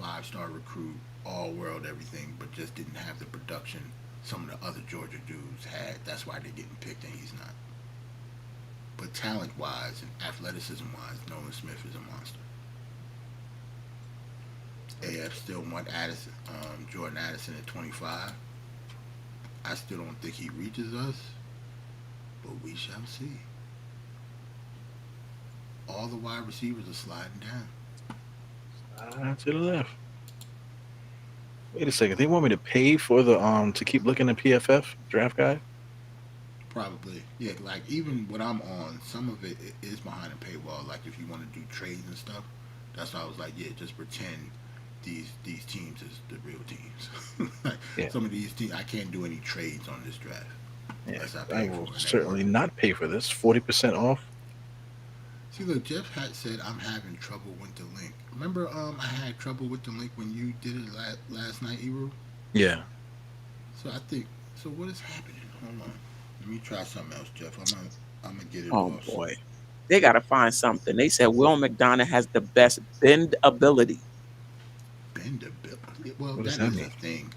[SPEAKER 1] 5-star recruit, all world everything, but just didn't have the production some of the other Georgia dudes had. That's why they're getting picked and he's not. But talent wise and athleticism wise, Nolan Smith is a monster. AF still want Addison, Jordan Addison at 25. I still don't think he reaches us, but we shall see. All the wide receivers are sliding down.
[SPEAKER 3] To the left. Wait a second. They want me to pay for the to keep looking at PFF draft guide?
[SPEAKER 1] Probably, yeah. Like even what I'm on, some of it is behind a paywall. Like if you want to do trades and stuff, that's why I was like, yeah, just pretend these teams is the real teams. Like
[SPEAKER 3] Yeah.
[SPEAKER 1] some of these teams, I can't do any trades on this draft
[SPEAKER 3] Yeah.
[SPEAKER 1] unless I
[SPEAKER 3] I
[SPEAKER 1] pay for
[SPEAKER 3] will
[SPEAKER 1] it. And they work.
[SPEAKER 3] certainly not pay for this. 40% off.
[SPEAKER 1] See, look, Jeff had said I'm having trouble with the link. Remember, I had trouble with the link when you did it last night, Eru.
[SPEAKER 3] Yeah.
[SPEAKER 1] So I think, so what is happening? Hold on, let me try something else, Jeff. I'm gonna get it
[SPEAKER 2] Oh
[SPEAKER 1] off.
[SPEAKER 2] boy, they got to find something. They said Will McDonough has the best bend ability.
[SPEAKER 1] Bend a bit. Well,
[SPEAKER 3] What does
[SPEAKER 1] that
[SPEAKER 3] that
[SPEAKER 1] is a
[SPEAKER 3] mean?
[SPEAKER 1] thing.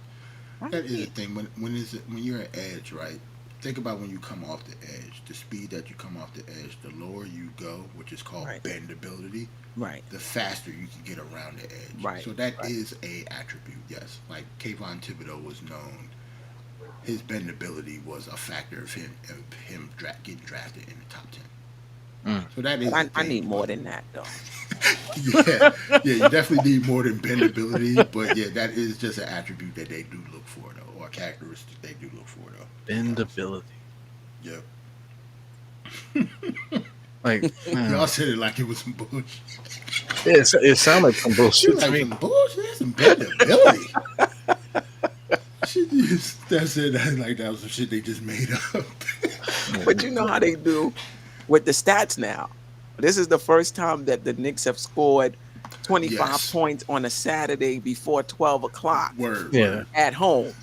[SPEAKER 2] I
[SPEAKER 1] That is a
[SPEAKER 2] mean,
[SPEAKER 1] thing. When you're at edge, right? Think about when you come off the edge. The speed that you come off the edge, the lower you go, which is called
[SPEAKER 2] right,
[SPEAKER 1] bendability,
[SPEAKER 2] right,
[SPEAKER 1] the faster you can get around the edge.
[SPEAKER 2] right,
[SPEAKER 1] So that
[SPEAKER 2] right,
[SPEAKER 1] is a attribute, yes. Like Kayvon Thibodeau was known, his bendability was a factor getting drafted in the top 10.
[SPEAKER 3] Mm.
[SPEAKER 1] So that
[SPEAKER 2] but
[SPEAKER 1] is a
[SPEAKER 2] I
[SPEAKER 1] thing.
[SPEAKER 2] need more than that though.
[SPEAKER 1] Yeah, yeah, you definitely need more than bendability, but yeah, that is just an attribute that they do look for though, or a characteristic they do look for though. To be honest.
[SPEAKER 3] Bendability.
[SPEAKER 1] Yep.
[SPEAKER 3] Like,
[SPEAKER 1] Y'all said it like it was some bullshit.
[SPEAKER 3] it sounded like some
[SPEAKER 1] She
[SPEAKER 3] bullshit
[SPEAKER 1] was
[SPEAKER 3] to
[SPEAKER 1] like
[SPEAKER 3] me.
[SPEAKER 1] some bullshit, that's some bendability. She just that's it. That's like that was some shit they just made up.
[SPEAKER 2] But you know how they do with the stats now. This is the first time that the Knicks have scored 25
[SPEAKER 1] Yes.
[SPEAKER 2] points on a Saturday before 12 o'clock
[SPEAKER 1] Word,
[SPEAKER 3] Yeah.
[SPEAKER 1] word.
[SPEAKER 2] at home.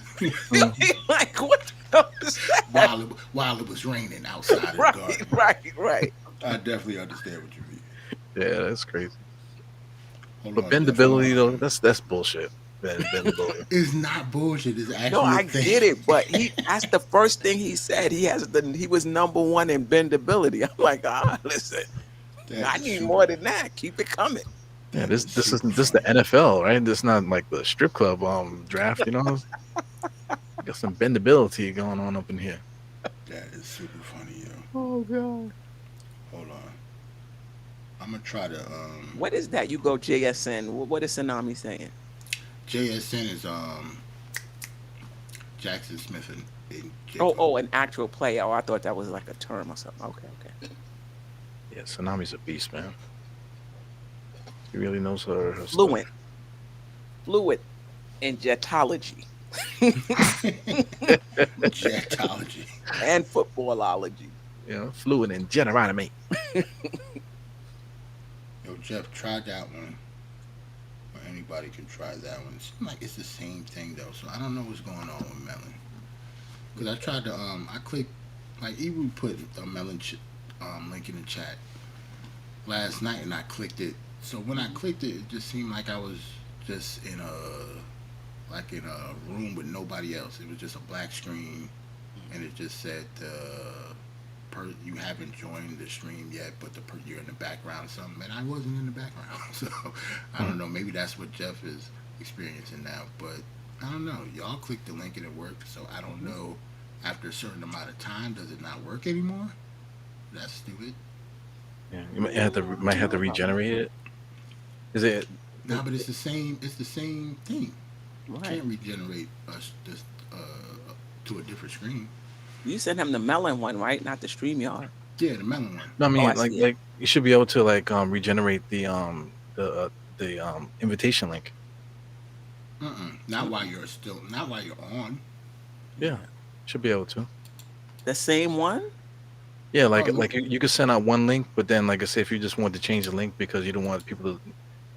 [SPEAKER 3] Mhm.
[SPEAKER 2] Like, what the hell is that?
[SPEAKER 1] While it was raining outside of the
[SPEAKER 2] Right,
[SPEAKER 1] garden.
[SPEAKER 2] right.
[SPEAKER 1] I definitely understand what you mean.
[SPEAKER 3] Yeah, that's crazy.
[SPEAKER 1] Hold
[SPEAKER 3] But
[SPEAKER 1] on, Jeff. I'm
[SPEAKER 3] bendability though, that's bullshit. Bendability.
[SPEAKER 1] It's not bullshit. It's
[SPEAKER 2] No,
[SPEAKER 1] actually a
[SPEAKER 2] I
[SPEAKER 1] thing.
[SPEAKER 2] get it, but that's the first thing he said. He was number one in bendability. I'm like, listen,
[SPEAKER 1] That
[SPEAKER 2] I
[SPEAKER 1] is
[SPEAKER 2] need
[SPEAKER 1] super.
[SPEAKER 2] more than that. Keep it coming.
[SPEAKER 3] Yeah,
[SPEAKER 1] That is
[SPEAKER 3] this
[SPEAKER 1] super
[SPEAKER 3] isn't this the
[SPEAKER 1] funny.
[SPEAKER 3] NFL, right? This not like the strip club draft, you know? Got some bendability going on up in here.
[SPEAKER 1] That is super funny, yo.
[SPEAKER 2] Oh god.
[SPEAKER 1] Hold on. I'm gonna try to
[SPEAKER 2] What is that? You go JSN. What is Tsunami saying?
[SPEAKER 1] JSN is Jackson Smith in Jacob.
[SPEAKER 2] Oh, an actual player. Oh, I thought that was like a term or something. Okay, okay.
[SPEAKER 3] Yeah, Tsunami's a beast, man. She really knows her stuff.
[SPEAKER 2] Fluent, fluid in jetology
[SPEAKER 1] Jetology.
[SPEAKER 2] and footballology.
[SPEAKER 3] Fluid in Generatomy.
[SPEAKER 1] Yo, Jeff, try that one. Or anybody can try that one. It seems like it's the same thing though, so I don't know what's going on with Melon. Cause I tried to I clicked like Ebru put a Melon link in the chat last night, and I clicked it. So when I
[SPEAKER 2] Mhm.
[SPEAKER 1] clicked it, it just seemed like I was just in a room with nobody else. It was just a black screen, and it just said you haven't joined the stream yet, but you're in the background or something. And I wasn't in the background, so I
[SPEAKER 3] Hmm.
[SPEAKER 1] don't know. Maybe that's what Jeff is experiencing now, but I don't know. Y'all clicked the link and it worked, so I don't
[SPEAKER 2] Mhm.
[SPEAKER 1] know. After a certain amount of time, does it not work anymore? That's stupid.
[SPEAKER 3] Yeah, you
[SPEAKER 2] I
[SPEAKER 3] might
[SPEAKER 2] don't
[SPEAKER 3] have
[SPEAKER 2] know
[SPEAKER 3] to
[SPEAKER 2] about that.
[SPEAKER 3] regenerate it. Is it?
[SPEAKER 1] Nah, but it's the same. It's the same thing. You
[SPEAKER 2] Right.
[SPEAKER 1] can't regenerate us this to a different screen.
[SPEAKER 2] You sent him the melon one, right? Not the stream yard.
[SPEAKER 1] Yeah, the melon one.
[SPEAKER 3] No, I
[SPEAKER 2] Oh, I
[SPEAKER 3] mean
[SPEAKER 2] see it.
[SPEAKER 3] like you should be able to like regenerate the invitation link.
[SPEAKER 1] Not while
[SPEAKER 2] Mm-mm.
[SPEAKER 1] you're still. Not while you're on.
[SPEAKER 3] Yeah,
[SPEAKER 2] Yeah.
[SPEAKER 3] should be able to.
[SPEAKER 2] The same one?
[SPEAKER 3] Yeah,
[SPEAKER 1] Oh,
[SPEAKER 3] like you could send out one link, but then like I say, if you just want to change the link because you don't want people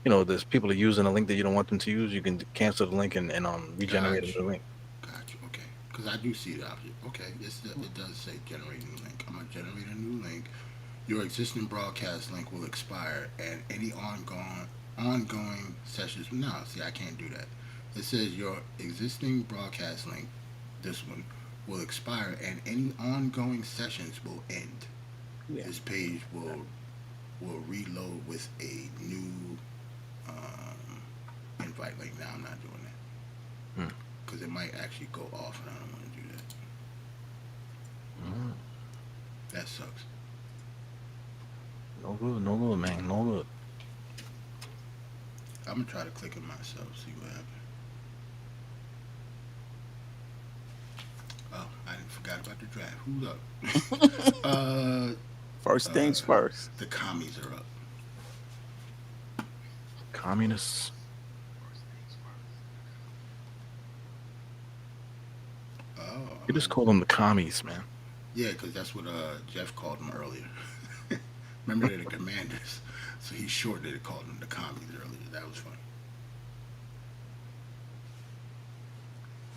[SPEAKER 3] to, there's people are using a link that you don't want them to use, you can cancel the link and regenerate
[SPEAKER 1] got
[SPEAKER 3] a new
[SPEAKER 1] you.
[SPEAKER 3] link.
[SPEAKER 1] Got you. Okay. Because I do see the option. Okay. It does say generate new link. I'm gonna generate a new link. Your existing broadcast link will expire, and any ongoing sessions. No, see, I can't do that. It says your existing broadcast link, this one, will expire, and any ongoing sessions will end.
[SPEAKER 2] Yeah.
[SPEAKER 1] This page will reload with a new um, invite link. Now I'm not doing that
[SPEAKER 3] Hmm.
[SPEAKER 1] because it might actually go off, and I don't want to do that.
[SPEAKER 3] Mm.
[SPEAKER 1] That sucks.
[SPEAKER 3] No good, no good, man, no good.
[SPEAKER 1] I'm gonna try to click it myself, see what happens. Oh, I forgot about the draft. Who's up? uh,
[SPEAKER 2] First things first.
[SPEAKER 1] the commies are up.
[SPEAKER 3] Communists.
[SPEAKER 1] Oh,
[SPEAKER 3] You just call them the commies, man.
[SPEAKER 1] yeah, because that's what Jeff called them earlier. Remember they're the commanders, so he shortened it, called them the commies earlier. That was funny.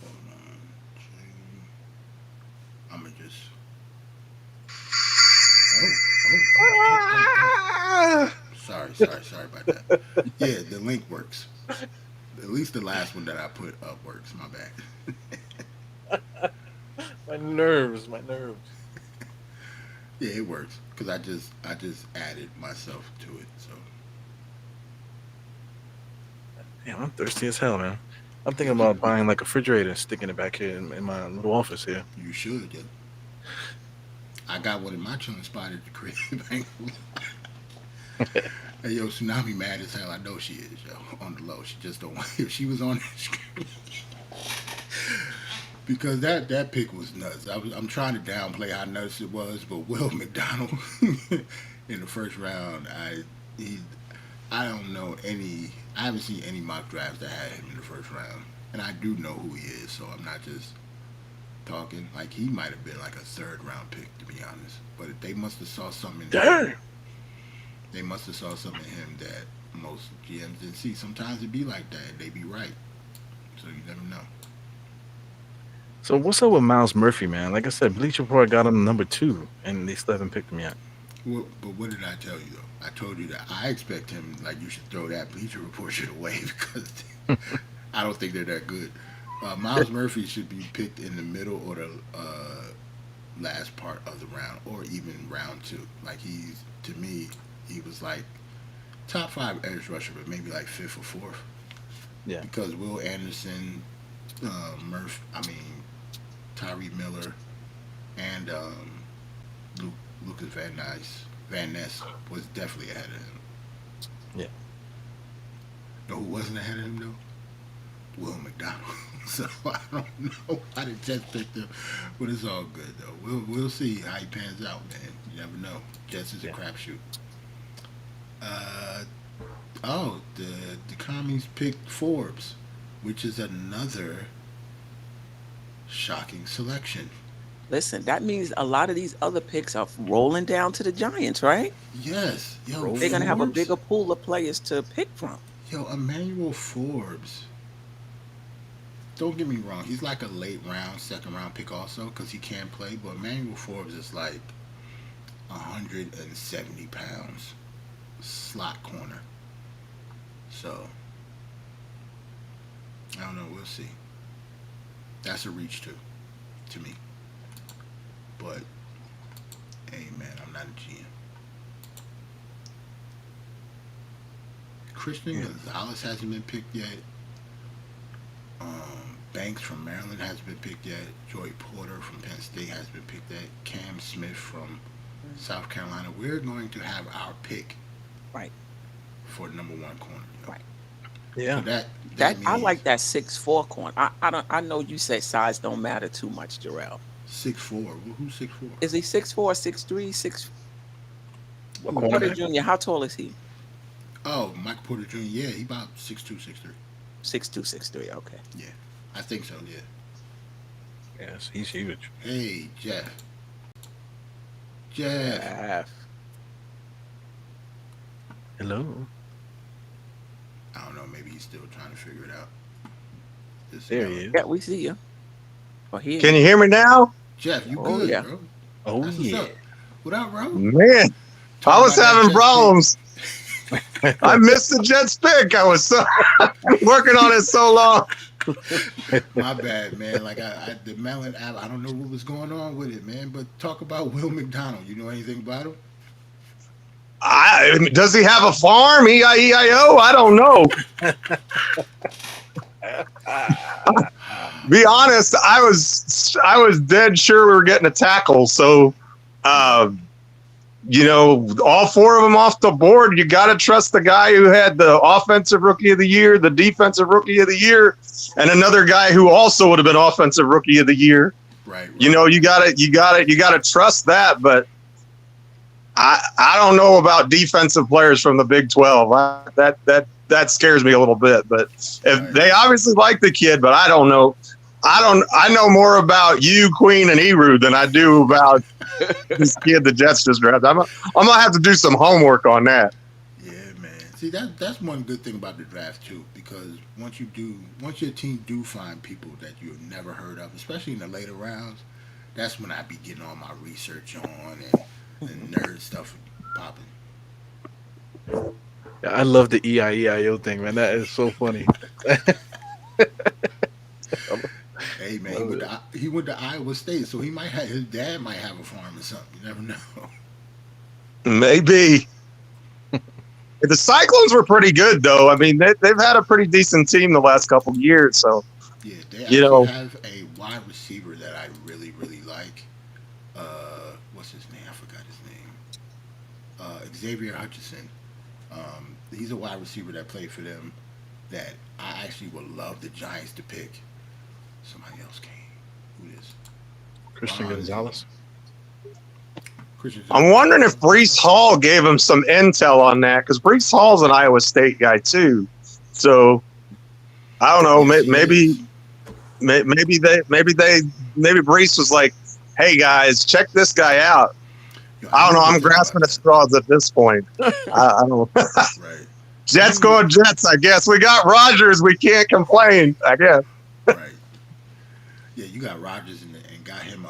[SPEAKER 1] Hold on, I'm gonna just. Oh, oh.
[SPEAKER 3] Ah!
[SPEAKER 1] Sorry about that. Yeah, the link works. At least the last one that I put up works. My bad.
[SPEAKER 3] My nerves, my nerves.
[SPEAKER 1] Yeah, it works because I just added myself to it. So
[SPEAKER 3] Damn, I'm thirsty as hell, man. I'm thinking about buying like a refrigerator and sticking it back here in my little office here.
[SPEAKER 1] you should. Yeah. I got one in my chilling spot at the crib. Hey, yo, Tsunami mad as hell. I know she is, yo. On the low, she just don't want. If she was on the screen, because that pick was nuts. I'm trying to downplay how nuts it was, but Will McDonald in the first round, he I don't know any. I haven't seen any mock drafts that had him in the first round, and I do know who he is, so I'm not just talking. Like he might have been like a third round pick, to be honest. But they must have saw something in him.
[SPEAKER 3] Damn.
[SPEAKER 1] They must have saw something in him that most GMs didn't see. Sometimes it be like that. They be right, so you never know.
[SPEAKER 3] So what's up with Miles Murphy, man? Like I said, Bleacher Report got him number 2, and they still haven't picked him yet.
[SPEAKER 1] But what did I tell you though? I told you that I expect him. Like you should throw that Bleacher Report shit away because I don't think they're that good. Miles Murphy should be picked in the middle or the last part of the round, or even round two. Like he's to me, he was like top five edge rusher, but maybe like fifth or fourth
[SPEAKER 3] Yeah.
[SPEAKER 1] because Will Anderson, I mean Tyree Miller, and Luke, Lucas Van Ness was definitely ahead of him.
[SPEAKER 3] Yeah.
[SPEAKER 1] No, who wasn't ahead of him though? Will McDonald. So I don't know why the Jets picked him, but it's all good though. We'll see how he pans out, man. You never know. Jets is a
[SPEAKER 3] Yeah.
[SPEAKER 1] crapshoot. Uh, the commies picked Forbes, which is another shocking selection.
[SPEAKER 2] Listen, that means a lot of these other picks are rolling down to the Giants, right?
[SPEAKER 1] Yes, yo,
[SPEAKER 2] They're gonna have a
[SPEAKER 1] Forbes.
[SPEAKER 2] bigger pool of players to pick from.
[SPEAKER 1] Yo, Emmanuel Forbes. Don't get me wrong, he's like a late round, second round pick also because he can play. But Emmanuel Forbes is like 170 pounds, slot corner. So I don't know. We'll see. That's a reach too, to me. But hey, man, I'm not a GM. Christian
[SPEAKER 3] Yeah.
[SPEAKER 1] Gonzalez hasn't been picked yet. Banks from Maryland hasn't been picked yet. Joey Porter from Penn State hasn't been picked yet. Cam Smith from
[SPEAKER 2] Mm.
[SPEAKER 1] South Carolina. We're going to have our pick
[SPEAKER 2] Right,
[SPEAKER 1] for number one corner. Yo.
[SPEAKER 2] right.
[SPEAKER 1] So
[SPEAKER 3] Yeah.
[SPEAKER 1] that
[SPEAKER 2] I
[SPEAKER 1] means
[SPEAKER 2] like that 6'4" corner. I don't. I know you say size don't matter too much, Jarrell.
[SPEAKER 1] 6'4". Well, who's 6'4"?
[SPEAKER 2] Is he 6'4", 6'3",
[SPEAKER 3] A
[SPEAKER 2] Porter
[SPEAKER 3] cornerback.
[SPEAKER 2] Jr.? How tall is he?
[SPEAKER 1] Oh, Michael Porter Jr. Yeah, he about 6'2", 6'3".
[SPEAKER 2] 6'2", 6'3". Okay.
[SPEAKER 1] Yeah, I think so. Yeah.
[SPEAKER 3] Yes, he's huge.
[SPEAKER 1] Hey, Jeff. Jeff.
[SPEAKER 2] F.
[SPEAKER 3] Hello.
[SPEAKER 1] I don't know. Maybe he's still trying to figure it out. This
[SPEAKER 3] There he
[SPEAKER 1] Miller.
[SPEAKER 3] is.
[SPEAKER 2] Yeah, we see you. Well, here.
[SPEAKER 4] Can you hear me now?
[SPEAKER 1] Jeff, you
[SPEAKER 2] Oh
[SPEAKER 1] good,
[SPEAKER 2] yeah.
[SPEAKER 1] bro?
[SPEAKER 3] Oh
[SPEAKER 1] That's what's
[SPEAKER 3] yeah.
[SPEAKER 1] up. What up, bro?
[SPEAKER 4] Man, I
[SPEAKER 1] Talk
[SPEAKER 4] was
[SPEAKER 1] about that
[SPEAKER 4] having
[SPEAKER 1] Jets
[SPEAKER 4] problems. I missed the Jets pick. I was so working on it so long.
[SPEAKER 1] pick. My bad, man. Like the Melon app, I don't know what was going on with it, man. But talk about Will McDonald. You know anything about him?
[SPEAKER 4] Does he have a farm? E-I-E-I-O? I don't know. Be honest, I was dead sure we were getting a tackle. So, all four of them off the board. You got to trust the guy who had the offensive rookie of the year, the defensive rookie of the year, and another guy who also would have been offensive rookie of the year.
[SPEAKER 1] Right.
[SPEAKER 4] You gotta trust that. But I don't know about defensive players from the Big 12. That scares me a little bit. But if they obviously like the kid, but I don't know. I know more about you, Queen, and Eru than I do about this kid the Jets just drafted. I'm gonna have to do some homework on that.
[SPEAKER 1] Yeah, man. See, that's one good thing about the draft too, because once your team do find people that you've never heard of, especially in the later rounds, that's when I be getting all my research on and nerd stuff popping.
[SPEAKER 3] Yeah, I love the EIEIO thing, man. That is so funny.
[SPEAKER 1] Hey, man, he went to Iowa State, so his dad might have a farm or something. You never know.
[SPEAKER 4] Maybe the Cyclones were pretty good, though. I mean, they've had a pretty decent team the last couple of years. So
[SPEAKER 1] Yeah, they
[SPEAKER 4] you
[SPEAKER 1] actually
[SPEAKER 4] know,
[SPEAKER 1] have a wide receiver that I really, really like. What's his name? I forgot his name. Xavier Hutchinson. He's a wide receiver that played for them that I actually would love the Giants to pick. Somebody else came. Who is?
[SPEAKER 3] Christian Gonzalez.
[SPEAKER 1] Christian.
[SPEAKER 4] I'm wondering if Brees Hall gave him some intel on that, because Brees Hall's an Iowa State guy too. So I don't know.
[SPEAKER 1] Yes, he is.
[SPEAKER 4] Maybe Brees was like, "Hey guys, check this guy out."
[SPEAKER 1] Yo,
[SPEAKER 4] I don't know.
[SPEAKER 1] never
[SPEAKER 4] I'm
[SPEAKER 1] thought
[SPEAKER 4] grasping
[SPEAKER 1] about
[SPEAKER 4] at straws at this point. I don't.
[SPEAKER 1] that. Right.
[SPEAKER 4] Jets going Jets. I guess we got Rodgers. We can't complain. I guess.
[SPEAKER 1] Right. Yeah, you got Rodgers and got him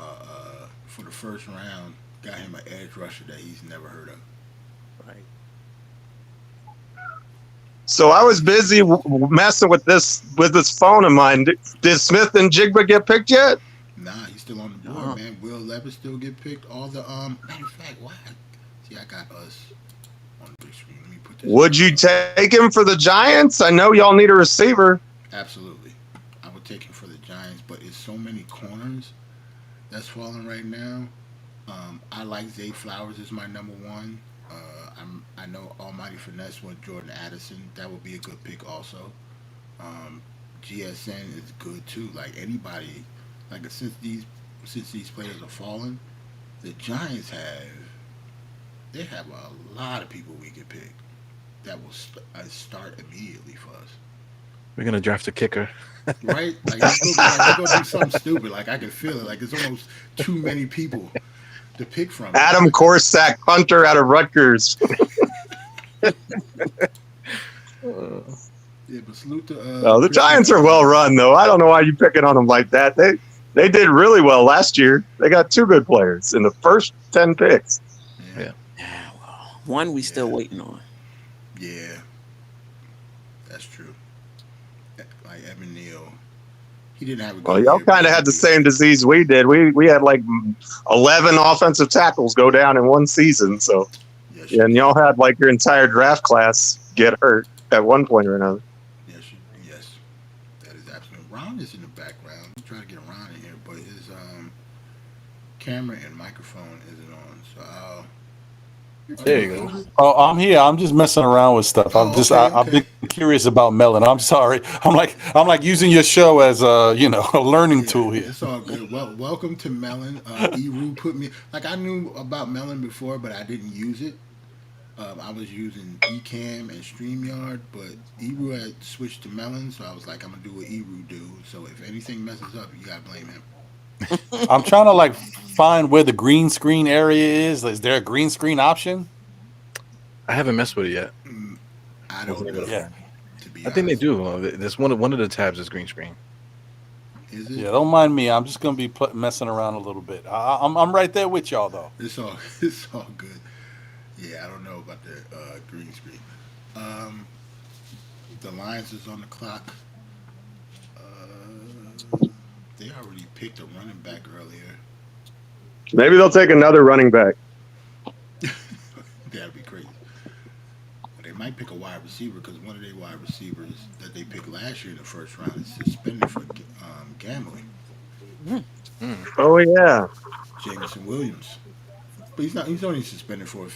[SPEAKER 1] for the first round. Got him an edge rusher that he's never heard of.
[SPEAKER 2] Right.
[SPEAKER 4] So I was busy messing with this phone of mine. Did Smith and Jigba get picked yet?
[SPEAKER 1] Nah, he's still on the board,
[SPEAKER 2] No.
[SPEAKER 1] man. Will Levis still get picked. All the matter of fact, why? See, I got us on the big screen. Let me put this.
[SPEAKER 4] Would you take him for the Giants? I know y'all need a receiver.
[SPEAKER 1] Absolutely, I would take him for the Giants, but it's so many corners that's falling right now. I like Zay Flowers as my number one. I know Almighty Finesse went Jordan Addison. That would be a good pick also. GSN is good too. Like anybody, like since these players are falling, the Giants have a lot of people we could pick that will start immediately for us.
[SPEAKER 3] We're gonna draft a kicker.
[SPEAKER 1] Right? Like they're gonna do something stupid. Like I can feel it. Like it's almost too many people to pick from.
[SPEAKER 4] Adam Korsak, punter out of Rutgers.
[SPEAKER 1] Yeah, but salute to.
[SPEAKER 4] The Giants are well run, though. I don't know why you picking on them like that. They did really well last year. They got 2 good players in the first 10 picks.
[SPEAKER 3] Yeah.
[SPEAKER 2] Yeah, well, one we still waiting on.
[SPEAKER 1] Yeah, that's true. Like Evan Neal, he didn't have a good
[SPEAKER 4] Well, y'all
[SPEAKER 1] year,
[SPEAKER 4] kind
[SPEAKER 1] but
[SPEAKER 4] of had the same disease we did. We had like 11 offensive tackles go down in one season. So,
[SPEAKER 1] Yes,
[SPEAKER 4] yeah, and y'all had like your entire draft class get hurt at one point or another.
[SPEAKER 1] Yes, that is absolutely. Ron is in the background. He's trying to get Ron in here, but his camera and microphone isn't on. So I'll.
[SPEAKER 3] There you go.
[SPEAKER 5] Oh, I'm here. I'm just messing around with stuff.
[SPEAKER 1] Oh, okay,
[SPEAKER 5] I've been curious about Melon. I'm sorry. I'm like using your show as a a learning tool here.
[SPEAKER 1] It's all good. Well, welcome to Melon. Eru put me like I knew about Melon before, but I didn't use it. I was using Ecamm and StreamYard, but Eru had switched to Melon, so I was like, I'm gonna do what Eru do. So if anything messes up, you gotta blame him.
[SPEAKER 5] I'm trying to like find where the green screen area is. Is there a green screen option?
[SPEAKER 3] I haven't messed with it yet.
[SPEAKER 1] I don't know.
[SPEAKER 5] Yeah.
[SPEAKER 1] To be
[SPEAKER 3] I think they
[SPEAKER 1] honest.
[SPEAKER 3] do. There's one of the tabs is green screen.
[SPEAKER 1] Is it?
[SPEAKER 5] Yeah, don't mind me. I'm just gonna be messing around a little bit. I'm right there with y'all though.
[SPEAKER 1] It's all good. Yeah, I don't know about the green screen. The Lions is on the clock. They already picked a running back earlier.
[SPEAKER 4] Maybe they'll take another running back.
[SPEAKER 1] That'd be crazy. But they might pick a wide receiver because one of their wide receivers that they picked last year in the first round is suspended for gambling.
[SPEAKER 4] Oh, yeah.
[SPEAKER 1] Jameson Williams, but he's not. He's only suspended for.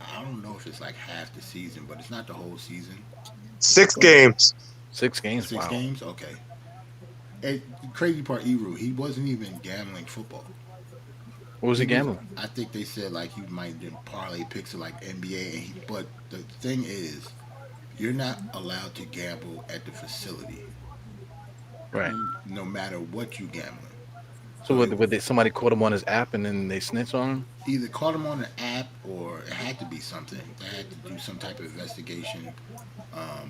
[SPEAKER 1] I don't know if it's like half the season, but it's not the whole season.
[SPEAKER 4] 6 games.
[SPEAKER 3] 6 games.
[SPEAKER 1] Six
[SPEAKER 3] Wow.
[SPEAKER 1] games, okay. And the crazy part, Eru, he wasn't even gambling football.
[SPEAKER 3] What was he gambling?
[SPEAKER 1] I think they said like he might do parlay picks of like NBA, but the thing is, you're not allowed to gamble at the facility,
[SPEAKER 3] Right.
[SPEAKER 1] no matter what you gambling.
[SPEAKER 3] So would somebody caught him on his app and then they snitched on him?
[SPEAKER 1] Either caught him on an app or it had to be something. They had to do some type of investigation.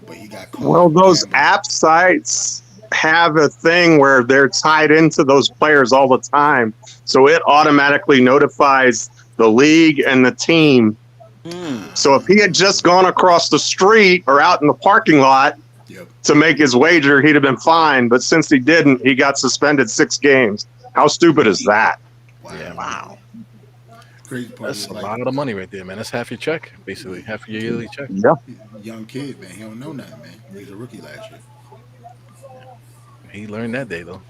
[SPEAKER 1] But he got caught.
[SPEAKER 4] Well, those
[SPEAKER 1] gambling.
[SPEAKER 4] app sites have a thing where they're tied into those players all the time. So it automatically notifies the league and the team. So if he had just gone across the street or out in the parking lot
[SPEAKER 1] Yep.
[SPEAKER 4] to make his wager, he'd have been fine. But since he didn't, he got suspended 6 games. How stupid is that?
[SPEAKER 1] Wow.
[SPEAKER 3] Yeah.
[SPEAKER 2] Wow.
[SPEAKER 1] Crazy part
[SPEAKER 3] That's
[SPEAKER 1] is
[SPEAKER 3] a
[SPEAKER 1] like
[SPEAKER 3] lot of money right there, man. That's half your check, basically. Half your yearly check.
[SPEAKER 4] Yeah.
[SPEAKER 1] young kid, man. He don't know nothing, man. He was a rookie last year.
[SPEAKER 3] He learned that day, though.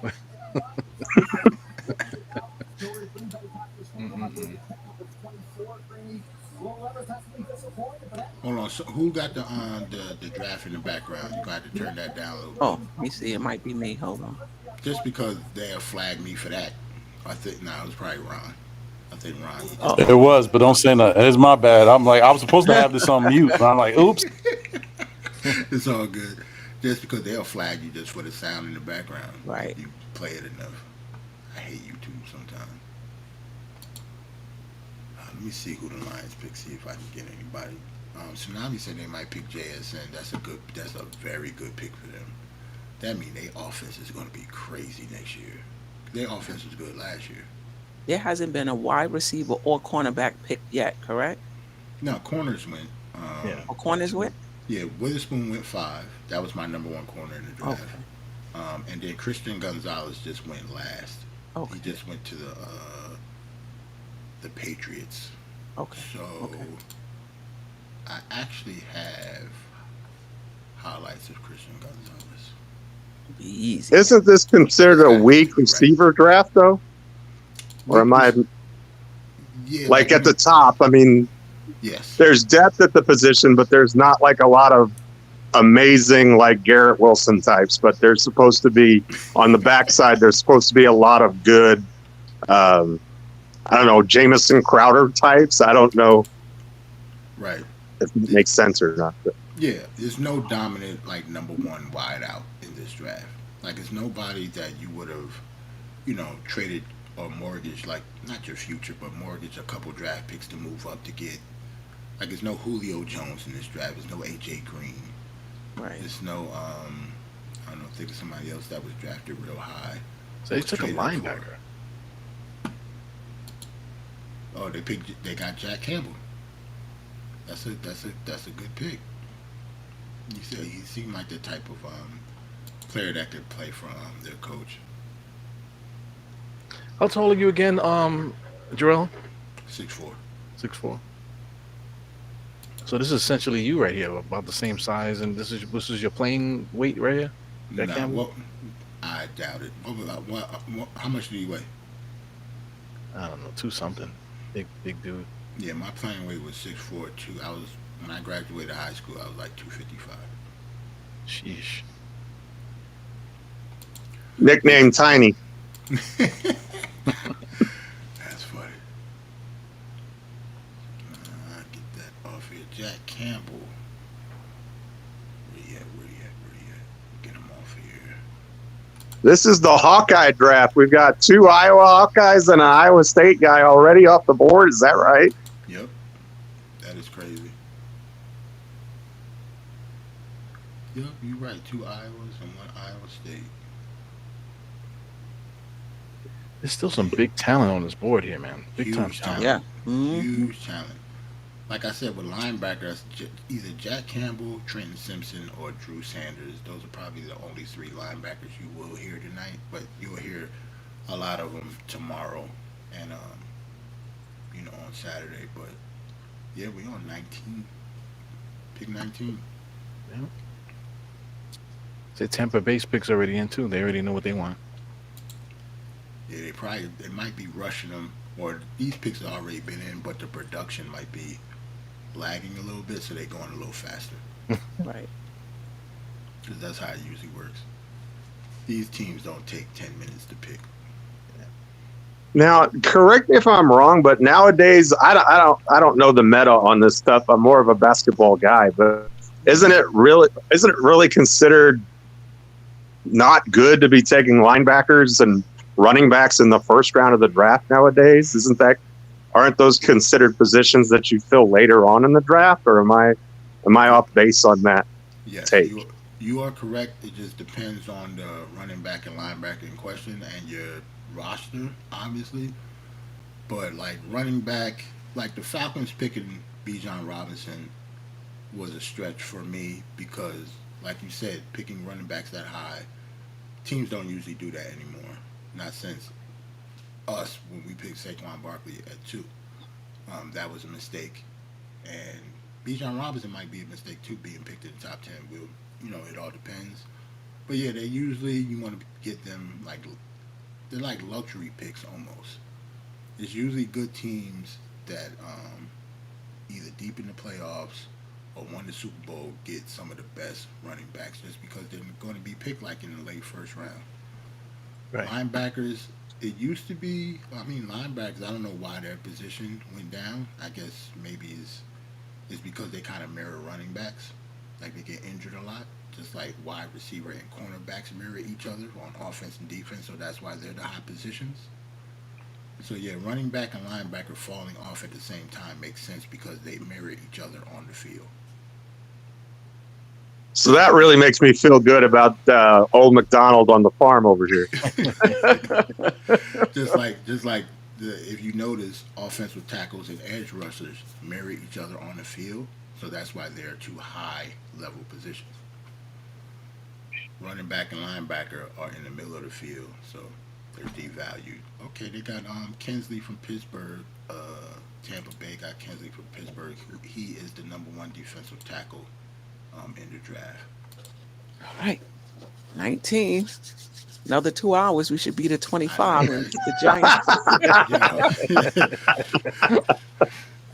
[SPEAKER 1] Hold on. So who got the draft in the background? You got to turn that down a little bit.
[SPEAKER 2] Oh, let me see. It might be me. Hold on.
[SPEAKER 1] Just because they'll flag me for that. I think it was probably Ron. I think Ron.
[SPEAKER 2] Oh.
[SPEAKER 5] It was, but don't say nothing. It's my bad. I'm like, I was supposed to have this on mute, and I'm like, oops.
[SPEAKER 1] It's all good. Just because they'll flag you just for the sound in the background.
[SPEAKER 2] Right.
[SPEAKER 1] If you play it enough. I hate YouTube sometimes. Let me see who the Lions pick. See if I can get anybody. Tsunami said they might pick JSN. That's a very good pick for them. That means their offense is going to be crazy next year. Their offense was good last year.
[SPEAKER 2] There hasn't been a wide receiver or cornerback picked yet, correct?
[SPEAKER 1] No, corners went.
[SPEAKER 3] Yeah.
[SPEAKER 2] Or corners went?
[SPEAKER 1] Yeah, Witherspoon went 5. That was my number 1 corner in the draft.
[SPEAKER 2] Okay.
[SPEAKER 1] And then Christian Gonzalez just went last.
[SPEAKER 2] Okay.
[SPEAKER 1] He just went to the Patriots.
[SPEAKER 2] Okay.
[SPEAKER 1] So
[SPEAKER 2] Okay.
[SPEAKER 1] I actually have highlights of Christian Gonzalez.
[SPEAKER 2] Be easy.
[SPEAKER 4] Isn't this considered a weak receiver draft, though? Or am I
[SPEAKER 1] Yeah,
[SPEAKER 4] like at the top? I mean,
[SPEAKER 1] yes.
[SPEAKER 4] there's depth at the position, but there's not like a lot of amazing like Garrett Wilson types, but they're supposed to be on the backside. There's supposed to be a lot of good, I don't know, Jamison Crowder types. I don't know
[SPEAKER 1] Right.
[SPEAKER 4] if it makes sense or not. But
[SPEAKER 1] Yeah, there's no dominant like number one wide out in this draft. Like it's nobody that you would have, traded or mortgaged like not your future, but mortgage a couple draft picks to move up to get. Like it's no Julio Jones in this draft. There's no AJ Green.
[SPEAKER 2] Right.
[SPEAKER 1] There's no I don't know, think of somebody else that was drafted real high.
[SPEAKER 3] So they
[SPEAKER 1] Was
[SPEAKER 3] took a
[SPEAKER 1] traded
[SPEAKER 3] linebacker.
[SPEAKER 1] Oh, they got Jack Campbell. That's a good pick. You said he seemed like the type of player that could play for their coach.
[SPEAKER 3] How tall are you again, Jarrell?
[SPEAKER 1] 6'4".
[SPEAKER 3] 6'4". So this is essentially you right here, about the same size, and this is your playing weight right here. Jack
[SPEAKER 1] Nah,
[SPEAKER 3] Campbell?
[SPEAKER 1] well, I doubt it. How much do you weigh?
[SPEAKER 3] I don't know, 2-something. Big dude.
[SPEAKER 1] Yeah, my playing weight was 6'4". When I graduated high school, I was like 255.
[SPEAKER 3] Sheesh.
[SPEAKER 4] nickname Tiny.
[SPEAKER 1] That's funny. Get that off here. Jack Campbell. Where he at? Get him off here.
[SPEAKER 4] This is the Hawkeye draft. We've got 2 Iowa Hawkeyes and an Iowa State guy already off the board. Is that right?
[SPEAKER 1] Yep. That is crazy. Yep, you're right. 2 Iowas and 1 Iowa State.
[SPEAKER 3] There's still some big talent on this board here, man. Big time
[SPEAKER 1] Huge
[SPEAKER 3] talent.
[SPEAKER 2] Yeah. Mhm.
[SPEAKER 1] Huge talent. Like I said, with linebackers, either Jack Campbell, Trenton Simpson, or Drew Sanders. Those are probably the only 3 linebackers you will hear tonight. But you will hear a lot of them tomorrow and on Saturday. But yeah, we on 19. Pick 19.
[SPEAKER 3] Say Tampa Bay's picks already in too. They already know what they want.
[SPEAKER 1] Yeah, they might be rushing them, or these picks have already been in, but the production might be lagging a little bit, so they're going a little faster.
[SPEAKER 2] Right.
[SPEAKER 1] Because that's how it usually works. These teams don't take 10 minutes to pick.
[SPEAKER 4] Now, correct me if I'm wrong, but nowadays I don't know the meta on this stuff. I'm more of a basketball guy, but isn't it really considered not good to be taking linebackers and running backs in the first round of the draft nowadays? Aren't those considered positions that you fill later on in the draft, or am I off base on that
[SPEAKER 1] Yes,
[SPEAKER 4] take?
[SPEAKER 1] you are correct. It just depends on the running back and linebacker in question and your roster, obviously. But like running back, like the Falcons picking Bijan Robinson was a stretch for me because, like you said, picking running backs that high, teams don't usually do that anymore. Not since us when we picked Saquon Barkley at 2. That was a mistake, and Bijan Robinson might be a mistake too, being picked in the top 10. It all depends. But yeah, they usually you want to get them like they're like luxury picks almost. It's usually good teams that either deep in the playoffs or won the Super Bowl get some of the best running backs just because they're going to be picked like in the late first round.
[SPEAKER 3] Right.
[SPEAKER 1] Linebackers, it used to be. Linebackers. I don't know why their position went down. I guess maybe it's because they kind of mirror running backs. Like they get injured a lot, just like wide receiver and cornerbacks mirror each other on offense and defense. So that's why they're the high positions. So yeah, running back and linebacker falling off at the same time makes sense because they mirror each other on the field.
[SPEAKER 4] So that really makes me feel good about old McDonald on the farm over here.
[SPEAKER 1] just like if you notice, offensive tackles and edge rushers mirror each other on the field, so that's why they're 2 high level positions. Running back and linebacker are in the middle of the field, so they're devalued. Okay, they got Kensley from Pittsburgh. Tampa Bay got Kensley from Pittsburgh. He is the number 1 defensive tackle in the draft.
[SPEAKER 2] All right. 19. Another 2 hours, we should be to 25 and get the Giants.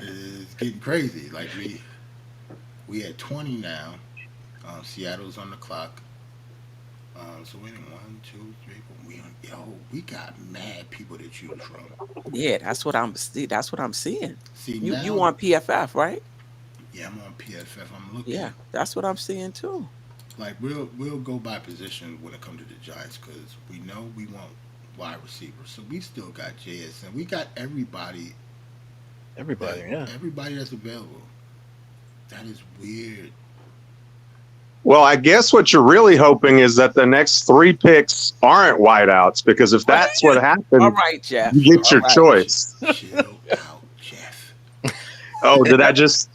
[SPEAKER 1] It's getting crazy. Like we at 20 now. Seattle's on the clock. So we did one, two, three, four. We got mad people to choose from.
[SPEAKER 2] Yeah, that's what I'm seeing.
[SPEAKER 1] See
[SPEAKER 2] You
[SPEAKER 1] now,
[SPEAKER 2] want PFF, right?
[SPEAKER 1] yeah, I'm on PFF. I'm looking.
[SPEAKER 2] Yeah, that's what I'm seeing too.
[SPEAKER 1] Like we'll go by position when it comes to the Giants because we know we want wide receivers. So we still got JSN. We got
[SPEAKER 3] Everybody, yeah.
[SPEAKER 1] everybody that's available. That is weird.
[SPEAKER 4] Well, I guess what you're really hoping is that the next three picks aren't wideouts, because if that's what
[SPEAKER 2] All
[SPEAKER 4] happens,
[SPEAKER 2] right, Jeff.
[SPEAKER 4] you get
[SPEAKER 2] All
[SPEAKER 4] your
[SPEAKER 2] right.
[SPEAKER 4] choice.
[SPEAKER 1] Chill out, Jeff.
[SPEAKER 4] Oh, did I just?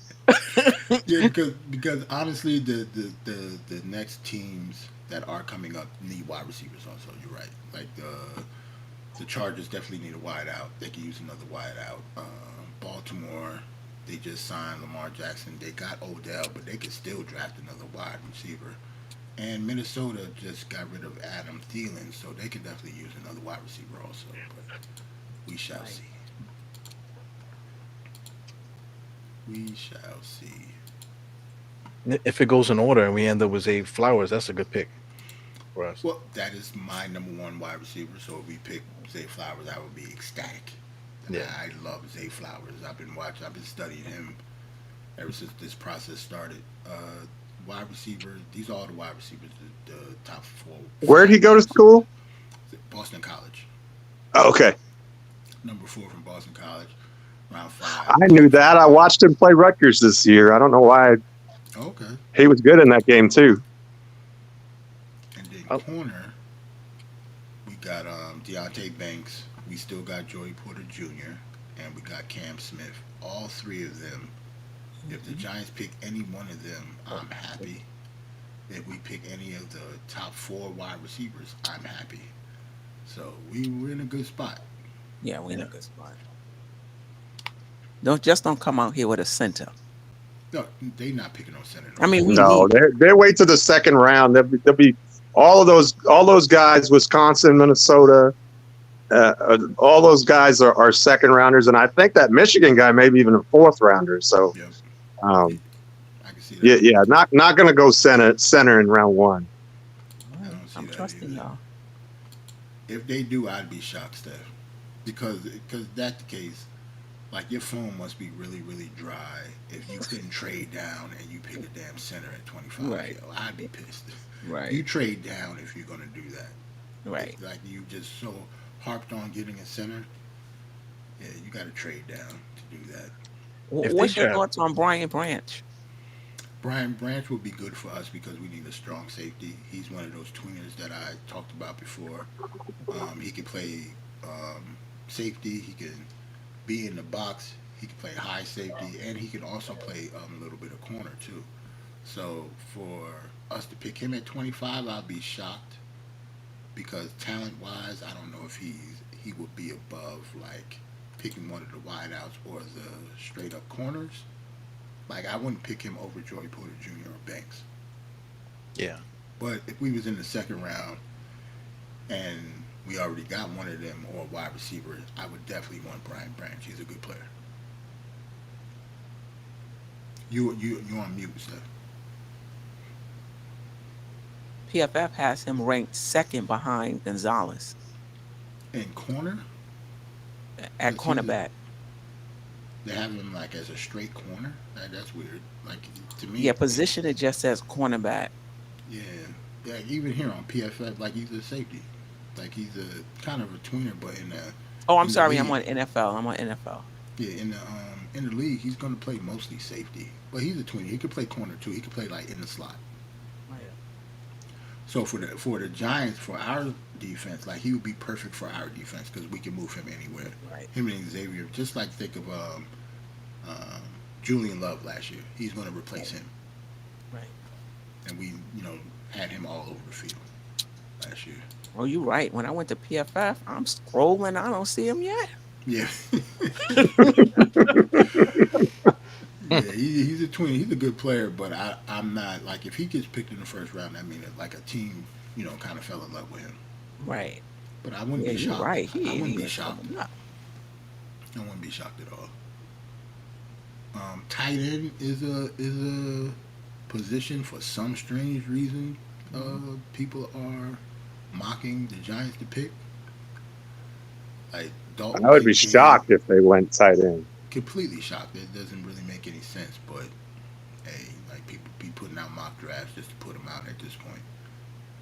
[SPEAKER 1] Yeah, because honestly, the next teams that are coming up need wide receivers. Also, you're right. Like the Chargers definitely need a wide out. They can use another wide out. Baltimore, they just signed Lamar Jackson. They got Odell, but they could still draft another wide receiver. And Minnesota just got rid of Adam Thielen, so they could definitely use another wide receiver also. But we shall see. We shall see.
[SPEAKER 3] If it goes in order and we end up with Zay Flowers, that's a good pick for us.
[SPEAKER 1] Well, that is my number one wide receiver. So if we pick Zay Flowers, I would be ecstatic.
[SPEAKER 3] Yeah.
[SPEAKER 1] I love Zay Flowers. I've been studying him ever since this process started. Wide receiver. These are all the wide receivers. The top four.
[SPEAKER 4] Where'd he go to school?
[SPEAKER 1] Boston College.
[SPEAKER 4] Oh, okay,
[SPEAKER 1] Number 4 from Boston College. Round 5.
[SPEAKER 4] I knew that. I watched him play Rutgers this year. I don't know why.
[SPEAKER 1] Okay.
[SPEAKER 4] He was good in that game too.
[SPEAKER 1] And then
[SPEAKER 3] Oh.
[SPEAKER 1] corner, we got Deontay Banks. We still got Joey Porter Jr. and we got Cam Smith. All three of them. If the Giants pick any one of them, I'm happy. If we pick any of the top 4 wide receivers, I'm happy. So we're in a good spot.
[SPEAKER 2] Yeah, we in a good spot. Don't come out here with a center.
[SPEAKER 1] No, they not picking on center.
[SPEAKER 2] I mean, we
[SPEAKER 4] No,
[SPEAKER 2] need
[SPEAKER 4] they wait to the second round. They'll be all those guys. Wisconsin, Minnesota, all those guys are second rounders, and I think that Michigan guy maybe even a fourth rounder. So,
[SPEAKER 1] Yeah,
[SPEAKER 4] um,
[SPEAKER 1] I can see that.
[SPEAKER 4] yeah, not going to go center in round one.
[SPEAKER 1] I don't see
[SPEAKER 2] I'm
[SPEAKER 1] that
[SPEAKER 2] trusting
[SPEAKER 1] either.
[SPEAKER 2] y'all.
[SPEAKER 1] If they do, I'd be shocked, Steph. Because that's the case. Like your phone must be really, really dry if you couldn't trade down and you pick a damn center at 25.
[SPEAKER 2] Right.
[SPEAKER 1] Yo, I'd be pissed.
[SPEAKER 2] Right.
[SPEAKER 1] You trade down if you're gonna do that.
[SPEAKER 2] Right.
[SPEAKER 1] Like you just so harped on getting a center. Yeah, you got to trade down to do that.
[SPEAKER 3] If they
[SPEAKER 2] What's your
[SPEAKER 3] draft-
[SPEAKER 2] thoughts on Brian Branch?
[SPEAKER 1] Brian Branch will be good for us because we need a strong safety. He's one of those tweeners that I talked about before. He can play safety. He can be in the box. He can play high safety, and he can also play a little bit of corner too. So for us to pick him at 25, I'll be shocked because talent-wise, I don't know if he would be above like picking one of the wideouts or the straight-up corners. Like I wouldn't pick him over Joey Porter Jr. or Banks.
[SPEAKER 3] Yeah.
[SPEAKER 1] But if we was in the second round and we already got one of them or a wide receiver, I would definitely want Brian Branch. He's a good player. You on mute, Steph.
[SPEAKER 2] PFF has him ranked second behind Gonzalez
[SPEAKER 1] In corner,
[SPEAKER 2] at
[SPEAKER 1] Let's see.
[SPEAKER 2] cornerback.
[SPEAKER 1] they have him like as a straight corner. That's weird. Like to me,
[SPEAKER 2] Yeah, position it just says cornerback.
[SPEAKER 1] Yeah, yeah. Even here on PFF, like he's a safety. Like he's a kind of a tweener, but in the
[SPEAKER 2] Oh, I'm
[SPEAKER 1] in the
[SPEAKER 2] sorry. I'm
[SPEAKER 1] league-
[SPEAKER 2] on NFL. I'm on NFL.
[SPEAKER 1] Yeah, in the league, he's going to play mostly safety, but he's a tweener. He could play corner too. He could play like in the slot. So for the Giants, for our defense, like he would be perfect for our defense because we can move him anywhere.
[SPEAKER 2] Right.
[SPEAKER 1] Him and Xavier, just like think of Julian Love last year. He's going to replace him,
[SPEAKER 2] Right.
[SPEAKER 1] and we had him all over the field last year.
[SPEAKER 2] Oh, you're right. When I went to PFF, I'm scrolling. I don't see him yet.
[SPEAKER 1] Yeah. Yeah, he's a twin. He's a good player, but I'm not like if he gets picked in the first round. I mean, like a team, kind of fell in love with him.
[SPEAKER 2] Right.
[SPEAKER 1] But I wouldn't
[SPEAKER 2] Yeah,
[SPEAKER 1] be
[SPEAKER 2] you're
[SPEAKER 1] shocked.
[SPEAKER 2] right.
[SPEAKER 1] I wouldn't be
[SPEAKER 2] even
[SPEAKER 1] shocked.
[SPEAKER 2] coming up.
[SPEAKER 1] I wouldn't be shocked at all. Tight end is a position for some strange reason. People are mocking the Giants to pick. Like Dalton
[SPEAKER 4] I would be
[SPEAKER 1] Kincaid,
[SPEAKER 4] shocked if they went tight end.
[SPEAKER 1] completely shocked. It doesn't really make any sense, but hey, like people be putting out mock drafts just to put them out at this point.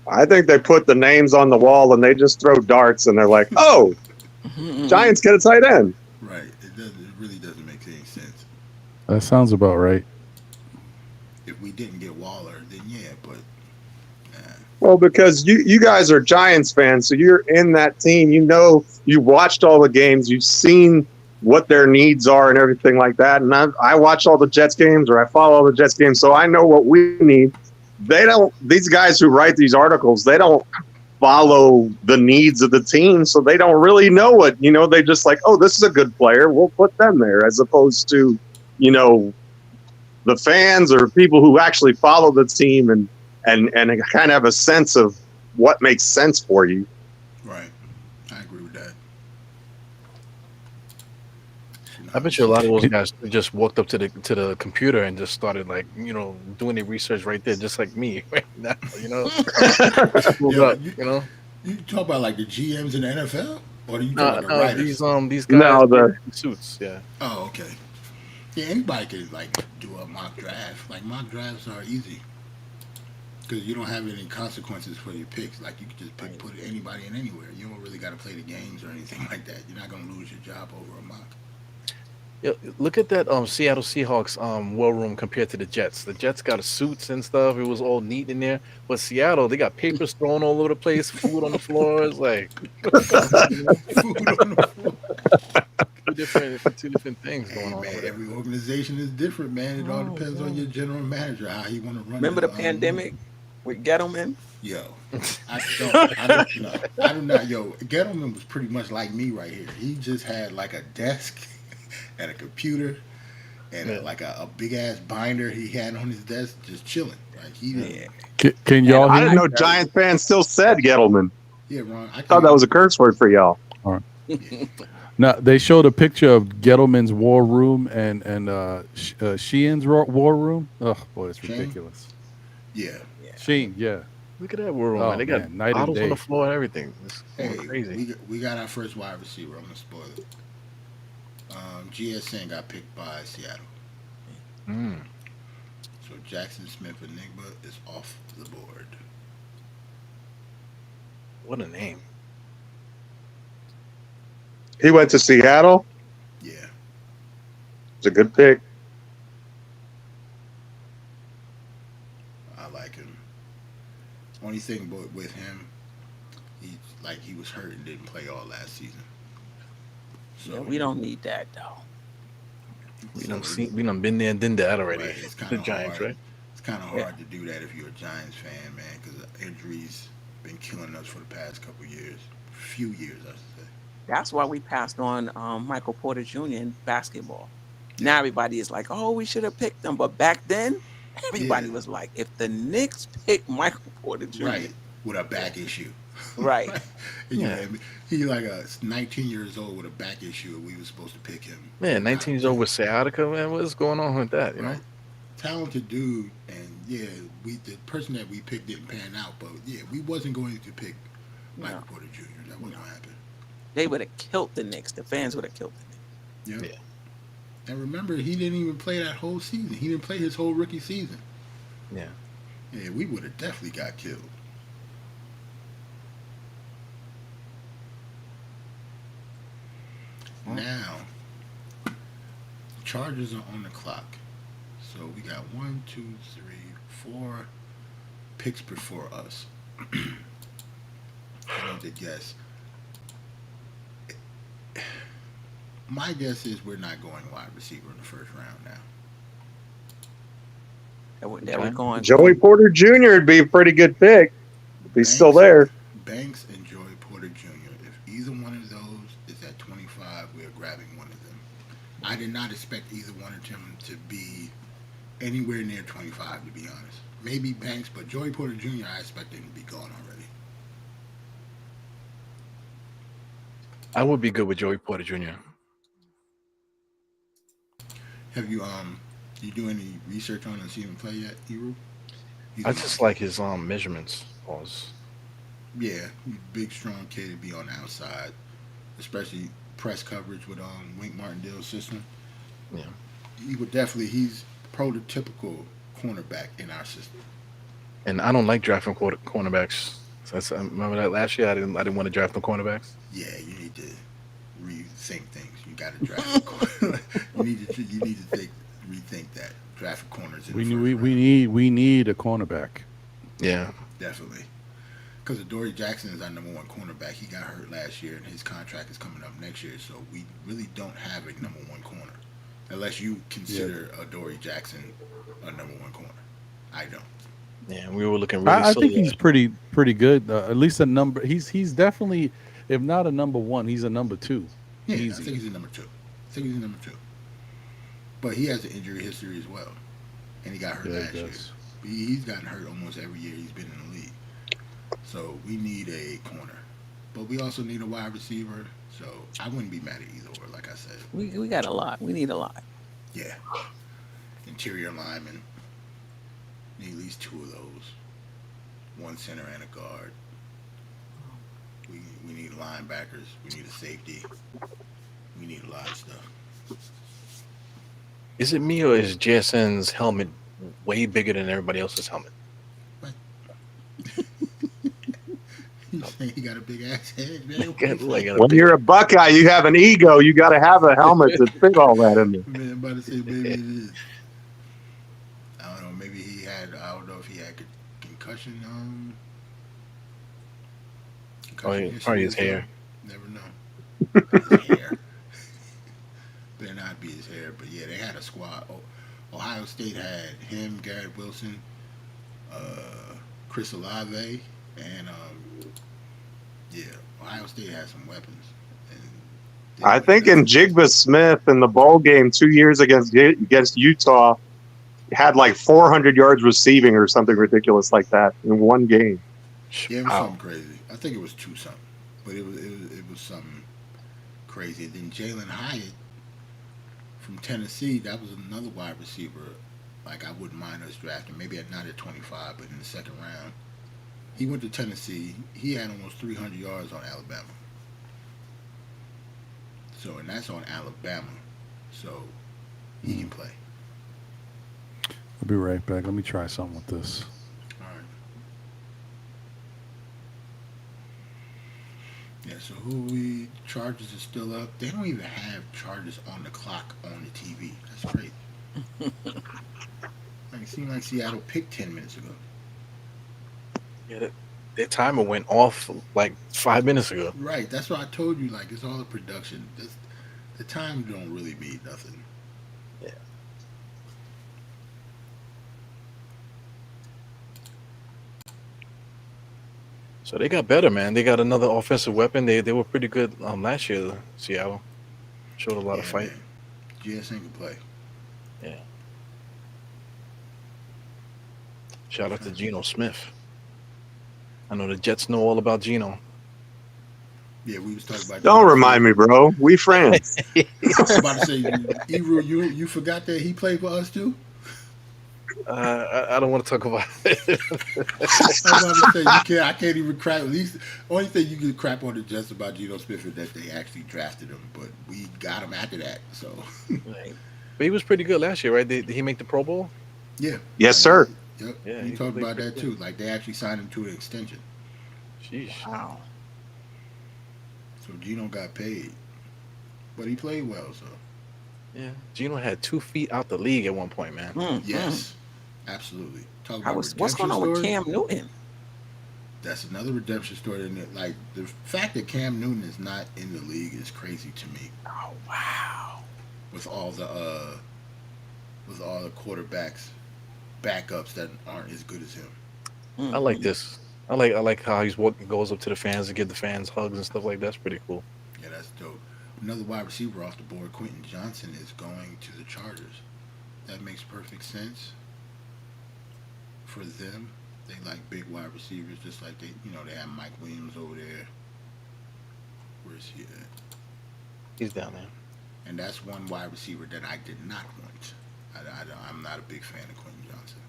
[SPEAKER 4] I think they put the names on the wall and they just throw darts and they're like, oh, Giants get a tight end.
[SPEAKER 1] Right. It doesn't. It really doesn't make any sense.
[SPEAKER 5] That sounds about right.
[SPEAKER 1] If we didn't get Waller, then yeah, but nah.
[SPEAKER 4] Well, because you guys are Giants fans, so you're in that team. You know, you watched all the games. You've seen what their needs are and everything like that. And I watch all the Jets games, or I follow all the Jets games, so I know what we need. They don't. These guys who write these articles, they don't follow the needs of the team, so they don't really know what, you know. They just like, oh, this is a good player, we'll put them there, as opposed to, you know, the fans or people who actually follow the team and kind of have a sense of what makes sense for you.
[SPEAKER 1] Right. I agree with that.
[SPEAKER 3] I bet you a lot of those guys just walked up to the computer and just started, like, you know, doing their research right there, just like me right now, you know.
[SPEAKER 1] You talk about like the GMs in the NFL, or do you talk about the writers?
[SPEAKER 3] These guys in suits, yeah.
[SPEAKER 1] Oh, okay. Yeah, anybody could like do a mock draft. Like mock drafts are easy because you don't have any consequences for your picks. Like you can just put anybody in anywhere. You don't really got to play the games or anything like that. You're not gonna lose your job over a mock.
[SPEAKER 3] Yeah, look at that Seattle Seahawks war room compared to the Jets. The Jets got suits and stuff. It was all neat in there. But Seattle, they got papers thrown all over the place, food on the floor. It's like
[SPEAKER 1] Food on the floor.
[SPEAKER 3] two different things going on.
[SPEAKER 1] Man, every organization is different, man. It all depends on your general manager how he want to run.
[SPEAKER 2] Remember the pandemic with Gettleman?
[SPEAKER 1] Yo, I do not. Yo, Gettleman was pretty much like me right here. He just had like a desk and a computer and like a big ass binder he had on his desk, just chilling. Like he didn't.
[SPEAKER 5] Can y'all
[SPEAKER 4] I
[SPEAKER 5] hear
[SPEAKER 4] didn't
[SPEAKER 5] me?
[SPEAKER 4] know Giants fans still said Gettleman.
[SPEAKER 1] Yeah, Ron. I
[SPEAKER 4] thought that was a curse word for y'all.
[SPEAKER 5] All right. Now they showed a picture of Gettleman's war room and Sheehan's war room. Oh boy, it's ridiculous.
[SPEAKER 1] Yeah.
[SPEAKER 5] Sheen, yeah.
[SPEAKER 3] Look at that war room,
[SPEAKER 5] Oh,
[SPEAKER 3] man. They got
[SPEAKER 5] man, night and
[SPEAKER 3] bottles on
[SPEAKER 5] day.
[SPEAKER 3] the floor and everything. It's
[SPEAKER 1] Hey,
[SPEAKER 3] crazy.
[SPEAKER 1] we got our first wide receiver. I'm gonna spoil it. GSN got picked by Seattle. So Jackson Smith Enigma is off the board.
[SPEAKER 3] What a name.
[SPEAKER 4] He went to Seattle.
[SPEAKER 1] Yeah.
[SPEAKER 4] It's a good pick.
[SPEAKER 1] I like him. Only thing with him, he was hurt and didn't play all last season. So
[SPEAKER 2] Yeah, we don't need that though.
[SPEAKER 3] We done been there and done that already.
[SPEAKER 1] Right, it's kind
[SPEAKER 3] The
[SPEAKER 1] of
[SPEAKER 3] Giants,
[SPEAKER 1] hard.
[SPEAKER 3] right?
[SPEAKER 1] It's kind of hard to do that if you're a Giants fan, man, because injuries been killing us for the past few years, I should say.
[SPEAKER 2] That's why we passed on Michael Porter Jr. in basketball. Now everybody is like, oh, we should have picked him. But back then, everybody was like, if the Knicks pick Michael Porter Jr.
[SPEAKER 1] Right, with a back issue.
[SPEAKER 2] Right.
[SPEAKER 1] Yeah, he like 19 years old with a back issue, and we were supposed to pick him.
[SPEAKER 3] Man, 19 years old with sciatica, man. What's going on with that, you know?
[SPEAKER 1] Talented dude, and the person that we picked didn't pan out, but yeah, we wasn't going to pick Michael Porter Jr. That wasn't going to happen.
[SPEAKER 2] They would have killed the Knicks. The fans would have killed the Knicks.
[SPEAKER 1] Yeah. And remember, he didn't even play that whole season. He didn't play his whole rookie season.
[SPEAKER 3] Yeah.
[SPEAKER 1] Yeah, we would have definitely got killed. Now, Chargers are on the clock. So we got 1, 2, 3, 4 picks before us. I need to guess. My guess is we're not going wide receiver in the first round now.
[SPEAKER 2] They were going.
[SPEAKER 4] Joey Porter Jr. would be a pretty good pick if he's still there.
[SPEAKER 1] Banks and Joey Porter Jr. If either one of those is at 25, we're grabbing one of them. I did not expect either one of them to be anywhere near 25, to be honest. Maybe Banks, but Joey Porter Jr., I expect him to be gone already.
[SPEAKER 3] I would be good with Joey Porter Jr.
[SPEAKER 1] Have you You do any research on him? See him play yet, Eru? He's
[SPEAKER 3] I
[SPEAKER 1] a
[SPEAKER 3] just
[SPEAKER 1] monster.
[SPEAKER 3] like his measurements. Pause.
[SPEAKER 1] Yeah, he's a big, strong kid to be on the outside, especially press coverage with Wink Martindale's system.
[SPEAKER 3] Yeah.
[SPEAKER 1] He would definitely. He's prototypical cornerback in our system.
[SPEAKER 3] And I don't like drafting cornerbacks. So remember that last year I didn't want to draft the cornerbacks.
[SPEAKER 1] Yeah, you need to rethink things. You got to draft a corner. You need to rethink that. Draft corners in the
[SPEAKER 5] We
[SPEAKER 1] first
[SPEAKER 5] need
[SPEAKER 1] round.
[SPEAKER 5] we need a cornerback.
[SPEAKER 3] Yeah.
[SPEAKER 1] Definitely. Because Adoree Jackson is our number one cornerback. He got hurt last year, and his contract is coming up next year. So we really don't have a number one corner, unless you consider Adoree Jackson a number one corner. I don't.
[SPEAKER 3] Yeah. We were looking really
[SPEAKER 5] I
[SPEAKER 3] silly.
[SPEAKER 5] think he's pretty good. At least a number. He's definitely, if not a number one, he's a number two.
[SPEAKER 1] Yeah, I
[SPEAKER 5] Easy.
[SPEAKER 1] think he's a number two. I think he's a number two. But he has an injury history as well, and he got hurt
[SPEAKER 5] Yeah,
[SPEAKER 1] last
[SPEAKER 5] he
[SPEAKER 1] year.
[SPEAKER 5] does.
[SPEAKER 1] He's gotten hurt almost every year he's been in the league. So we need a corner, but we also need a wide receiver. So I wouldn't be mad at either or. Like I said,
[SPEAKER 2] We got a lot. We need a lot.
[SPEAKER 1] yeah, interior lineman. Need at least two of those. One center and a guard. We need linebackers. We need a safety. We need a lot of stuff.
[SPEAKER 3] Is it me or is JSN's helmet way bigger than everybody else's helmet?
[SPEAKER 1] You saying he got a big ass head, man?
[SPEAKER 4] When you're a Buckeye, you have an ego. You got to have a helmet to fit all that in there.
[SPEAKER 1] Man, I'm about to say maybe it is. I don't know. Maybe he had. I don't know if he had concussion.
[SPEAKER 3] Probably his
[SPEAKER 1] history or
[SPEAKER 3] hair.
[SPEAKER 1] something. Never know. His hair. Better not be his hair. But yeah, they had a squad. Ohio State had him, Garrett Wilson, Chris Olave, and yeah, Ohio State had some weapons. And
[SPEAKER 4] I think in Jigba Smith in the bowl game 2 years against Utah, had like 400 yards receiving or something ridiculous like that in one game.
[SPEAKER 1] yeah, it was
[SPEAKER 3] Wow.
[SPEAKER 1] something crazy. I think it was two something, but it was something crazy. And then Jalen Hyatt from Tennessee, that was another wide receiver. Like I wouldn't mind us drafting, maybe not at 25, but in the second round. He went to Tennessee. He had almost 300 yards on Alabama. So, and that's on Alabama. So, he can play.
[SPEAKER 5] I'll be right back. Let me try something with this.
[SPEAKER 1] All right. Yeah, so Chargers is still up. They don't even have Chargers on the clock on the TV. That's great. Like, it seemed like Seattle picked 10 minutes ago.
[SPEAKER 3] Yeah, that timer went off like 5 minutes ago.
[SPEAKER 1] Right, that's what I told you. Like, it's all the production. The time don't really mean nothing.
[SPEAKER 3] Yeah. So they got better, man. They got another offensive weapon. They were pretty good last year. Seattle showed a lot of fight.
[SPEAKER 1] Man. GSN can play.
[SPEAKER 3] Yeah. Shout out to Geno Smith. I know the Jets know all about Geno.
[SPEAKER 1] Yeah, we was talking about.
[SPEAKER 4] Don't remind me, bro. We friends.
[SPEAKER 1] I was about to say, Ebru, you forgot that he played for us too.
[SPEAKER 3] I don't want to talk about it.
[SPEAKER 1] I was about to say I can't even crap. At least only thing you can crap on the Jets about Geno Smith is that they actually drafted him, but we got him after that. So
[SPEAKER 3] Right. But he was pretty good last year, right? Did he make the Pro Bowl?
[SPEAKER 1] yeah,
[SPEAKER 4] Yes, sir.
[SPEAKER 1] Yep.
[SPEAKER 3] Yeah,
[SPEAKER 1] We
[SPEAKER 3] he
[SPEAKER 1] talked
[SPEAKER 3] played
[SPEAKER 1] about
[SPEAKER 3] pretty
[SPEAKER 1] that too. Like they actually signed him to an extension.
[SPEAKER 3] Sheesh.
[SPEAKER 2] Wow.
[SPEAKER 1] So Geno got paid, but he played well. So
[SPEAKER 3] Yeah. Geno had 2 feet out the league at one point, man.
[SPEAKER 1] yes, absolutely. Talk about
[SPEAKER 2] What's going on with
[SPEAKER 1] redemption story.
[SPEAKER 2] Cam Newton?
[SPEAKER 1] That's another redemption story. And like the fact that Cam Newton is not in the league is crazy to me.
[SPEAKER 2] Oh wow.
[SPEAKER 1] With all the quarterbacks backups that aren't as good as him.
[SPEAKER 3] I like this. I like how he's goes up to the fans and give the fans hugs and stuff like that. That's pretty cool.
[SPEAKER 1] Yeah, that's dope. Another wide receiver off the board, Quentin Johnson, is going to the Chargers. That makes perfect sense for them. They like big wide receivers, just like they have Mike Williams over there. Where's he at?
[SPEAKER 3] He's down there.
[SPEAKER 1] And that's one wide receiver that I did not want. I'm not a big fan of Quentin Johnson.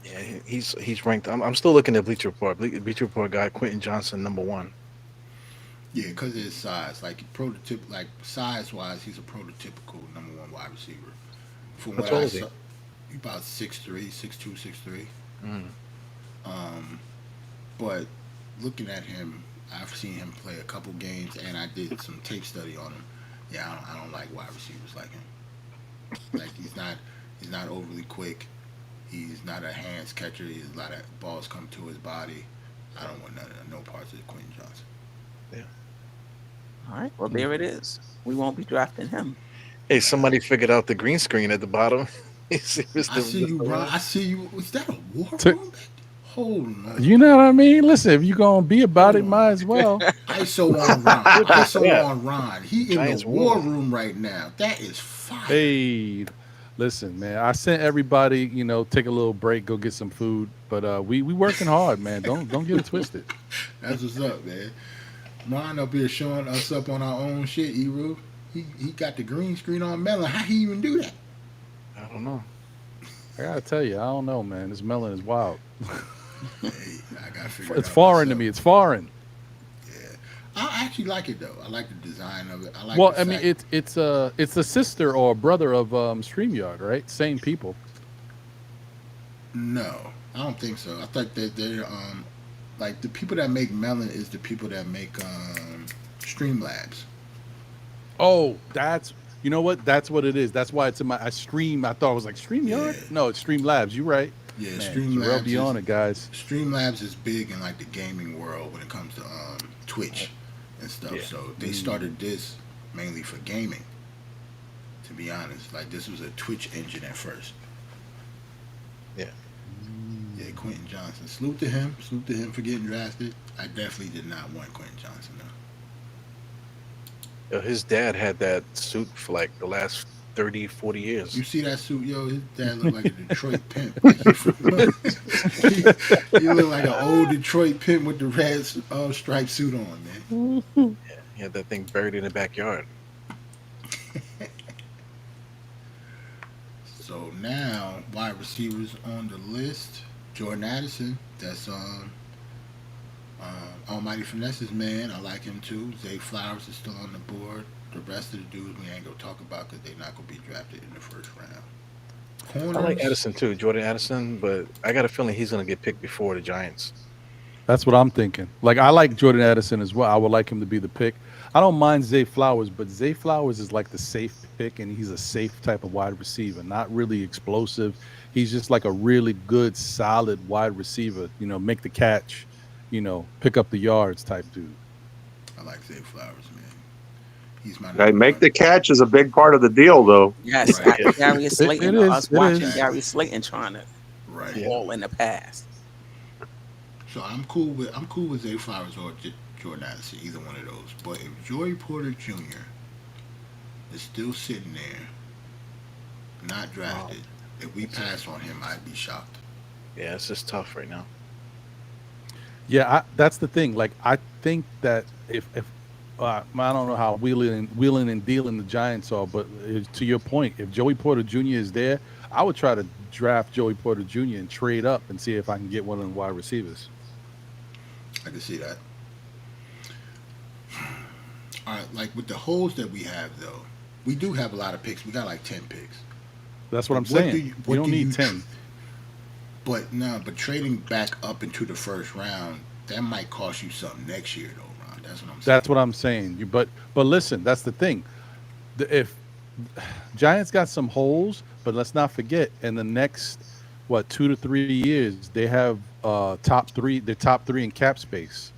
[SPEAKER 3] Yeah, he's ranked. I'm still looking at Bleacher Report. Bleacher Report got Quentin Johnson #1.
[SPEAKER 1] Yeah, because of his size. Like size wise, he's a prototypical #1 wide receiver. From
[SPEAKER 3] How
[SPEAKER 1] what
[SPEAKER 3] tall
[SPEAKER 1] I
[SPEAKER 3] is he?
[SPEAKER 1] saw, he about 6'3", 6'2", 6'3".
[SPEAKER 3] Mm.
[SPEAKER 1] Um, but looking at him, I've seen him play a couple games, and I did some tape study on him. Yeah, I don't like wide receivers like him. Like he's not overly quick. He's not a hands catcher. He's a lot of balls come to his body. I don't want no parts of Quentin Johnson.
[SPEAKER 2] All right. Well, there it is. We won't be drafting him.
[SPEAKER 3] Hey, somebody figured out the green screen at the bottom. You see
[SPEAKER 1] I see you,
[SPEAKER 3] Mr.
[SPEAKER 1] Ron. I see you. Was that a war
[SPEAKER 5] T-
[SPEAKER 1] room? Hold on.
[SPEAKER 5] You know what I mean? Listen, if you're gonna be about it, might as well.
[SPEAKER 1] ISO on Ron. ISO on Ron. He in
[SPEAKER 3] Giants
[SPEAKER 1] the war
[SPEAKER 3] won.
[SPEAKER 1] room right now. That is fire.
[SPEAKER 5] Hey, listen, man. I sent everybody, take a little break, go get some food. But we working hard, man. Don't get it twisted.
[SPEAKER 1] That's what's up, man. Ron up here showing us up on our own shit, E-Roo. He got the green screen on Melon. How he even do that?
[SPEAKER 3] I don't know.
[SPEAKER 5] I gotta tell you, I don't know, man. This melon is wild.
[SPEAKER 1] Hey, I gotta figure
[SPEAKER 5] It's
[SPEAKER 1] it out
[SPEAKER 5] foreign to
[SPEAKER 1] myself.
[SPEAKER 5] me. It's foreign.
[SPEAKER 1] Yeah, I actually like it though. I like the design of it. I like.
[SPEAKER 5] Well,
[SPEAKER 1] the
[SPEAKER 5] I mean,
[SPEAKER 1] fact-
[SPEAKER 5] it's a sister or a brother of StreamYard, right? Same people.
[SPEAKER 1] No, I don't think so. I thought that they're like the people that make Melon is the people that make Streamlabs.
[SPEAKER 5] Oh, you know what? That's what it is. That's why it's in my stream. I thought it was like StreamYard.
[SPEAKER 1] Yeah.
[SPEAKER 5] No, it's Streamlabs. You're right.
[SPEAKER 1] Yeah,
[SPEAKER 5] Man,
[SPEAKER 1] Streamlabs.
[SPEAKER 5] Jarrell, be
[SPEAKER 1] is-
[SPEAKER 5] on it, guys.
[SPEAKER 1] Streamlabs is big in like the gaming world when it comes to Twitch and stuff.
[SPEAKER 3] Yeah.
[SPEAKER 1] So they started this mainly for gaming. To be honest, like this was a Twitch engine at first.
[SPEAKER 3] Yeah.
[SPEAKER 1] Yeah, Quentin Johnson. Salute to him. Salute to him for getting drafted. I definitely did not want Quentin Johnson though.
[SPEAKER 3] His dad had that suit for like the last 30, 40 years.
[SPEAKER 1] You see that suit, yo? His dad looked like a Detroit pimp. Like he looked like an old Detroit pimp with the red striped suit on, man.
[SPEAKER 3] He had that thing buried in the backyard.
[SPEAKER 1] So now, wide receivers on the list: Jordan Addison. That's Almighty Finesse's man. I like him too. Zay Flowers is still on the board. The rest of the dudes we ain't gonna talk about because they're not gonna be drafted in the first round. Corners,
[SPEAKER 3] I like Addison too, Jordan Addison, but I got a feeling he's going to get picked before the Giants.
[SPEAKER 5] That's what I'm thinking. Like, I like Jordan Addison as well. I would like him to be the pick. I don't mind Zay Flowers, but Zay Flowers is like the safe pick, and he's a safe type of wide receiver, not really explosive. He's just like a really good, solid wide receiver. Make the catch, pick up the yards type dude.
[SPEAKER 1] I like Zay Flowers, man. He's my.
[SPEAKER 4] Hey, make the catch is a big part of the deal, though.
[SPEAKER 2] Yes,
[SPEAKER 1] Right.
[SPEAKER 2] Darius Slayton.
[SPEAKER 5] It is,
[SPEAKER 2] Us
[SPEAKER 5] it
[SPEAKER 2] watching
[SPEAKER 5] is.
[SPEAKER 2] Darius Slayton trying to
[SPEAKER 1] right.
[SPEAKER 2] ball in the past.
[SPEAKER 1] So I'm cool with Zay Flowers or Jordan Addison, either one of those. But if Joey Porter Jr. is still sitting there, not drafted, if we pass on him, I'd be shocked.
[SPEAKER 3] Yeah, it's just tough right now.
[SPEAKER 5] Yeah, that's the thing. Like, I think that if I don't know how wheeling and dealing the Giants are, but to your point, if Joey Porter Jr. is there, I would try to draft Joey Porter Jr. and trade up and see if I can get one of the wide receivers.
[SPEAKER 1] I can see that. All right, like with the holes that we have, though, we do have a lot of picks. We got like 10 picks.
[SPEAKER 5] That's what I'm
[SPEAKER 1] What
[SPEAKER 5] saying.
[SPEAKER 1] do you-
[SPEAKER 5] We
[SPEAKER 1] what
[SPEAKER 5] don't
[SPEAKER 1] do
[SPEAKER 5] need
[SPEAKER 1] you-
[SPEAKER 5] 10.
[SPEAKER 1] But trading back up into the first round, that might cost you something next year, though, Ron. That's what I'm saying.
[SPEAKER 5] That's what I'm saying. But listen, that's the thing. If Giants got some holes, but let's not forget, in the next 2 to 3 years, they have top three in cap space.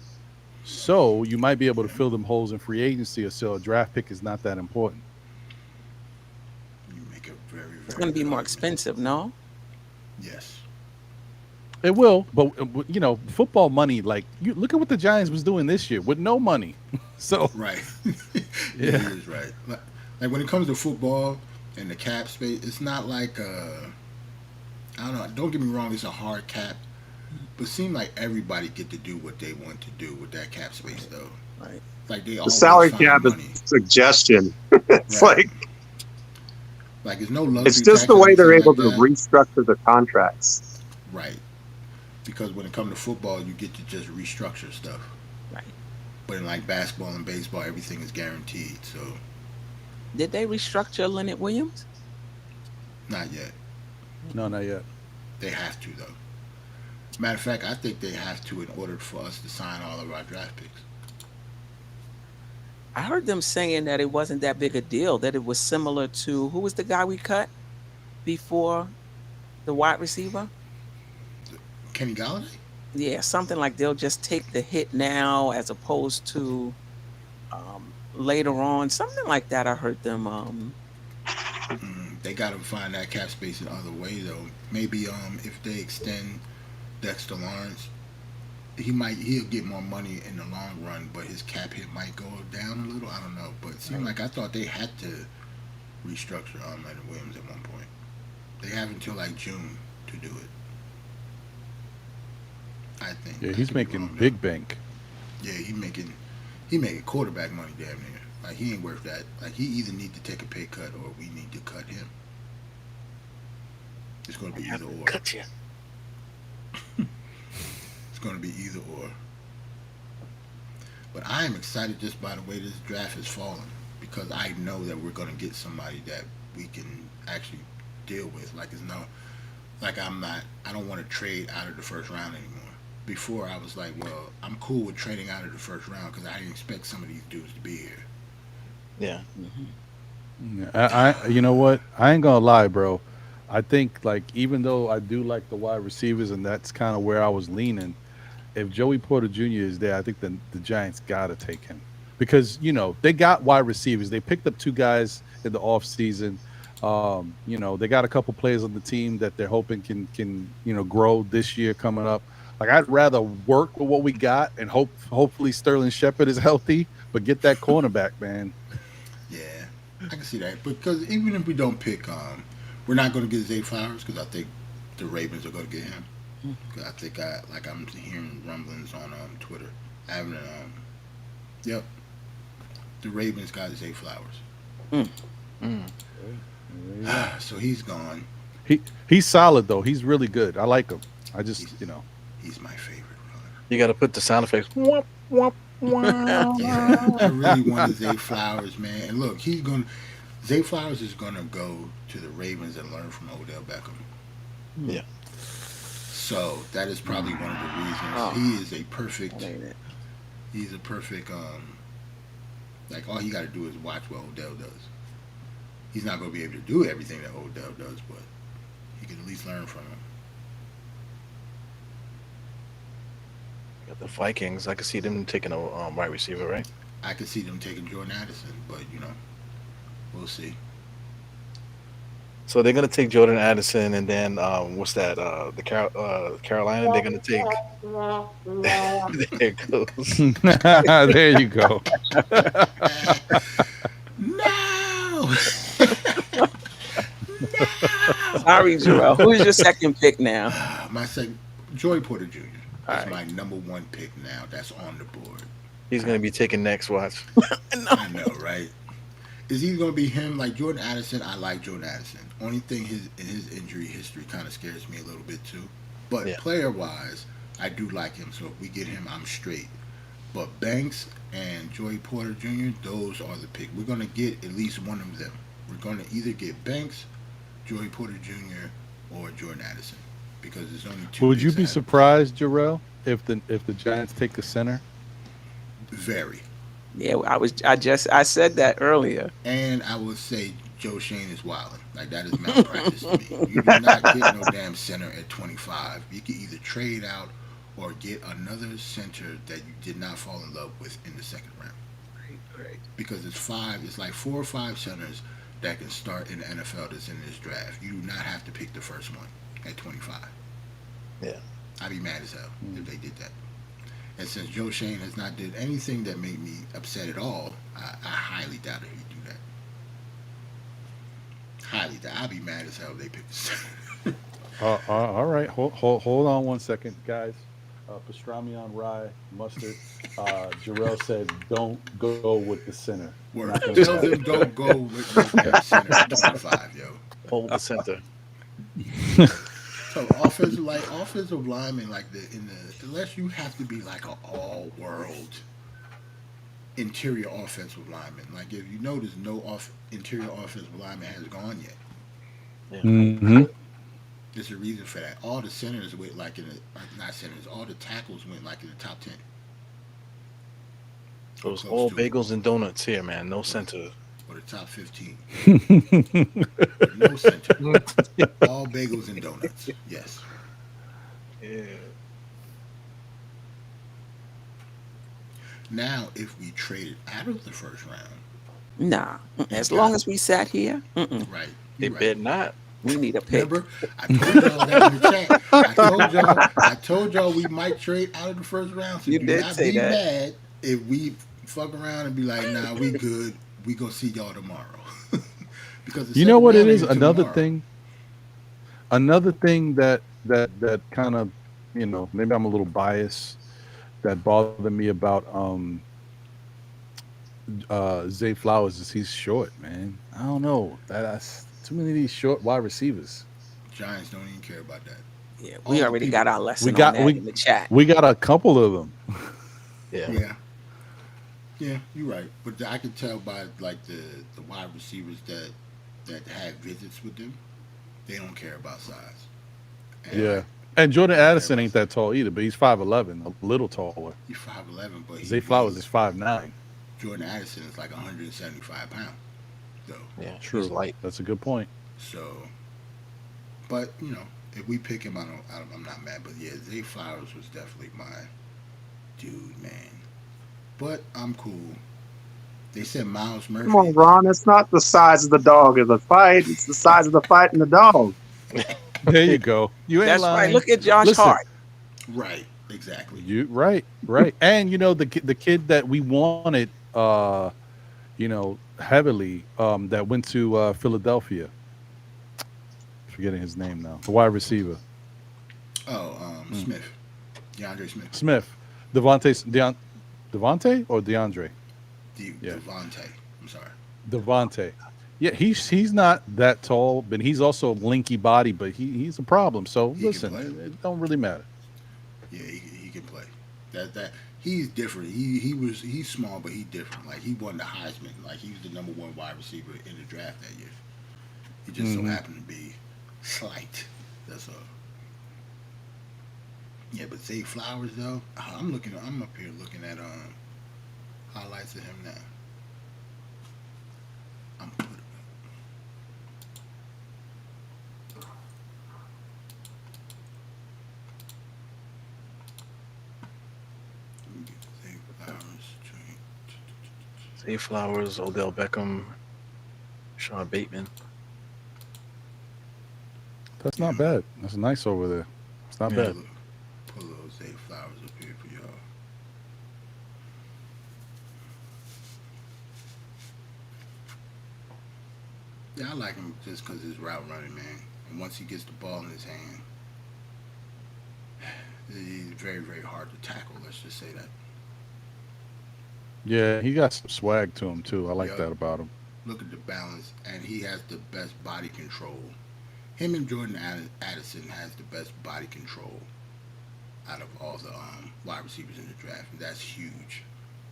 [SPEAKER 5] So you might be able to fill them holes in free agency, or so a draft pick is not that important.
[SPEAKER 1] You make a very, very.
[SPEAKER 2] It's going to be
[SPEAKER 1] good
[SPEAKER 2] more
[SPEAKER 1] argument.
[SPEAKER 2] expensive, no?
[SPEAKER 1] Yes.
[SPEAKER 5] It will, but football money. Like, you look at what the Giants was doing this year with no money. So
[SPEAKER 1] Right.
[SPEAKER 5] Yeah.
[SPEAKER 1] It is right. Like when it comes to football and the cap space, it's not like I don't know. Don't get me wrong. It's a hard cap, but it seems like everybody get to do what they want to do with that cap space, though.
[SPEAKER 2] Right.
[SPEAKER 1] Like they
[SPEAKER 4] The
[SPEAKER 1] always
[SPEAKER 4] salary
[SPEAKER 1] find
[SPEAKER 4] cap
[SPEAKER 1] money.
[SPEAKER 4] is suggestion. It's
[SPEAKER 1] Right.
[SPEAKER 4] like
[SPEAKER 1] Like, there's no
[SPEAKER 4] It's
[SPEAKER 1] luxury
[SPEAKER 4] just
[SPEAKER 1] tax
[SPEAKER 4] the
[SPEAKER 1] or
[SPEAKER 4] way they're
[SPEAKER 1] anything
[SPEAKER 4] able
[SPEAKER 1] like
[SPEAKER 4] to
[SPEAKER 1] that.
[SPEAKER 4] restructure the contracts.
[SPEAKER 1] Right. Because when it comes to football, you get to just restructure stuff.
[SPEAKER 2] Right.
[SPEAKER 1] But in like basketball and baseball, everything is guaranteed. So
[SPEAKER 2] Did they restructure Leonard Williams?
[SPEAKER 1] not yet.
[SPEAKER 5] No, not yet.
[SPEAKER 1] They have to though. Matter of fact, I think they have to in order for us to sign all of our draft picks.
[SPEAKER 2] I heard them saying that it wasn't that big a deal, that it was similar to who was the guy we cut before, the wide receiver?
[SPEAKER 1] Kenny Galladay?
[SPEAKER 2] Yeah, something like they'll just take the hit now as opposed to later on. Something like that I heard them
[SPEAKER 1] They got to find that cap space in other way though. Maybe if they extend Dexter Lawrence, he'll get more money in the long run, but his cap hit might go down a little. I don't know, but it seemed like I thought they had to restructure Leonard Williams at one point. They have until like June to do it. I think.
[SPEAKER 5] Yeah,
[SPEAKER 1] I
[SPEAKER 5] he's
[SPEAKER 1] could be
[SPEAKER 5] making
[SPEAKER 1] wrong, though.
[SPEAKER 5] big bank.
[SPEAKER 1] Yeah, he making quarterback money damn near. Like he ain't worth that. Like he either need to take a pay cut or we need to cut him. It's going to be either or.
[SPEAKER 3] Cut you.
[SPEAKER 1] It's going to be either or. But I am excited just by the way this draft has fallen because I know that we're going to get somebody that we can actually deal with. Like it's no, like I don't want to trade out of the first round anymore. Before I was like, well, I'm cool with trading out of the first round because I didn't expect some of these dudes to be here.
[SPEAKER 3] Yeah.
[SPEAKER 5] Yeah, you know what? I ain't gonna lie, bro. I think like even though I do like the wide receivers and that's kind of where I was leaning, if Joey Porter Jr. is there, I think the Giants gotta take him because they got wide receivers. They picked up two guys in the offseason. They got a couple players on the team that they're hoping can grow this year coming up. Like I'd rather work with what we got and hopefully Sterling Shepard is healthy, but get that cornerback, man.
[SPEAKER 1] Yeah, I can see that. Because even if we don't pick, we're not going to get Zay Flowers because I think the Ravens are going to get him. Because I think I'm hearing rumblings on Twitter. I haven't. Yep, the Ravens got Zay Flowers. So he's gone.
[SPEAKER 5] He's solid though. He's really good. I like him. I just
[SPEAKER 1] He's my favorite.
[SPEAKER 3] You got to put the sound effects. Womp, womp, womp.
[SPEAKER 1] Yeah, I really wanted Zay Flowers, man. And look, Zay Flowers is gonna go to the Ravens and learn from Odell Beckham.
[SPEAKER 3] Yeah.
[SPEAKER 1] So that is probably one of the reasons he is a perfect. He's a perfect. Like all he got to do is watch what Odell does. He's not gonna be able to do everything that Odell does, but he can at least learn from him.
[SPEAKER 3] Got the Vikings. I could see them taking a wide receiver, right?
[SPEAKER 1] I could see them taking Jordan Addison, but we'll see.
[SPEAKER 3] So they're gonna take Jordan Addison, and then what's that? The Carolina. They're gonna take. There it goes.
[SPEAKER 5] There you go.
[SPEAKER 1] No.
[SPEAKER 2] Sorry, Joel. Who's your second pick now?
[SPEAKER 1] My second, Joey Porter Jr. That's
[SPEAKER 2] All
[SPEAKER 1] my number one pick now. That's on the board.
[SPEAKER 3] He's gonna be taken next. Watch.
[SPEAKER 1] I know, right? Is he going to be him like Jordan Addison? I like Jordan Addison. Only thing his injury history kind of scares me a little bit too. But player wise, I do like him. So if we get him, I'm straight. But Banks and Joey Porter Jr., those are the pick. We're going to get at least one of them. We're going to either get Banks, Joey Porter Jr., or Jordan Addison because there's only two.
[SPEAKER 5] Would you be surprised, Jarrell, if the Giants take a center?
[SPEAKER 1] Very.
[SPEAKER 2] Yeah, I said that earlier.
[SPEAKER 1] And I would say Joe Shane is wilding. Like that is malpractice to me. You do not get no damn center at 25. You can either trade out or get another center that you did not fall in love with in the second round.
[SPEAKER 2] Right.
[SPEAKER 1] Because it's like 4 or 5 centers that can start in the NFL that's in this draft. You do not have to pick the first one at 25.
[SPEAKER 3] Yeah.
[SPEAKER 1] I'd be mad as hell if they did that. And since Joe Shane has not did anything that made me upset at all, I highly doubt if he'd do that. Highly doubt. I'd be mad as hell if they picked the center.
[SPEAKER 5] All right. Hold on one second, guys. pastrami on rye, mustard. Jarrell said, "Don't go with the center."
[SPEAKER 1] Word.
[SPEAKER 5] Not gonna
[SPEAKER 1] Tell
[SPEAKER 5] fly.
[SPEAKER 1] them don't go with no damn center at 25, yo.
[SPEAKER 3] Hold the center.
[SPEAKER 1] So offensive lineman like unless you have to be like an all world interior offensive lineman. Like if you notice no interior offensive lineman has gone yet.
[SPEAKER 3] Yeah.
[SPEAKER 5] Mm-hmm.
[SPEAKER 1] There's a reason for that. All the centers went like not centers, all the tackles went like in the top 10.
[SPEAKER 3] It was
[SPEAKER 1] Close
[SPEAKER 3] all
[SPEAKER 1] to it.
[SPEAKER 3] bagels and donuts here, man. No center.
[SPEAKER 1] Or the top 15. But no center. All bagels and donuts. Yes.
[SPEAKER 3] Yeah.
[SPEAKER 1] Now, if we traded out of the first round,
[SPEAKER 2] Nah. As long as we sat here,
[SPEAKER 1] right?
[SPEAKER 3] They
[SPEAKER 1] You're right.
[SPEAKER 3] bet not.
[SPEAKER 2] we need a pick.
[SPEAKER 1] Remember, I told y'all that in the chat. I told y'all we might trade out of the first round. So
[SPEAKER 2] You
[SPEAKER 1] do
[SPEAKER 2] did
[SPEAKER 1] not
[SPEAKER 2] say
[SPEAKER 1] be
[SPEAKER 2] that.
[SPEAKER 1] mad if we fuck around and be like, nah, we good. We gonna see y'all tomorrow. Because the
[SPEAKER 5] You know
[SPEAKER 1] second
[SPEAKER 5] what it
[SPEAKER 1] round
[SPEAKER 5] is?
[SPEAKER 1] ain't until tomorrow.
[SPEAKER 5] Another thing that kind of, maybe I'm a little biased, that bothered me about Zay Flowers is he's short, man. I don't know. That's too many of these short wide receivers.
[SPEAKER 1] Giants don't even care about that.
[SPEAKER 2] Yeah,
[SPEAKER 1] All
[SPEAKER 2] we
[SPEAKER 1] the
[SPEAKER 2] already
[SPEAKER 1] people-
[SPEAKER 2] got our lesson
[SPEAKER 5] got-
[SPEAKER 2] on that in the chat.
[SPEAKER 5] We got a couple of them.
[SPEAKER 3] Yeah.
[SPEAKER 1] Yeah, you're right. But I could tell by like the wide receivers that had visits with them, they don't care about size. And
[SPEAKER 5] Yeah. And Jordan Addison ain't that tall either, but he's 5'11", a little taller.
[SPEAKER 1] he's 5'11", but
[SPEAKER 5] Zay Flowers is 5'9".
[SPEAKER 1] Jordan Addison is like 175 pounds, though.
[SPEAKER 3] Yeah.
[SPEAKER 5] True.
[SPEAKER 3] He's light.
[SPEAKER 5] That's a good point.
[SPEAKER 1] So, but if we pick him, I'm not mad. But yeah, Zay Flowers was definitely my dude, man. But I'm cool. They said Miles Murphy.
[SPEAKER 4] Come on, Ron. It's not the size of the dog of the fight. It's the size of the fight and the dog.
[SPEAKER 5] There you go. You ain't
[SPEAKER 2] That's
[SPEAKER 5] lying.
[SPEAKER 2] right. Look at Josh
[SPEAKER 5] Listen,
[SPEAKER 2] Hart.
[SPEAKER 1] Right, exactly.
[SPEAKER 5] You right. And the kid that we wanted, heavily, that went to Philadelphia. Forgetting his name now. The wide receiver.
[SPEAKER 1] Oh, Smith, DeAndre Smith,
[SPEAKER 5] Devontae or DeAndre? Yeah.
[SPEAKER 1] Devontae. I'm sorry.
[SPEAKER 5] Devontae. Yeah, he's not that tall, but he's also linky body, but he's a problem. So
[SPEAKER 1] He can
[SPEAKER 5] listen,
[SPEAKER 1] play.
[SPEAKER 5] it don't really matter.
[SPEAKER 1] Yeah, he can play. That he's different. He's small, but he's different. Like he won the Heisman. Like he was the number 1 wide receiver in the draft that year. He just so happened to be slight. That's all. Yeah, but Zay Flowers though, I'm up here looking at highlights of him now. I'm putting. Zay Flowers.
[SPEAKER 3] Zay Flowers, Odell Beckham, Sean Bateman.
[SPEAKER 5] That's not bad. That's nice over there. It's not bad.
[SPEAKER 1] Pull those Zay Flowers up here for y'all. Yeah, I like him just because his route running, man. And once he gets the ball in his hand, he's very, very hard to tackle. Let's just say that.
[SPEAKER 5] Yeah, he got some swag to him too. I like
[SPEAKER 1] Yup.
[SPEAKER 5] that about him.
[SPEAKER 1] Look at the balance, and he has the best body control. Him and Jordan Addison has the best body control out of all the wide receivers in the draft. And that's huge.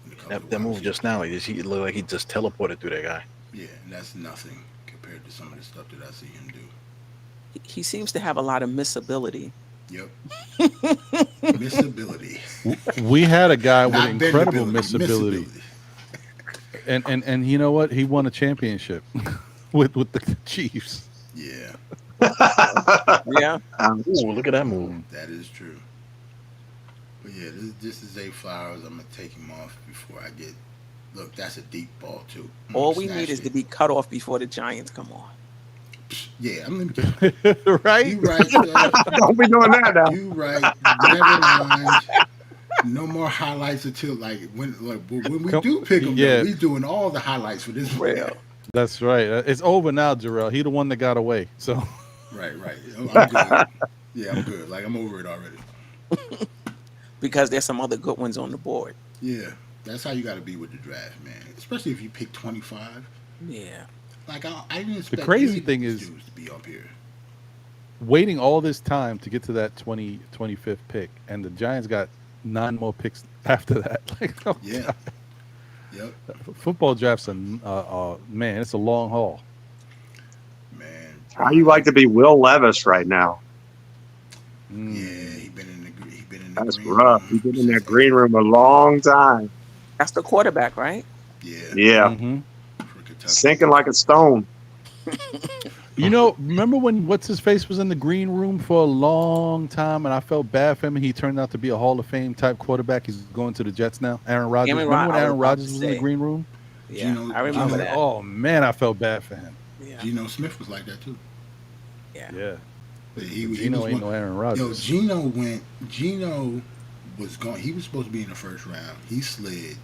[SPEAKER 1] when it comes to
[SPEAKER 3] That
[SPEAKER 1] wide
[SPEAKER 3] move
[SPEAKER 1] receivers.
[SPEAKER 3] just now, he looked like he just teleported through that guy.
[SPEAKER 1] Yeah, and that's nothing compared to some of the stuff that I see him do.
[SPEAKER 2] He seems to have a lot of missability.
[SPEAKER 1] Yep. Missability.
[SPEAKER 5] We had a guy with
[SPEAKER 1] Not
[SPEAKER 5] incredible
[SPEAKER 1] bendability,
[SPEAKER 5] missability, and you know what? He won a championship with the Chiefs.
[SPEAKER 1] Yeah,
[SPEAKER 2] Yeah.
[SPEAKER 3] Ooh, look at that move.
[SPEAKER 1] that is true. But yeah, this is Zay Flowers. I'm gonna take him off before I get. Look, that's a deep ball too. I'm
[SPEAKER 2] All
[SPEAKER 1] gonna
[SPEAKER 2] we
[SPEAKER 1] snatch
[SPEAKER 2] need is
[SPEAKER 1] it.
[SPEAKER 2] to be cut off before the Giants come on.
[SPEAKER 1] Yeah, I'm gonna.
[SPEAKER 5] Right?
[SPEAKER 1] You right. Sir.
[SPEAKER 4] Don't be doing that now.
[SPEAKER 1] You right. Never mind. No more highlights until when we do pick him.
[SPEAKER 5] Yeah.
[SPEAKER 1] We doing all the highlights for this.
[SPEAKER 2] Well,
[SPEAKER 5] That's right. It's over now, Jarrell. He the one that got away. So
[SPEAKER 1] Right. I'm good. Yeah, I'm good. Like I'm over it already.
[SPEAKER 2] because there's some other good ones on the board.
[SPEAKER 1] Yeah, that's how you got to be with the draft, man. Especially if you pick 25.
[SPEAKER 2] Yeah.
[SPEAKER 1] Like I didn't
[SPEAKER 5] The
[SPEAKER 1] expect
[SPEAKER 5] crazy
[SPEAKER 1] any of
[SPEAKER 5] thing
[SPEAKER 1] these
[SPEAKER 5] is
[SPEAKER 1] dudes to be up here.
[SPEAKER 5] waiting all this time to get to that 25th pick, and the Giants got 9 more picks after that. Like, oh
[SPEAKER 1] Yeah.
[SPEAKER 5] God.
[SPEAKER 1] Yep,
[SPEAKER 5] Football drafts, man, it's a long haul.
[SPEAKER 1] man.
[SPEAKER 4] How you like to be Will Levis right now?
[SPEAKER 1] Yeah,
[SPEAKER 5] Mm.
[SPEAKER 1] he been in the
[SPEAKER 4] That's
[SPEAKER 1] green
[SPEAKER 4] rough. He's
[SPEAKER 1] room
[SPEAKER 4] been in
[SPEAKER 1] since
[SPEAKER 4] that green
[SPEAKER 1] April.
[SPEAKER 4] room a long time.
[SPEAKER 2] That's the quarterback, right?
[SPEAKER 1] Yeah,
[SPEAKER 4] Yeah,
[SPEAKER 5] Hmm.
[SPEAKER 1] for Kentucky.
[SPEAKER 4] sinking like a stone.
[SPEAKER 5] You know, remember when what's his face was in the green room for a long time, and I felt bad for him, and he turned out to be a Hall of Fame type quarterback. He's going to the Jets now. Aaron Rodgers. Remember when
[SPEAKER 2] I was
[SPEAKER 5] Aaron
[SPEAKER 2] about to
[SPEAKER 5] Rodgers was in the
[SPEAKER 2] say.
[SPEAKER 5] green room?
[SPEAKER 2] Yeah,
[SPEAKER 1] Geno,
[SPEAKER 2] I
[SPEAKER 5] I was
[SPEAKER 2] remember
[SPEAKER 5] like,
[SPEAKER 2] that.
[SPEAKER 5] oh man, I felt bad for him.
[SPEAKER 2] Yeah.
[SPEAKER 1] Geno Smith was like that too.
[SPEAKER 2] Yeah.
[SPEAKER 5] Yeah,
[SPEAKER 1] But
[SPEAKER 5] but
[SPEAKER 1] he
[SPEAKER 5] Gino
[SPEAKER 1] was
[SPEAKER 5] ain't
[SPEAKER 1] one.
[SPEAKER 5] no Aaron
[SPEAKER 1] Yo,
[SPEAKER 5] Rodgers.
[SPEAKER 1] Geno was going. He was supposed to be in the first round. He slid,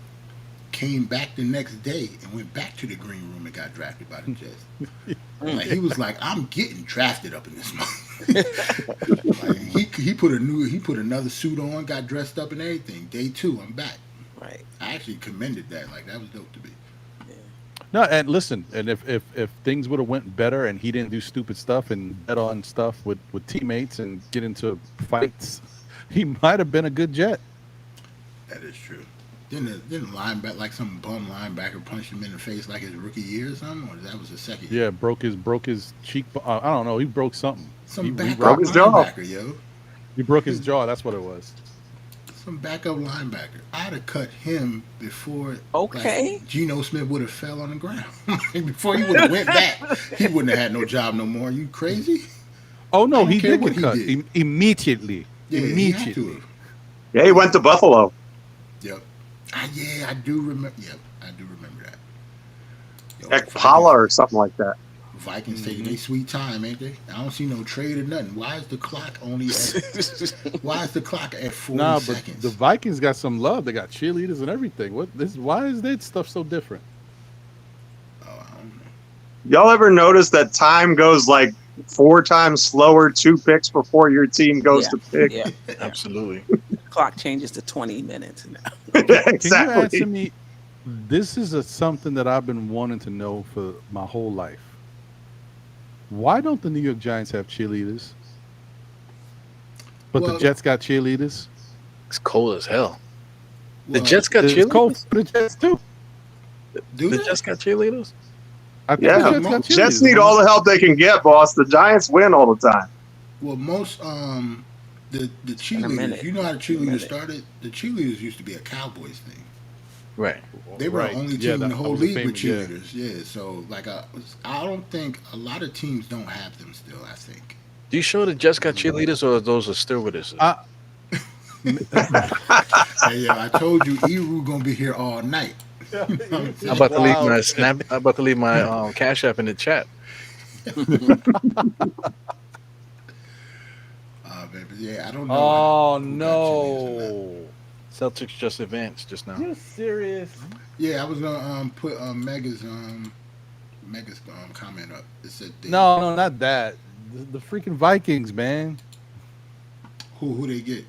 [SPEAKER 1] came back the next day, and went back to the green room and got drafted by the Jets. Like he was like, I'm getting drafted up in this month. Like he put another suit on, got dressed up and everything. Day 2, I'm back.
[SPEAKER 2] Right.
[SPEAKER 1] I actually commended that. Like that was dope to me.
[SPEAKER 2] Yeah.
[SPEAKER 5] No, and listen, and if things would have went better, and he didn't do stupid stuff and bet on stuff with teammates and get into fights, he might have been a good Jet.
[SPEAKER 1] That is true. Didn't linebacker like some bum linebacker punched him in the face like his rookie year or something, or that was the second year?
[SPEAKER 5] Yeah, broke his cheek. I don't know. He broke something.
[SPEAKER 1] Some
[SPEAKER 5] He
[SPEAKER 1] backup
[SPEAKER 4] broke his jaw.
[SPEAKER 1] linebacker, yo.
[SPEAKER 5] He broke his jaw. That's what it was.
[SPEAKER 1] Some backup linebacker. I'd have cut him before
[SPEAKER 2] Okay.
[SPEAKER 1] like Geno Smith would have fell on the ground. Before he would have went back, he wouldn't have had no job no more. You crazy?
[SPEAKER 5] Oh
[SPEAKER 1] I
[SPEAKER 5] no,
[SPEAKER 1] don't
[SPEAKER 5] he
[SPEAKER 1] care
[SPEAKER 5] did
[SPEAKER 1] what
[SPEAKER 5] get
[SPEAKER 1] he
[SPEAKER 5] cut
[SPEAKER 1] did.
[SPEAKER 5] immediately.
[SPEAKER 1] Yeah, he had
[SPEAKER 5] Immediately.
[SPEAKER 1] to have.
[SPEAKER 4] Yeah, he went to Buffalo.
[SPEAKER 1] Yep. Yeah, I do remember. Yep, I do remember that. Yo,
[SPEAKER 4] Ekpala or something like that.
[SPEAKER 1] Vikings taking their sweet time, ain't they? I don't see no trade or nothing. Why is the clock only at? Why is the clock at 40
[SPEAKER 5] Nah, but
[SPEAKER 1] seconds?
[SPEAKER 5] the Vikings got some love. They got cheerleaders and everything. Why is that stuff so different?
[SPEAKER 1] Oh, I don't know.
[SPEAKER 4] Y'all ever notice that time goes like 4 times slower 2 picks before your team goes
[SPEAKER 2] Yeah.
[SPEAKER 4] to pick?
[SPEAKER 2] Yeah.
[SPEAKER 3] Absolutely.
[SPEAKER 2] Clock changes to 20 minutes now.
[SPEAKER 5] Can you answer
[SPEAKER 4] Exactly.
[SPEAKER 5] me? This is something that I've been wanting to know for my whole life. Why don't the New York Giants have cheerleaders? But
[SPEAKER 1] Well-
[SPEAKER 5] the Jets got cheerleaders.
[SPEAKER 3] It's cold as hell. The
[SPEAKER 1] Well,
[SPEAKER 3] Jets got
[SPEAKER 5] It's cold
[SPEAKER 3] cheerleaders.
[SPEAKER 5] for the Jets too.
[SPEAKER 1] do
[SPEAKER 3] The
[SPEAKER 1] they?
[SPEAKER 3] Jets got cheerleaders.
[SPEAKER 5] I think
[SPEAKER 4] Yeah.
[SPEAKER 5] the Jets got cheerleaders.
[SPEAKER 4] Jets need all the help they can get, boss. The Giants win all the time.
[SPEAKER 1] Well, most the
[SPEAKER 2] minute.
[SPEAKER 1] cheerleaders. You know how the
[SPEAKER 2] In a
[SPEAKER 1] cheerleaders
[SPEAKER 2] minute.
[SPEAKER 1] started? The cheerleaders used to be a Cowboys thing.
[SPEAKER 3] Right.
[SPEAKER 1] They were
[SPEAKER 5] Right.
[SPEAKER 1] the only
[SPEAKER 5] Yeah,
[SPEAKER 1] team in
[SPEAKER 5] that
[SPEAKER 1] the whole
[SPEAKER 5] was a
[SPEAKER 1] league with
[SPEAKER 5] famous- yeah.
[SPEAKER 1] cheerleaders. Yeah. So like I don't think a lot of teams don't have them still. I think.
[SPEAKER 3] Do you sure the Jets got cheerleaders or those are stewardesses?
[SPEAKER 1] Hey, yeah, I told you, Eru gonna be here all night.
[SPEAKER 3] I'm about to leave my snap. I'm about to leave my Cash App in the chat.
[SPEAKER 1] Baby, yeah, I don't know.
[SPEAKER 5] Oh
[SPEAKER 1] who got cheerleaders or not.
[SPEAKER 5] no!
[SPEAKER 3] Celtics just advanced just now.
[SPEAKER 5] You serious?
[SPEAKER 1] Yeah, I was gonna put Mega's comment up. It said they,
[SPEAKER 5] No, not that. The freaking Vikings, man.
[SPEAKER 1] who they get?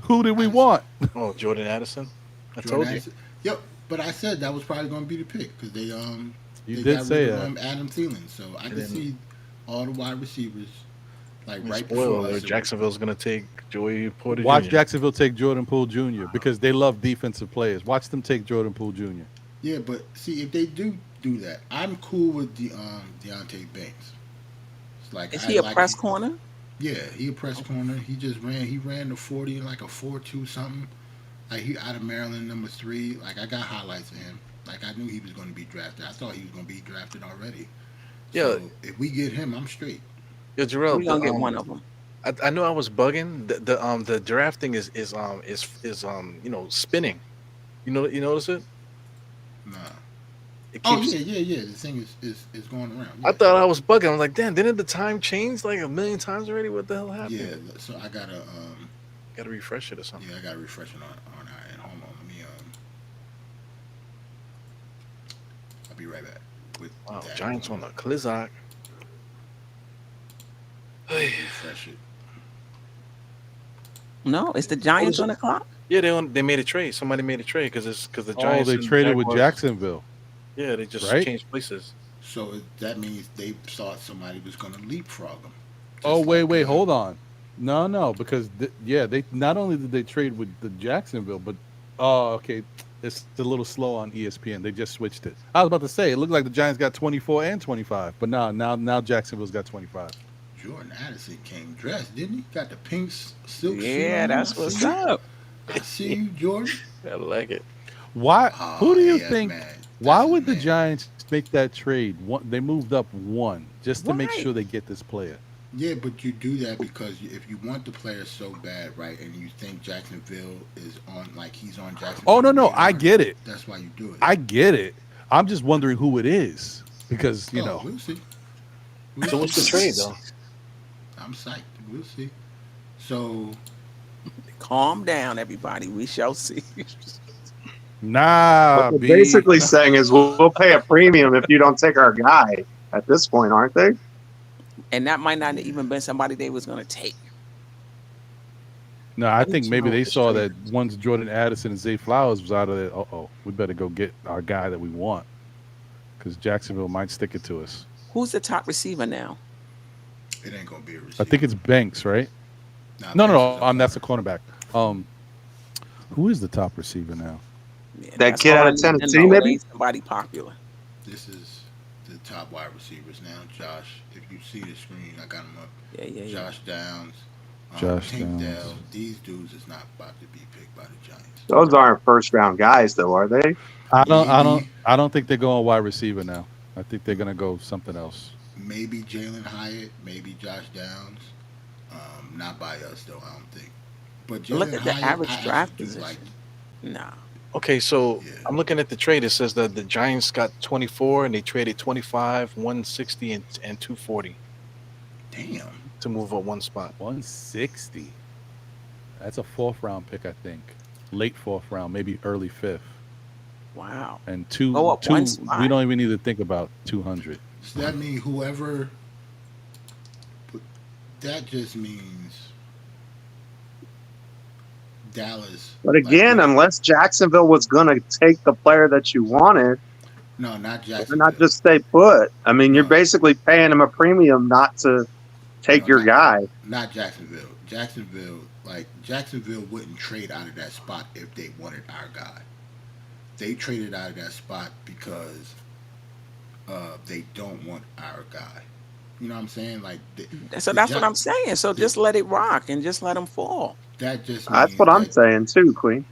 [SPEAKER 5] Who did we want?
[SPEAKER 3] Oh, Jordan Addison. I
[SPEAKER 1] Jordan
[SPEAKER 3] told you.
[SPEAKER 1] Addison? Yep, but I said that was probably gonna be the pick because they
[SPEAKER 5] You
[SPEAKER 1] they
[SPEAKER 5] did
[SPEAKER 1] got
[SPEAKER 5] say
[SPEAKER 1] rid of,
[SPEAKER 5] that.
[SPEAKER 1] Adam Thielen, so I could
[SPEAKER 3] then-
[SPEAKER 1] see all the wide receivers like right
[SPEAKER 3] Spoiler
[SPEAKER 1] before
[SPEAKER 3] alert,
[SPEAKER 1] us.
[SPEAKER 3] Jacksonville's gonna take Joey Porter
[SPEAKER 5] Watch
[SPEAKER 3] Jr.
[SPEAKER 5] Jacksonville take Jordan Poole Jr. because they love defensive players. Watch them take Jordan Poole Jr.
[SPEAKER 1] Yeah, but see if they do that, I'm cool with the Deontay Banks. It's like
[SPEAKER 2] Is
[SPEAKER 1] I
[SPEAKER 2] he a
[SPEAKER 1] like
[SPEAKER 2] press
[SPEAKER 1] it.
[SPEAKER 2] corner?
[SPEAKER 1] Yeah, he a press corner. He ran the 40 in like a 4.2 something. Like he out of Maryland, number 3. Like I got highlights of him. Like I knew he was going to be drafted. I thought he was going to be drafted already.
[SPEAKER 3] Yeah.
[SPEAKER 1] So if we get him, I'm straight.
[SPEAKER 3] Yeah, Jarrell.
[SPEAKER 2] We're gonna get one of them.
[SPEAKER 3] I know I was bugging. The drafting is spinning. You notice it?
[SPEAKER 1] Nah.
[SPEAKER 3] It
[SPEAKER 1] Oh
[SPEAKER 3] keeps.
[SPEAKER 1] yeah. The thing is going around.
[SPEAKER 3] I thought I was bugging. I'm like, damn, didn't the time change like a million times already? What the hell happened?
[SPEAKER 1] Yeah. So I gotta
[SPEAKER 3] Gotta refresh it or something.
[SPEAKER 1] I gotta refresh it on our end. Hold on, let me I'll be right back with
[SPEAKER 3] Wow,
[SPEAKER 1] that.
[SPEAKER 3] Giants on the Clizak.
[SPEAKER 1] Refresh it.
[SPEAKER 2] No, it's the
[SPEAKER 3] What
[SPEAKER 2] Giants
[SPEAKER 3] is
[SPEAKER 2] on
[SPEAKER 3] it?
[SPEAKER 2] the clock.
[SPEAKER 3] Yeah, they made a trade. Somebody made a trade because the
[SPEAKER 5] Oh,
[SPEAKER 3] Giants
[SPEAKER 5] they
[SPEAKER 3] and the
[SPEAKER 5] traded with
[SPEAKER 3] Jaguars.
[SPEAKER 5] Jacksonville,
[SPEAKER 3] Yeah, they just
[SPEAKER 5] right?
[SPEAKER 3] changed places.
[SPEAKER 1] So that means they thought somebody was going to leapfrog them,
[SPEAKER 5] Oh,
[SPEAKER 1] just
[SPEAKER 5] wait,
[SPEAKER 1] like
[SPEAKER 5] wait, hold on. No, no, because yeah, they not only did they trade with the Jacksonville, but oh, okay, it's a little slow on ESPN. They just switched it. I was about to say it looked like the Giants got 24 and 25, but now Jacksonville's got 25.
[SPEAKER 1] Jordan Addison came dressed, didn't he? Got the pink silk suit
[SPEAKER 2] Yeah,
[SPEAKER 1] on. I
[SPEAKER 2] that's
[SPEAKER 1] see
[SPEAKER 2] what's
[SPEAKER 1] you.
[SPEAKER 2] up.
[SPEAKER 1] I see you, Jordan.
[SPEAKER 3] I like it.
[SPEAKER 5] Why? Who
[SPEAKER 1] Oh,
[SPEAKER 5] do you
[SPEAKER 1] yeah, that's
[SPEAKER 5] think?
[SPEAKER 1] mad.
[SPEAKER 5] Why
[SPEAKER 1] That's his
[SPEAKER 5] would the
[SPEAKER 1] man.
[SPEAKER 5] Giants make that trade? They moved up one just to make
[SPEAKER 2] Right.
[SPEAKER 5] sure they get this player.
[SPEAKER 1] Yeah, but you do that because if you want the player so bad, right, and you think Jacksonville is on, like he's on
[SPEAKER 5] Oh
[SPEAKER 1] Jacksonville
[SPEAKER 5] no, no, I
[SPEAKER 1] radar,
[SPEAKER 5] get it.
[SPEAKER 1] that's why you do it.
[SPEAKER 5] I get it. I'm just wondering who it is because
[SPEAKER 1] Oh, we'll see. We'll
[SPEAKER 3] So
[SPEAKER 1] see.
[SPEAKER 3] what's the trade though?
[SPEAKER 1] I'm psyched. We'll see. So,
[SPEAKER 2] Calm down, everybody. We shall see.
[SPEAKER 4] What
[SPEAKER 5] nah,
[SPEAKER 4] they're
[SPEAKER 5] B.
[SPEAKER 4] basically saying is we'll pay a premium if you don't take our guy at this point, aren't they?
[SPEAKER 2] And that might not have
[SPEAKER 1] yeah.
[SPEAKER 2] even been somebody they was gonna take.
[SPEAKER 5] No, I
[SPEAKER 3] I need
[SPEAKER 5] think
[SPEAKER 3] to
[SPEAKER 5] maybe
[SPEAKER 3] know
[SPEAKER 5] they
[SPEAKER 3] what this
[SPEAKER 5] saw
[SPEAKER 3] trade
[SPEAKER 5] that
[SPEAKER 3] is.
[SPEAKER 5] once Jordan Addison and Zay Flowers was out of there. Oh, we better go get our guy that we want because Jacksonville might stick it to us.
[SPEAKER 2] Who's the top receiver now?
[SPEAKER 1] It ain't gonna be a
[SPEAKER 5] I think
[SPEAKER 1] receiver.
[SPEAKER 5] it's Banks, right?
[SPEAKER 1] Nah,
[SPEAKER 5] No, no,
[SPEAKER 1] Banks
[SPEAKER 5] no.
[SPEAKER 1] is a
[SPEAKER 5] That's a
[SPEAKER 1] corner.
[SPEAKER 5] cornerback. Who is the top receiver now?
[SPEAKER 2] Yeah,
[SPEAKER 4] That
[SPEAKER 2] that's
[SPEAKER 4] kid
[SPEAKER 2] all
[SPEAKER 4] out
[SPEAKER 2] I
[SPEAKER 4] of
[SPEAKER 2] need to
[SPEAKER 4] Tennessee,
[SPEAKER 2] know. It
[SPEAKER 4] maybe?
[SPEAKER 2] ain't somebody popular.
[SPEAKER 1] This is the top wide receivers now. Josh, if you see the screen, I got him up.
[SPEAKER 2] Yeah, yeah, yeah.
[SPEAKER 1] Josh Downs,
[SPEAKER 5] Josh
[SPEAKER 1] Tank
[SPEAKER 5] Downs.
[SPEAKER 1] Dell. These dudes is not about to be picked by the Giants.
[SPEAKER 4] Those aren't first round guys, though, are they?
[SPEAKER 1] Maybe,
[SPEAKER 5] I don't think they're going wide receiver now. I think they're gonna go something else.
[SPEAKER 1] maybe Jalen Hyatt, maybe Josh Downs. Not by us though, I don't think. But
[SPEAKER 2] But look
[SPEAKER 1] Jalen
[SPEAKER 2] at the
[SPEAKER 1] Hyatt, I
[SPEAKER 2] average
[SPEAKER 1] actually
[SPEAKER 2] draft
[SPEAKER 1] do like.
[SPEAKER 2] position. Nah.
[SPEAKER 3] Okay, so
[SPEAKER 1] Yeah,
[SPEAKER 3] I'm looking at the trade. It says that the Giants got 24 and they traded 25, 160, and 240
[SPEAKER 1] damn.
[SPEAKER 3] to move up one spot.
[SPEAKER 5] 160. That's a fourth round pick, I think. Late fourth round, maybe early fifth.
[SPEAKER 2] Wow.
[SPEAKER 5] And
[SPEAKER 2] Go up one
[SPEAKER 5] we
[SPEAKER 2] spot.
[SPEAKER 5] don't even need to think about 200.
[SPEAKER 1] So that means whoever. That just means Dallas.
[SPEAKER 4] But
[SPEAKER 1] Like
[SPEAKER 4] again,
[SPEAKER 1] what?
[SPEAKER 4] unless Jacksonville was going to take the player that you wanted,
[SPEAKER 1] No, not
[SPEAKER 4] why
[SPEAKER 1] Jacksonville.
[SPEAKER 4] not just stay put? I mean, you're
[SPEAKER 1] No,
[SPEAKER 4] basically paying him a premium not to take
[SPEAKER 1] no,
[SPEAKER 4] your guy.
[SPEAKER 1] not Jacksonville. Jacksonville wouldn't trade out of that spot if they wanted our guy. They traded out of that spot because they don't want our guy. You know what I'm saying? Like
[SPEAKER 2] So
[SPEAKER 1] the
[SPEAKER 2] that's what
[SPEAKER 1] Jack,
[SPEAKER 2] I'm saying. So
[SPEAKER 1] the,
[SPEAKER 2] just let it rock and just let them fall.
[SPEAKER 1] that just
[SPEAKER 4] That's
[SPEAKER 1] means
[SPEAKER 4] what I'm
[SPEAKER 1] that
[SPEAKER 4] saying too, Queen.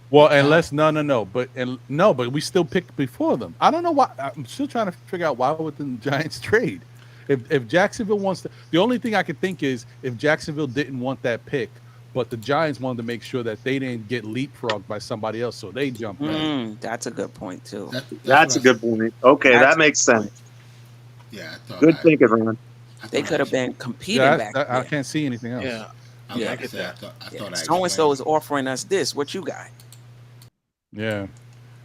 [SPEAKER 5] Well,
[SPEAKER 1] Cal.
[SPEAKER 5] unless no, but we still picked before them. I don't know why. I'm still trying to figure out why would the Giants trade. If Jacksonville wants to, the only thing I could think is if Jacksonville didn't want that pick, but the Giants wanted to make sure that they didn't get leapfrogged by somebody else, so they jumped in.
[SPEAKER 2] That's a good point too.
[SPEAKER 1] That's what
[SPEAKER 4] That's a good point. Okay,
[SPEAKER 2] That's
[SPEAKER 4] that
[SPEAKER 2] a
[SPEAKER 4] makes
[SPEAKER 2] good point.
[SPEAKER 4] sense.
[SPEAKER 1] yeah.
[SPEAKER 4] Good thinking, Ron.
[SPEAKER 1] I
[SPEAKER 2] They
[SPEAKER 1] thought I
[SPEAKER 2] could have
[SPEAKER 1] ex-
[SPEAKER 2] been competing
[SPEAKER 5] Yeah,
[SPEAKER 2] back
[SPEAKER 5] I
[SPEAKER 2] there.
[SPEAKER 5] can't see anything else.
[SPEAKER 3] Yeah,
[SPEAKER 1] I was
[SPEAKER 3] yeah, I
[SPEAKER 1] about to
[SPEAKER 3] get
[SPEAKER 1] say
[SPEAKER 3] that.
[SPEAKER 1] I
[SPEAKER 2] Yeah.
[SPEAKER 1] thought I
[SPEAKER 2] So and so
[SPEAKER 1] explained.
[SPEAKER 2] is offering us this. What you got?
[SPEAKER 5] Yeah,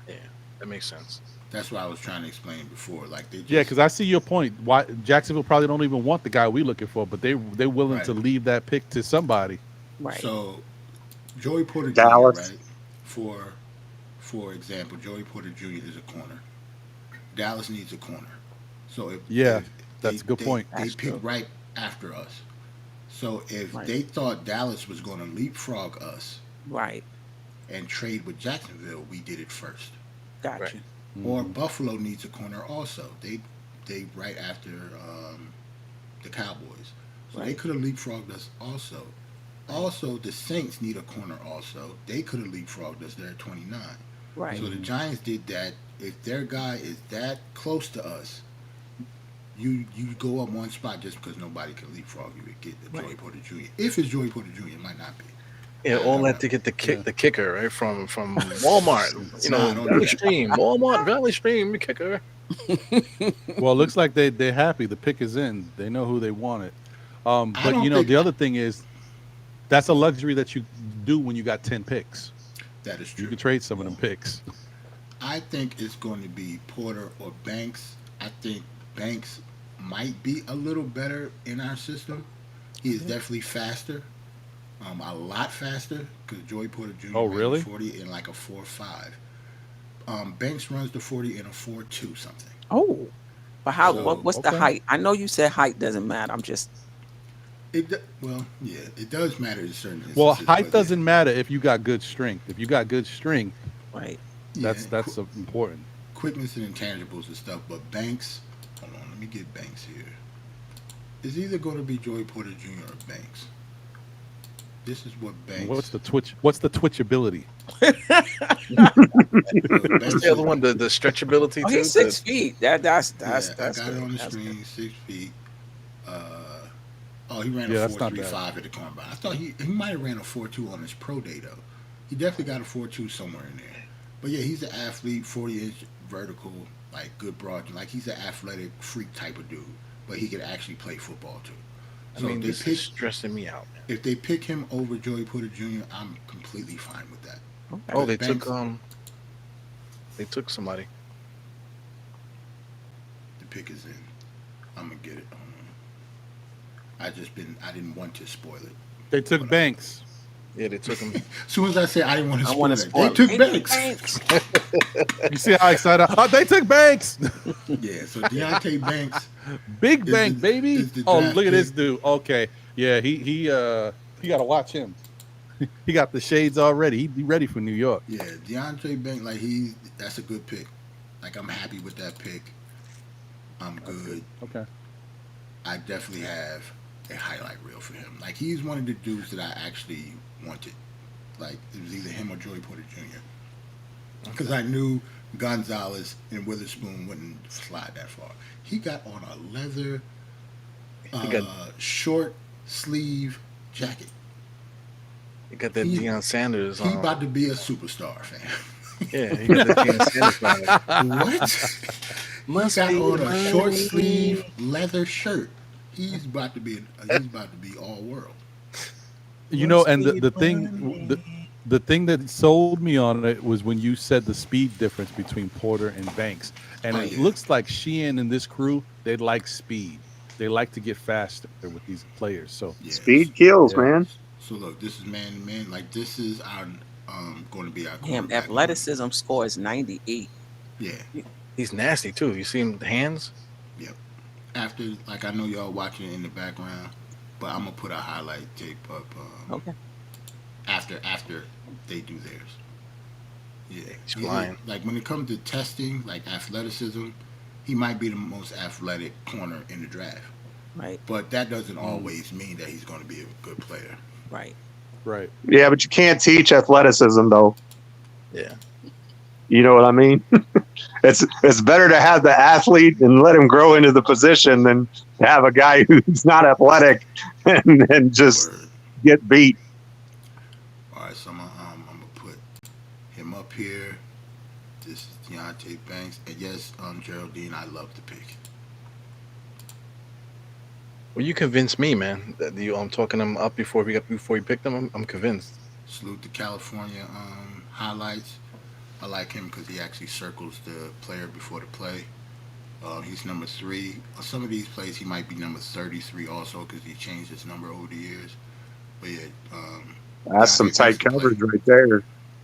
[SPEAKER 3] Yeah, that makes sense.
[SPEAKER 1] That's what I was trying to explain before. Like they
[SPEAKER 5] yeah,
[SPEAKER 1] just
[SPEAKER 5] because I see your point. Why Jacksonville probably don't even want the guy we looking for, but they're willing
[SPEAKER 1] right.
[SPEAKER 5] to leave that pick to somebody.
[SPEAKER 2] Right.
[SPEAKER 1] So Joey Porter Jr.
[SPEAKER 4] Dallas.
[SPEAKER 1] Right for example, Joey Porter Jr. is a corner. Dallas needs a corner. So
[SPEAKER 5] Yeah,
[SPEAKER 1] if
[SPEAKER 5] that's a good point.
[SPEAKER 1] they
[SPEAKER 2] That's
[SPEAKER 1] pick
[SPEAKER 2] true.
[SPEAKER 1] right after us. So if
[SPEAKER 2] Right.
[SPEAKER 1] they thought Dallas was going to leapfrog us
[SPEAKER 2] Right.
[SPEAKER 1] and trade with Jacksonville, we did it first.
[SPEAKER 2] Got
[SPEAKER 3] Right.
[SPEAKER 2] you.
[SPEAKER 1] Or
[SPEAKER 5] Mhm.
[SPEAKER 1] Buffalo needs a corner also. They right after the Cowboys, so they
[SPEAKER 2] Right.
[SPEAKER 1] could have leapfrogged us also. Also, the Saints need a corner also. They could have leapfrogged us. They're at 29.
[SPEAKER 2] Right.
[SPEAKER 1] So the Giants did that. If their guy is that close to us, you go up one spot just because nobody can leapfrog you and get the Joey
[SPEAKER 2] Right.
[SPEAKER 1] Porter Jr. If it's Joey Porter Jr., it might not be.
[SPEAKER 3] Yeah,
[SPEAKER 1] I
[SPEAKER 3] all
[SPEAKER 1] don't
[SPEAKER 3] that
[SPEAKER 1] know.
[SPEAKER 3] to get
[SPEAKER 5] Yeah.
[SPEAKER 3] the kicker right from Walmart. You
[SPEAKER 1] Nah,
[SPEAKER 3] know,
[SPEAKER 1] don't do
[SPEAKER 3] Valley
[SPEAKER 1] that.
[SPEAKER 3] Stream, Walmart, Valley Stream, the kicker.
[SPEAKER 5] Well, it looks like they're happy. The pick is in. They know who they wanted.
[SPEAKER 1] I
[SPEAKER 5] But
[SPEAKER 1] don't think
[SPEAKER 5] the other thing is that's a luxury that you do when you got 10 picks.
[SPEAKER 1] that is
[SPEAKER 5] You
[SPEAKER 1] true.
[SPEAKER 5] can trade some of them picks.
[SPEAKER 1] I think it's going to be Porter or Banks. I think Banks might be a little better in our system. He is definitely faster. A lot faster because Joey Porter Jr.
[SPEAKER 5] Oh,
[SPEAKER 1] ran the
[SPEAKER 5] really?
[SPEAKER 1] 40 in like a 4.5. Banks runs the 40 in a 4.2 something.
[SPEAKER 2] Oh, but
[SPEAKER 5] Oh,
[SPEAKER 2] what's the
[SPEAKER 5] okay.
[SPEAKER 2] height? I know you said height doesn't matter. I'm just
[SPEAKER 1] Well, yeah, it does matter in certain
[SPEAKER 5] Well,
[SPEAKER 1] instances,
[SPEAKER 5] height
[SPEAKER 1] but yeah,
[SPEAKER 5] doesn't matter if you got good strength. If you got good strength,
[SPEAKER 2] right.
[SPEAKER 1] yeah,
[SPEAKER 5] that's important.
[SPEAKER 1] quickness and intangibles and stuff. But Banks, hold on, let me get Banks here. It's either going to be Joey Porter Jr. or Banks. This is what
[SPEAKER 5] And what's
[SPEAKER 1] Banks.
[SPEAKER 5] the twitch? What's the twitch ability?
[SPEAKER 1] Look,
[SPEAKER 3] What's
[SPEAKER 1] Banks
[SPEAKER 3] the
[SPEAKER 1] is,
[SPEAKER 3] other one? The stretchability
[SPEAKER 2] Oh,
[SPEAKER 3] too.
[SPEAKER 2] he's 6 feet.
[SPEAKER 1] yeah, I
[SPEAKER 2] That's
[SPEAKER 1] got it
[SPEAKER 2] good.
[SPEAKER 1] on the
[SPEAKER 2] That's good.
[SPEAKER 1] screen. 6 feet. Uh, oh, he ran a
[SPEAKER 5] Yeah, that's
[SPEAKER 1] four
[SPEAKER 5] not
[SPEAKER 1] three
[SPEAKER 5] bad.
[SPEAKER 1] five at the combine. I thought he might have ran a 4.2 on his pro day though. He definitely got a 4.2 somewhere in there. But yeah, he's an athlete, 40-inch vertical, like good broad. Like he's an athletic freak type of dude. But he could actually play football too.
[SPEAKER 3] I
[SPEAKER 1] So
[SPEAKER 3] mean, this is stressing me out, man.
[SPEAKER 1] if they pick him over Joey Porter Jr., I'm completely fine with that.
[SPEAKER 2] Okay.
[SPEAKER 3] Oh,
[SPEAKER 1] Because Banks,
[SPEAKER 3] they took somebody.
[SPEAKER 1] the pick is in. I'm gonna get it. I didn't want to spoil it.
[SPEAKER 5] They took Banks.
[SPEAKER 3] Yeah, they took him.
[SPEAKER 1] As soon as I said I didn't want to
[SPEAKER 2] I
[SPEAKER 1] spoil
[SPEAKER 2] want
[SPEAKER 1] it,
[SPEAKER 2] to
[SPEAKER 1] they
[SPEAKER 2] spoil.
[SPEAKER 1] took
[SPEAKER 2] Ain't
[SPEAKER 1] Banks.
[SPEAKER 2] Banks.
[SPEAKER 5] You see how excited? Oh, they took Banks.
[SPEAKER 1] Yeah, so Deontay Banks
[SPEAKER 5] Big
[SPEAKER 1] is
[SPEAKER 5] bank, baby.
[SPEAKER 1] is the
[SPEAKER 5] Oh,
[SPEAKER 1] draft
[SPEAKER 5] look at this
[SPEAKER 1] pick.
[SPEAKER 5] dude. Okay, yeah, he got to watch him. He got the shades already. He be ready for New York.
[SPEAKER 1] Yeah, Deontay Banks, like that's a good pick. Like I'm happy with that pick. I'm good.
[SPEAKER 5] Okay.
[SPEAKER 1] I definitely have a highlight reel for him. Like he's one of the dudes that I actually wanted. Like it was either him or Joey Porter Jr. Because I knew Gonzalez and Witherspoon wouldn't slide that far. He got on a leather
[SPEAKER 3] He got
[SPEAKER 1] short sleeve jacket.
[SPEAKER 3] he got that
[SPEAKER 1] He-
[SPEAKER 3] Deion Sanders.
[SPEAKER 1] He about to be a superstar, fam.
[SPEAKER 3] Yeah, he got that Deion Sanders.
[SPEAKER 1] What?
[SPEAKER 3] Must
[SPEAKER 1] He got
[SPEAKER 3] be
[SPEAKER 1] on a short
[SPEAKER 3] money.
[SPEAKER 1] sleeve leather shirt. He's about to be all world.
[SPEAKER 5] You know, and
[SPEAKER 3] Must
[SPEAKER 5] the
[SPEAKER 3] be
[SPEAKER 5] thing
[SPEAKER 3] money.
[SPEAKER 5] the thing that sold me on it was when you said the speed difference between Porter and Banks. And
[SPEAKER 1] Oh,
[SPEAKER 5] it
[SPEAKER 1] yeah.
[SPEAKER 5] looks like Sheehan and this crew, they like speed. They like to get faster with these players. So
[SPEAKER 1] Yeah.
[SPEAKER 4] Speed kills,
[SPEAKER 5] Yeah.
[SPEAKER 4] man.
[SPEAKER 1] So look, this is man to man. Like this is our going to be our
[SPEAKER 2] Damn,
[SPEAKER 1] quarterback.
[SPEAKER 2] athleticism score is 98.
[SPEAKER 1] Yeah.
[SPEAKER 3] He's nasty too. You see him the hands?
[SPEAKER 1] Yep. After, like, I know y'all watching it in the background, but I'm gonna put a highlight tape up
[SPEAKER 2] Okay.
[SPEAKER 1] after they do theirs. Yeah.
[SPEAKER 3] He's flying.
[SPEAKER 1] Like when it comes to testing, like athleticism, he might be the most athletic corner in the draft.
[SPEAKER 2] Right.
[SPEAKER 1] But that doesn't always mean that he's going to be a good player.
[SPEAKER 2] Right.
[SPEAKER 5] right.
[SPEAKER 4] Yeah, but you can't teach athleticism though.
[SPEAKER 3] Yeah.
[SPEAKER 4] You know what I mean? It's better to have the athlete and let him grow into the position than to have a guy who's not athletic and just
[SPEAKER 1] Word.
[SPEAKER 4] get beat.
[SPEAKER 1] All right, so I'm gonna put him up here. This is Deontay Banks, and yes, Geraldine, I love the pick.
[SPEAKER 3] Well, you convinced me, man. That you talking him up before you picked him. I'm convinced.
[SPEAKER 1] Salute to California highlights. I like him because he actually circles the player before the play. He's number 3. Some of these plays he might be number 33 also because he changed his number over the years. But yeah,
[SPEAKER 4] That's some
[SPEAKER 1] Deontay
[SPEAKER 4] tight
[SPEAKER 1] Banks can play.
[SPEAKER 4] coverage right there.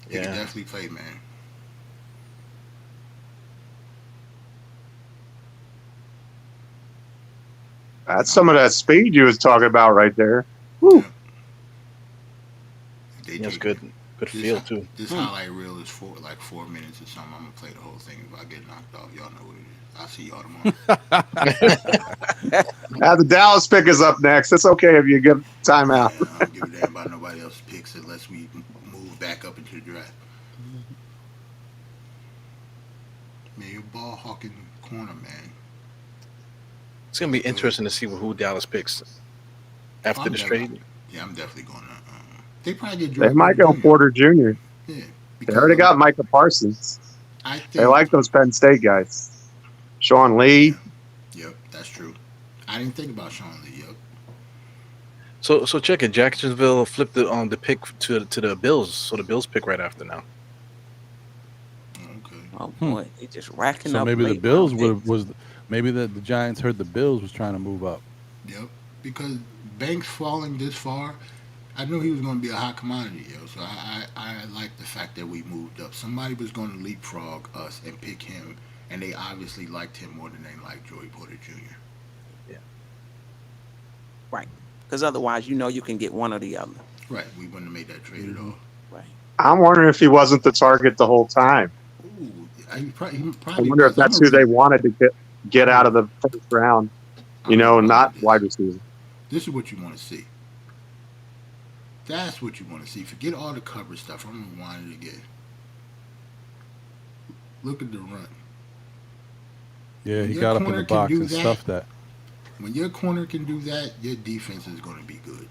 [SPEAKER 1] He can
[SPEAKER 3] Yeah.
[SPEAKER 1] definitely play, man.
[SPEAKER 4] That's some of that speed you was talking about right there. Woo.
[SPEAKER 1] They
[SPEAKER 3] That's
[SPEAKER 1] take-
[SPEAKER 3] good. Good
[SPEAKER 1] This,
[SPEAKER 3] feel too.
[SPEAKER 1] This highlight reel is 4 minutes or something. I'm gonna play the whole thing. If I get knocked off, y'all know what it is. I'll see y'all tomorrow.
[SPEAKER 4] Now the Dallas pick is up next. It's okay if you get timeout.
[SPEAKER 1] Yeah, I don't give a damn about nobody else's picks unless we move back up into the draft. Man, you're ball hawking corner, man.
[SPEAKER 3] It's gonna be interesting to see who Dallas picks after
[SPEAKER 1] I'm
[SPEAKER 3] this
[SPEAKER 1] definitely-
[SPEAKER 3] trade.
[SPEAKER 1] Yeah, I'm definitely gonna. They probably get
[SPEAKER 4] They
[SPEAKER 1] Joey
[SPEAKER 4] might go
[SPEAKER 1] Jr.
[SPEAKER 4] Porter Jr.
[SPEAKER 1] Yeah,
[SPEAKER 4] They
[SPEAKER 1] because,
[SPEAKER 4] already got Micah Parsons.
[SPEAKER 1] I think
[SPEAKER 4] They like those Penn State guys. Sean Lee.
[SPEAKER 1] Yep, that's true. I didn't think about Sean Lee. Yep.
[SPEAKER 3] So check it. Jacksonville flipped the pick to the Bills. So the Bills pick right after now.
[SPEAKER 1] Okay.
[SPEAKER 2] Oh boy, they just racking
[SPEAKER 5] So
[SPEAKER 2] up.
[SPEAKER 5] maybe the
[SPEAKER 2] late
[SPEAKER 5] Bills
[SPEAKER 2] round
[SPEAKER 5] would
[SPEAKER 2] picks.
[SPEAKER 5] was maybe the Giants heard the Bills was trying to move up.
[SPEAKER 1] Yep. Because Banks falling this far, I knew he was going to be a hot commodity, yo. So I like the fact that we moved up. Somebody was going to leapfrog us and pick him, and they obviously liked him more than they liked Joey Porter Jr.
[SPEAKER 3] Yeah.
[SPEAKER 2] Right. Because otherwise, you can get one or the other.
[SPEAKER 1] Right, we wouldn't have made that trade at all.
[SPEAKER 2] Right.
[SPEAKER 4] I'm wondering if he wasn't the target the whole time.
[SPEAKER 1] Ooh, he
[SPEAKER 4] I
[SPEAKER 1] probably
[SPEAKER 4] wonder
[SPEAKER 1] was.
[SPEAKER 4] if that's who they wanted to get out of the first round.
[SPEAKER 1] I'm gonna run
[SPEAKER 4] Not
[SPEAKER 1] with this.
[SPEAKER 4] wide receiver.
[SPEAKER 1] This is what you want to see. That's what you want to see. Forget all the cover stuff. I'm gonna rewind it again. Look at the run.
[SPEAKER 5] Yeah, he
[SPEAKER 1] Your
[SPEAKER 5] got up in
[SPEAKER 1] corner
[SPEAKER 5] the
[SPEAKER 1] can
[SPEAKER 5] box
[SPEAKER 1] do
[SPEAKER 5] and
[SPEAKER 1] that.
[SPEAKER 5] stuffed that.
[SPEAKER 1] When your corner can do that, your defense is going to be good.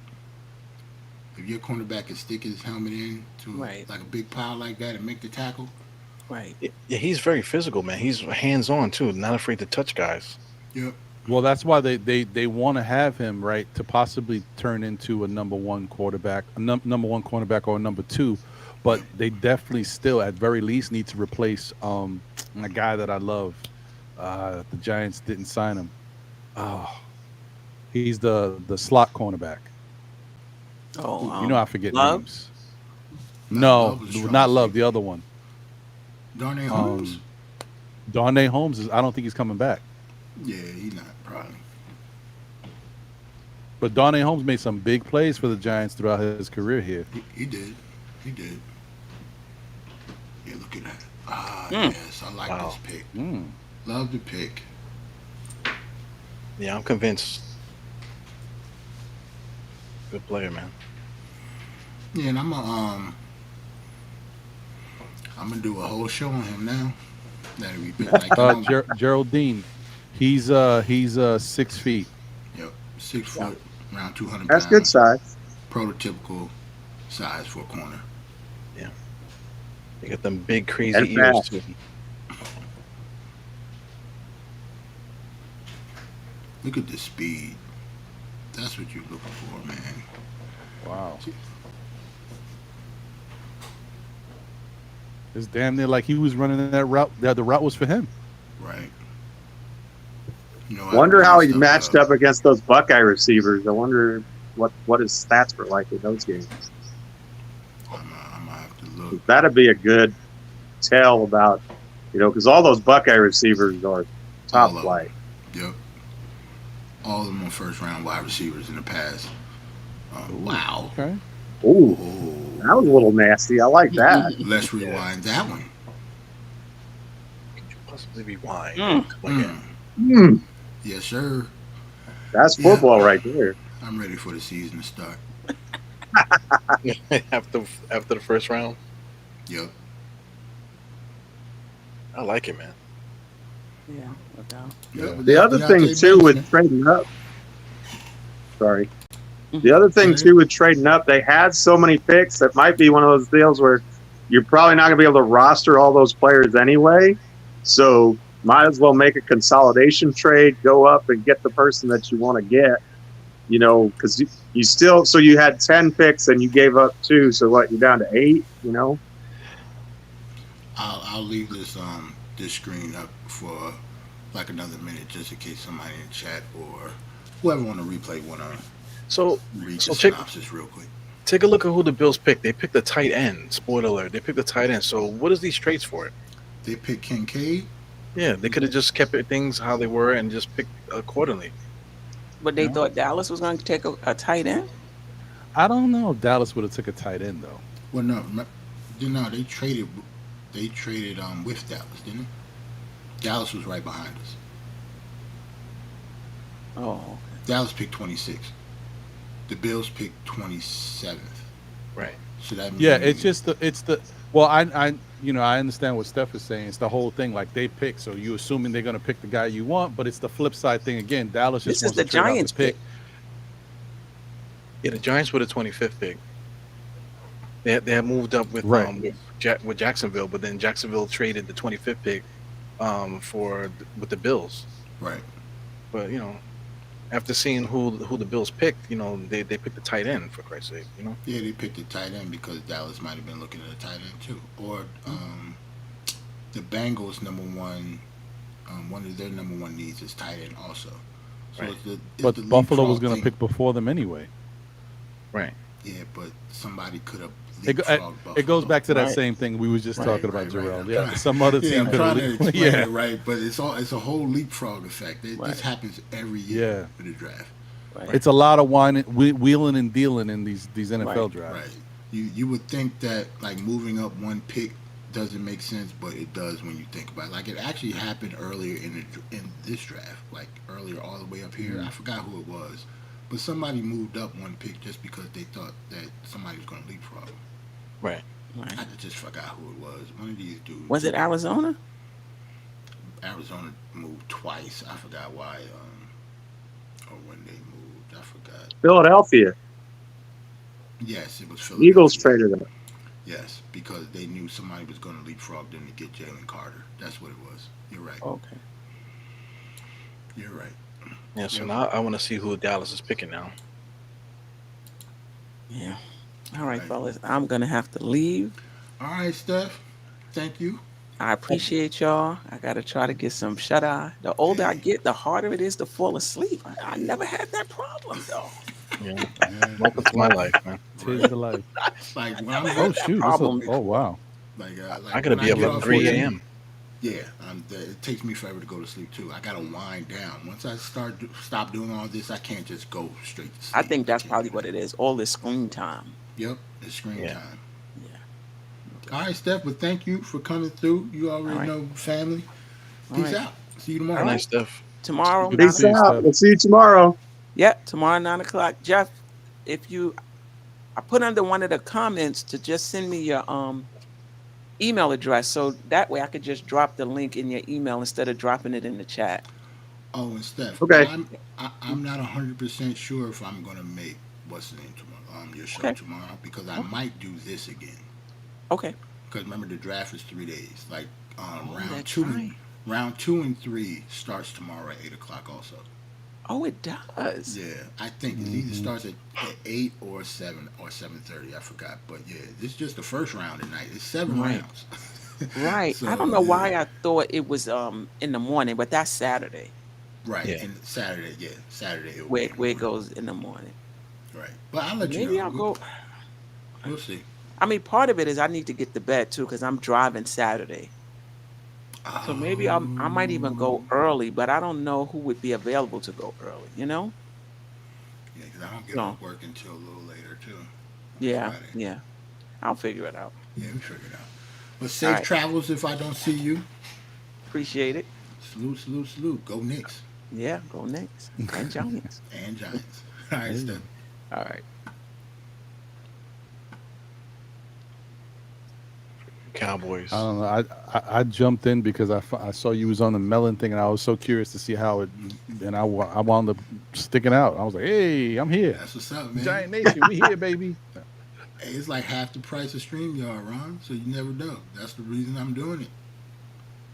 [SPEAKER 1] If your cornerback can stick his helmet in to
[SPEAKER 2] Right.
[SPEAKER 1] like a big pile like that and make the tackle,
[SPEAKER 2] Right.
[SPEAKER 3] Yeah, he's very physical, man. He's hands on too, not afraid to touch guys.
[SPEAKER 1] yep.
[SPEAKER 5] Well, that's why they want to have him, right, to possibly turn into a number one quarterback, number one cornerback, or a number two. But they definitely still, at very least, need to replace a guy that I love. The Giants didn't sign him. Oh, he's the slot cornerback.
[SPEAKER 2] Oh,
[SPEAKER 5] You know, I forget
[SPEAKER 2] Love?
[SPEAKER 5] names.
[SPEAKER 1] Nah,
[SPEAKER 5] No,
[SPEAKER 1] Love was strong
[SPEAKER 5] not Love.
[SPEAKER 1] safety.
[SPEAKER 5] The other one.
[SPEAKER 1] Darnay Holmes.
[SPEAKER 5] Darnay Holmes is. I don't think he's coming back.
[SPEAKER 1] Yeah, he's not probably.
[SPEAKER 5] But Darnay Holmes made some big plays for the Giants throughout his career here.
[SPEAKER 1] He did. He did. Yeah, look at that. Ah,
[SPEAKER 2] Mm.
[SPEAKER 1] yes, I like
[SPEAKER 3] Wow.
[SPEAKER 1] this pick.
[SPEAKER 5] Mm.
[SPEAKER 1] Love the pick.
[SPEAKER 3] Yeah, I'm convinced. Good player, man.
[SPEAKER 1] Yeah, and I'm gonna do a whole show on him now. That'll be big. Like,
[SPEAKER 5] Geraldine, he's 6 feet.
[SPEAKER 1] yep, 6 foot, around 200
[SPEAKER 4] That's
[SPEAKER 1] pounds.
[SPEAKER 4] good size.
[SPEAKER 1] Prototypical size for a corner.
[SPEAKER 3] They got them big crazy
[SPEAKER 4] And
[SPEAKER 3] ears
[SPEAKER 4] fast.
[SPEAKER 3] too.
[SPEAKER 1] Look at the speed. That's what you're looking for, man.
[SPEAKER 5] Wow. It's damn near like he was running that route. The route was for him.
[SPEAKER 1] Right. You know,
[SPEAKER 4] Wonder
[SPEAKER 1] I
[SPEAKER 4] how he
[SPEAKER 1] stuff
[SPEAKER 4] matched up against those Buckeye receivers. I wonder what his stats were like in those games.
[SPEAKER 1] I'm gonna have to look.
[SPEAKER 4] That'd be a good tell about, because all those Buckeye receivers are top
[SPEAKER 1] All of
[SPEAKER 4] flight.
[SPEAKER 1] Yep. All of them on first round wide receivers in the past. Wow.
[SPEAKER 5] Okay.
[SPEAKER 4] Ooh,
[SPEAKER 1] Oh.
[SPEAKER 4] that was a little nasty. I like that.
[SPEAKER 1] Let's rewind that one.
[SPEAKER 3] Could you possibly rewind?
[SPEAKER 2] Mm.
[SPEAKER 3] Come again.
[SPEAKER 4] Mm,
[SPEAKER 1] Yes, sir.
[SPEAKER 4] that's
[SPEAKER 1] Yeah.
[SPEAKER 4] football right there.
[SPEAKER 1] I'm ready for the season to start.
[SPEAKER 3] after the first round,
[SPEAKER 1] Yep.
[SPEAKER 3] I like it, man.
[SPEAKER 2] Yeah. No doubt.
[SPEAKER 1] Yep.
[SPEAKER 4] The other thing too with trading up. Sorry. The other thing too with trading up, they had so many picks that might be one of those deals where you're probably not going to be able to roster all those players anyway. So might as well make a consolidation trade, go up and get the person that you want to get. Because you still, so you had 10 picks and you gave up 2. So what? You're down to 8.
[SPEAKER 1] I'll leave this screen up for like another minute just in case somebody in the chat or whoever want to replay want to
[SPEAKER 3] So
[SPEAKER 1] read
[SPEAKER 3] So
[SPEAKER 1] the
[SPEAKER 3] check-
[SPEAKER 1] synopsis real quick.
[SPEAKER 3] take a look at who the Bills picked. They picked a tight end. Spoiler alert. They picked a tight end. So what is these trades for?
[SPEAKER 1] They picked Kincaid.
[SPEAKER 3] Yeah, they could have just kept things how they were and just picked accordingly.
[SPEAKER 2] But they
[SPEAKER 5] No.
[SPEAKER 2] thought Dallas was going to take a tight end.
[SPEAKER 5] I don't know if Dallas would have took a tight end though.
[SPEAKER 1] Well, no, they traded. They traded with Dallas, didn't they? Dallas was right behind us.
[SPEAKER 2] Oh, okay.
[SPEAKER 1] Dallas picked 26. The Bills picked 27th.
[SPEAKER 3] Right.
[SPEAKER 1] So that
[SPEAKER 5] Yeah,
[SPEAKER 1] means
[SPEAKER 5] it's the. Well, I understand what Steph is saying. It's the whole thing. Like they pick, so you assuming they're gonna pick the guy you want, but it's the flip side thing again. Dallas just
[SPEAKER 2] This is
[SPEAKER 5] wants
[SPEAKER 2] the
[SPEAKER 5] to trade out
[SPEAKER 2] Giants pick.
[SPEAKER 3] Yeah, the Giants were the 25th pick. They had moved up with
[SPEAKER 5] Right.
[SPEAKER 3] with Jacksonville, but then Jacksonville traded the 25th pick with the Bills.
[SPEAKER 1] right.
[SPEAKER 3] But after seeing who the Bills picked, they picked the tight end for Christ's sake.
[SPEAKER 1] Yeah, they picked a tight end because Dallas might have been looking at a tight end too, or the Bengals one of their number one needs is tight end also. So
[SPEAKER 3] Right.
[SPEAKER 1] it's the
[SPEAKER 5] But Buffalo was
[SPEAKER 1] leapfrog
[SPEAKER 5] gonna
[SPEAKER 1] thing.
[SPEAKER 5] pick before them anyway.
[SPEAKER 3] Right.
[SPEAKER 1] Yeah, but somebody could have
[SPEAKER 5] It, go-
[SPEAKER 1] leapfrogged
[SPEAKER 5] it goes
[SPEAKER 1] Buffalo.
[SPEAKER 5] back to that
[SPEAKER 2] Right.
[SPEAKER 5] same thing we was just
[SPEAKER 2] Right.
[SPEAKER 5] talking about,
[SPEAKER 1] Right.
[SPEAKER 5] Jarrell.
[SPEAKER 1] I'm
[SPEAKER 5] Yeah,
[SPEAKER 1] trying,
[SPEAKER 5] some other
[SPEAKER 1] yeah,
[SPEAKER 5] team
[SPEAKER 1] I'm
[SPEAKER 5] could
[SPEAKER 1] trying to
[SPEAKER 5] have.
[SPEAKER 1] explain
[SPEAKER 5] Yeah,
[SPEAKER 1] it right, but it's a whole leapfrog effect. This
[SPEAKER 2] Right.
[SPEAKER 1] happens every year
[SPEAKER 5] yeah.
[SPEAKER 1] for the draft.
[SPEAKER 2] Right.
[SPEAKER 5] It's a lot of wheeling and dealing in these NFL
[SPEAKER 2] Right.
[SPEAKER 5] drafts.
[SPEAKER 1] Right. You would think that like moving up one pick doesn't make sense, but it does when you think about it. Like it actually happened earlier in this draft, like earlier all the way up here. I forgot who it was, but somebody moved up one pick just because they thought that somebody was going to leapfrog them.
[SPEAKER 3] Right.
[SPEAKER 2] Right.
[SPEAKER 1] I just forgot who it was. One of these dudes.
[SPEAKER 2] Was it Arizona?
[SPEAKER 1] Arizona moved twice. I forgot why. Or when they moved, I forgot.
[SPEAKER 4] Philadelphia.
[SPEAKER 1] Yes, it was Philadelphia.
[SPEAKER 4] Eagles traded him.
[SPEAKER 1] Yes, because they knew somebody was going to leapfrog them to get Jalen Carter. That's what it was. You're right.
[SPEAKER 2] Okay.
[SPEAKER 1] You're right.
[SPEAKER 3] Yeah. So
[SPEAKER 1] Yeah.
[SPEAKER 3] now I want to see who Dallas is picking now.
[SPEAKER 2] Yeah. All right,
[SPEAKER 1] Right.
[SPEAKER 2] fellas. I'm gonna have to leave.
[SPEAKER 1] All right, Steph. Thank you.
[SPEAKER 2] I appreciate y'all. I gotta try to get some shut eye. The older I get, the harder it is to fall asleep. I never had that problem though.
[SPEAKER 3] Yeah. Welcome to my life, man.
[SPEAKER 5] Tis the life.
[SPEAKER 1] Like when
[SPEAKER 2] Never
[SPEAKER 1] I'm
[SPEAKER 2] had
[SPEAKER 5] Oh
[SPEAKER 2] that
[SPEAKER 5] shoot!
[SPEAKER 2] problem.
[SPEAKER 5] Oh wow!
[SPEAKER 1] like
[SPEAKER 3] I gotta
[SPEAKER 1] when
[SPEAKER 3] be up
[SPEAKER 1] get
[SPEAKER 3] at
[SPEAKER 1] off
[SPEAKER 3] 3
[SPEAKER 1] work,
[SPEAKER 3] a.m.
[SPEAKER 1] Yeah, it takes me forever to go to sleep too. I gotta wind down. Once I stop doing all this, I can't just go straight to sleep.
[SPEAKER 2] I think that's
[SPEAKER 1] can't
[SPEAKER 2] probably
[SPEAKER 1] do
[SPEAKER 2] what
[SPEAKER 1] that.
[SPEAKER 2] it is. All this screen time.
[SPEAKER 1] Yep, it's screen
[SPEAKER 3] Yeah.
[SPEAKER 1] time.
[SPEAKER 2] Yeah.
[SPEAKER 1] All right, Steph. But thank you for coming through. You already
[SPEAKER 2] All right.
[SPEAKER 1] know, family.
[SPEAKER 2] All
[SPEAKER 1] Peace
[SPEAKER 2] right.
[SPEAKER 1] out. See you
[SPEAKER 3] All
[SPEAKER 1] tomorrow.
[SPEAKER 3] right, Steph.
[SPEAKER 2] Tomorrow,
[SPEAKER 5] Good to
[SPEAKER 2] 9
[SPEAKER 5] see you,
[SPEAKER 4] Peace out.
[SPEAKER 5] Steph.
[SPEAKER 4] We'll see you tomorrow.
[SPEAKER 2] Yeah, tomorrow 9 o'clock. Jeff, if you I put under one of the comments to just send me your email address so that way I could just drop the link in your email instead of dropping it in the chat.
[SPEAKER 1] Oh, and Steph,
[SPEAKER 4] Okay.
[SPEAKER 1] I'm not 100% sure if I'm gonna make what's the name tomorrow, your show
[SPEAKER 2] Okay.
[SPEAKER 1] tomorrow because I
[SPEAKER 2] Okay.
[SPEAKER 1] might do this again.
[SPEAKER 2] Okay.
[SPEAKER 1] Because remember the draft is 3 days. Like
[SPEAKER 2] Oh,
[SPEAKER 1] round
[SPEAKER 2] that's
[SPEAKER 1] two,
[SPEAKER 2] right.
[SPEAKER 1] round 2 and 3 starts tomorrow at 8 o'clock. Also,
[SPEAKER 2] Oh, it does.
[SPEAKER 1] yeah, I think it either starts at 8 or 7 or 7:30. I forgot, but yeah, this is just the first round tonight. It's 7
[SPEAKER 2] Right.
[SPEAKER 1] rounds.
[SPEAKER 2] Right.
[SPEAKER 1] So
[SPEAKER 2] I don't know
[SPEAKER 1] yeah,
[SPEAKER 2] why I thought it was in the morning, but that's Saturday
[SPEAKER 1] right.
[SPEAKER 3] Yeah.
[SPEAKER 1] And Saturday, yeah, Saturday it will
[SPEAKER 2] where
[SPEAKER 1] be in the
[SPEAKER 2] where it
[SPEAKER 1] morning.
[SPEAKER 2] goes in the morning.
[SPEAKER 1] Right, but I'll let you
[SPEAKER 2] Maybe
[SPEAKER 1] know.
[SPEAKER 2] I'll go.
[SPEAKER 1] We'll see.
[SPEAKER 2] I mean, part of it is I need to get to bed too because I'm driving Saturday. So maybe I might even go
[SPEAKER 1] Oh,
[SPEAKER 2] early, but I don't know who would be available to go early, you know?
[SPEAKER 1] yeah, because I don't get
[SPEAKER 2] No.
[SPEAKER 1] off work until a little later too on
[SPEAKER 2] Yeah,
[SPEAKER 1] Friday.
[SPEAKER 2] yeah. I'll figure it out.
[SPEAKER 1] Yeah, we figured it out. But
[SPEAKER 2] All
[SPEAKER 1] safe
[SPEAKER 2] right.
[SPEAKER 1] travels if I don't see you.
[SPEAKER 2] Appreciate it.
[SPEAKER 1] Salute, salute, salute. Go Knicks
[SPEAKER 2] Yeah, go next. And Giants.
[SPEAKER 1] and Giants. All right,
[SPEAKER 5] Hey.
[SPEAKER 1] Steph.
[SPEAKER 2] All right.
[SPEAKER 3] Cowboys.
[SPEAKER 5] I don't know. I jumped in because I saw you was on the melon thing, and I was so curious to see how it. And I wound up sticking out. I was like, "Hey, I'm here,
[SPEAKER 1] That's what's up, man.
[SPEAKER 5] Giant Nation. We here, baby."
[SPEAKER 1] Hey, it's like half the price of StreamYard, Ron. So you never know. That's the reason I'm doing it.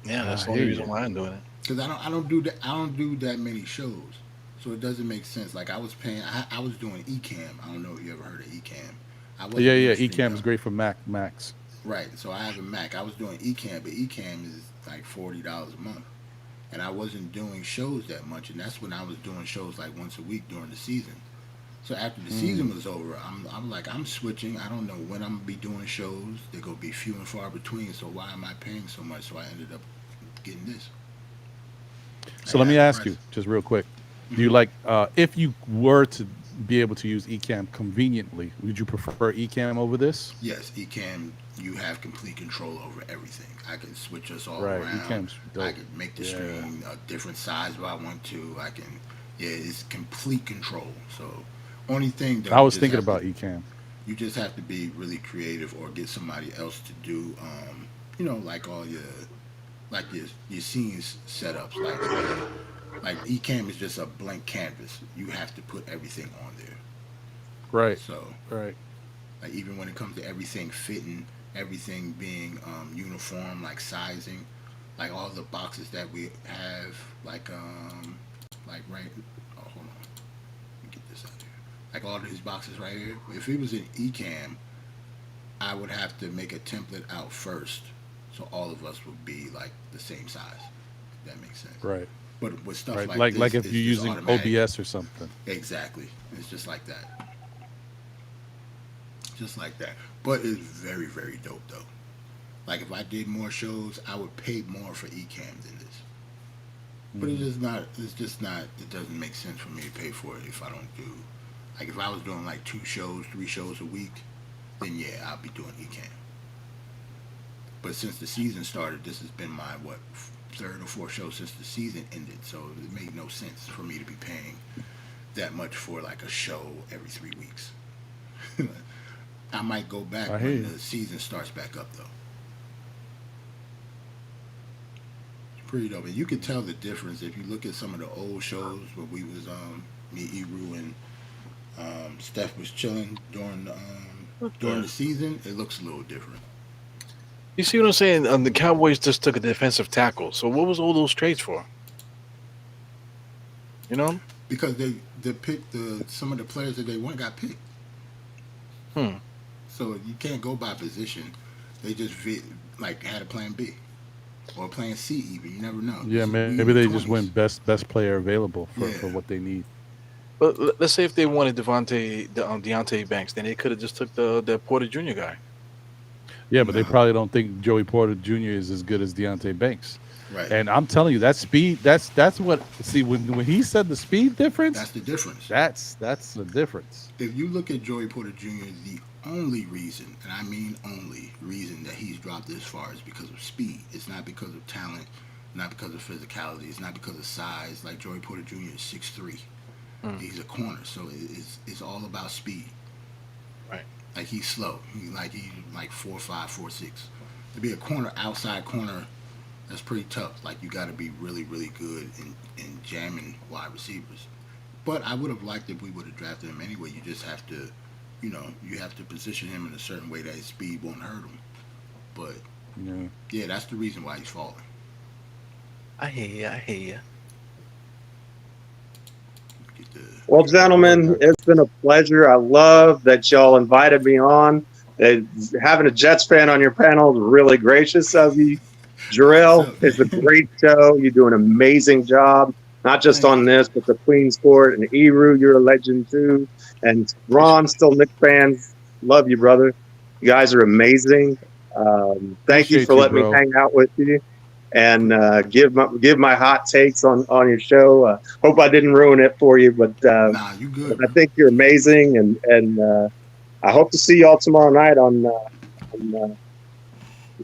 [SPEAKER 3] Yeah, that's
[SPEAKER 5] I
[SPEAKER 3] the only
[SPEAKER 5] hear
[SPEAKER 3] reason
[SPEAKER 5] you.
[SPEAKER 3] why I'm doing it.
[SPEAKER 1] Because I don't do that. I don't do that many shows, so it doesn't make sense. Like I was paying. I was doing Ecamm. I don't know if you ever heard of Ecamm. I wasn't
[SPEAKER 5] Yeah,
[SPEAKER 1] doing
[SPEAKER 5] Ecamm is
[SPEAKER 1] StreamYard.
[SPEAKER 5] great for Macs.
[SPEAKER 1] Right. So I have a Mac. I was doing Ecamm, but Ecamm is like $40 a month, and I wasn't doing shows that much. And that's when I was doing shows like once a week during the season. So after the season was over, I'm like I'm switching. I don't know when I'm gonna be doing shows. They're gonna be few and far between. So why am I paying so much? So I ended up getting this.
[SPEAKER 5] So
[SPEAKER 1] At
[SPEAKER 5] let me
[SPEAKER 1] half the
[SPEAKER 5] ask you,
[SPEAKER 1] price.
[SPEAKER 5] just real quick, do you like if you were to be able to use Ecamm conveniently, would you prefer Ecamm over this?
[SPEAKER 1] Yes, Ecamm. You have complete control over everything. I can switch us all
[SPEAKER 5] Right,
[SPEAKER 1] around.
[SPEAKER 5] Ecamm's dope.
[SPEAKER 1] I can make the
[SPEAKER 5] Yeah.
[SPEAKER 1] stream a different size if I want to. I can. Yeah, it's complete control. So only thing that
[SPEAKER 5] I was thinking about Ecamm.
[SPEAKER 1] you just have to be really creative or get somebody else to do like all your scenes setups like Ecamm is just a blank canvas. You have to put everything on there.
[SPEAKER 5] Right,
[SPEAKER 1] So
[SPEAKER 5] right.
[SPEAKER 1] like even when it comes to everything fitting, everything being uniform, like sizing, like all the boxes that we have, like right. Oh, hold on. Let me get this out here. Like all of these boxes right here. If it was in Ecamm, I would have to make a template out first, so all of us would be like the same size. If that makes sense.
[SPEAKER 5] Right.
[SPEAKER 1] But with stuff
[SPEAKER 5] Right.
[SPEAKER 1] like
[SPEAKER 5] Like
[SPEAKER 1] this,
[SPEAKER 5] if
[SPEAKER 1] it's
[SPEAKER 5] you're
[SPEAKER 1] just
[SPEAKER 5] using
[SPEAKER 1] automatic.
[SPEAKER 5] OBS or something.
[SPEAKER 1] Exactly. It's just like that. just like that. But it's very, very dope though. Like if I did more shows, I would pay more for Ecamm than this. But it's just not. It's just not. It doesn't make sense for me to pay for it if I don't do. Like if I was doing like 2 shows, 3 shows a week, then yeah, I'll be doing Ecamm. But since the season started, this has been my what 3rd or 4th show since the season ended. So it made no sense for me to be paying that much for like a show every 3 weeks. I might go back
[SPEAKER 5] I hear
[SPEAKER 1] when
[SPEAKER 5] you.
[SPEAKER 1] the season starts back up though. It's pretty dope. And you can tell the difference if you look at some of the old shows where we was me, Eru, and Steph was chilling during the season. It looks a little different.
[SPEAKER 3] You see what I'm saying? The Cowboys just took a defensive tackle. So what was all those trades for? You know?
[SPEAKER 1] Because they picked some of the players that they want got picked.
[SPEAKER 3] Hmm.
[SPEAKER 1] So you can't go by position. They just like had a plan B or a plan C even. You never know.
[SPEAKER 5] Yeah, maybe they just went best player available for what they need.
[SPEAKER 3] But let's say if they wanted Deontay Banks, then they could have just took the Porter Jr. guy.
[SPEAKER 5] Yeah, but they probably don't think Joey Porter Jr. is as good as Deontay Banks.
[SPEAKER 1] Right.
[SPEAKER 5] And I'm telling you, that speed, that's what. See, when he said the speed difference,
[SPEAKER 1] That's the difference.
[SPEAKER 5] that's the difference.
[SPEAKER 1] If you look at Joey Porter Jr., the only reason, and I mean only reason that he's dropped this far is because of speed. It's not because of talent, not because of physicality. It's not because of size. Like Joey Porter Jr. is 6'3". He's a corner, so it's all about speed.
[SPEAKER 3] Right.
[SPEAKER 1] Like he's slow. He's like 4'5", 4'6". To be a corner, outside corner, that's pretty tough. Like you got to be really, really good in jamming wide receivers. But I would have liked if we would have drafted him anyway. You just have to, you have to position him in a certain way that his speed won't hurt him. But yeah, that's the reason why he's falling.
[SPEAKER 3] I hear you.
[SPEAKER 4] Well, gentlemen, it's been a pleasure. I love that y'all invited me on. Having a Jets fan on your panel is really gracious of you. Jarrell, it's a great show. You do an amazing job, not just on this, but the Queen's Court. And Eru, you're a legend too. And Ron, still Knicks fans. Love you, brother. You guys are amazing. Thank you for letting me hang out with you and give my hot takes on your show. Hope I didn't ruin it for you, but
[SPEAKER 1] Nah, you good.
[SPEAKER 4] I think you're amazing, and I hope to see y'all tomorrow night on the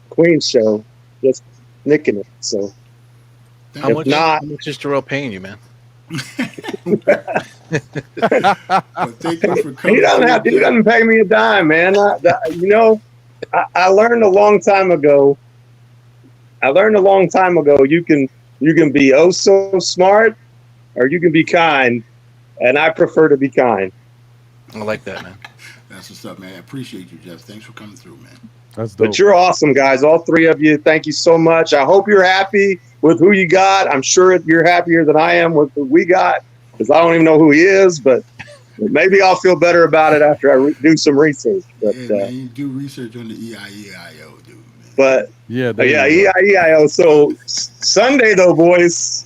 [SPEAKER 4] Queen's show. Just nicking it. So
[SPEAKER 3] How much is Jarrell paying you, man?
[SPEAKER 1] But thank you for coming.
[SPEAKER 4] He doesn't pay me a dime, man. I learned a long time ago. You can be oh so smart, or you can be kind, and I prefer to be kind.
[SPEAKER 3] I like that, man.
[SPEAKER 1] That's what's up, man. I appreciate you, Jeff. Thanks for coming through, man.
[SPEAKER 5] That's dope.
[SPEAKER 4] But you're awesome, guys. All three of you. Thank you so much. I hope you're happy with who you got. I'm sure you're happier than I am with who we got, because I don't even know who he is, but maybe I'll feel better about it after I do some research. But
[SPEAKER 1] Yeah, man, you do research on the EIEIO, dude. Man.
[SPEAKER 4] but
[SPEAKER 5] Yeah,
[SPEAKER 4] EIEIO. So Sunday though, boys,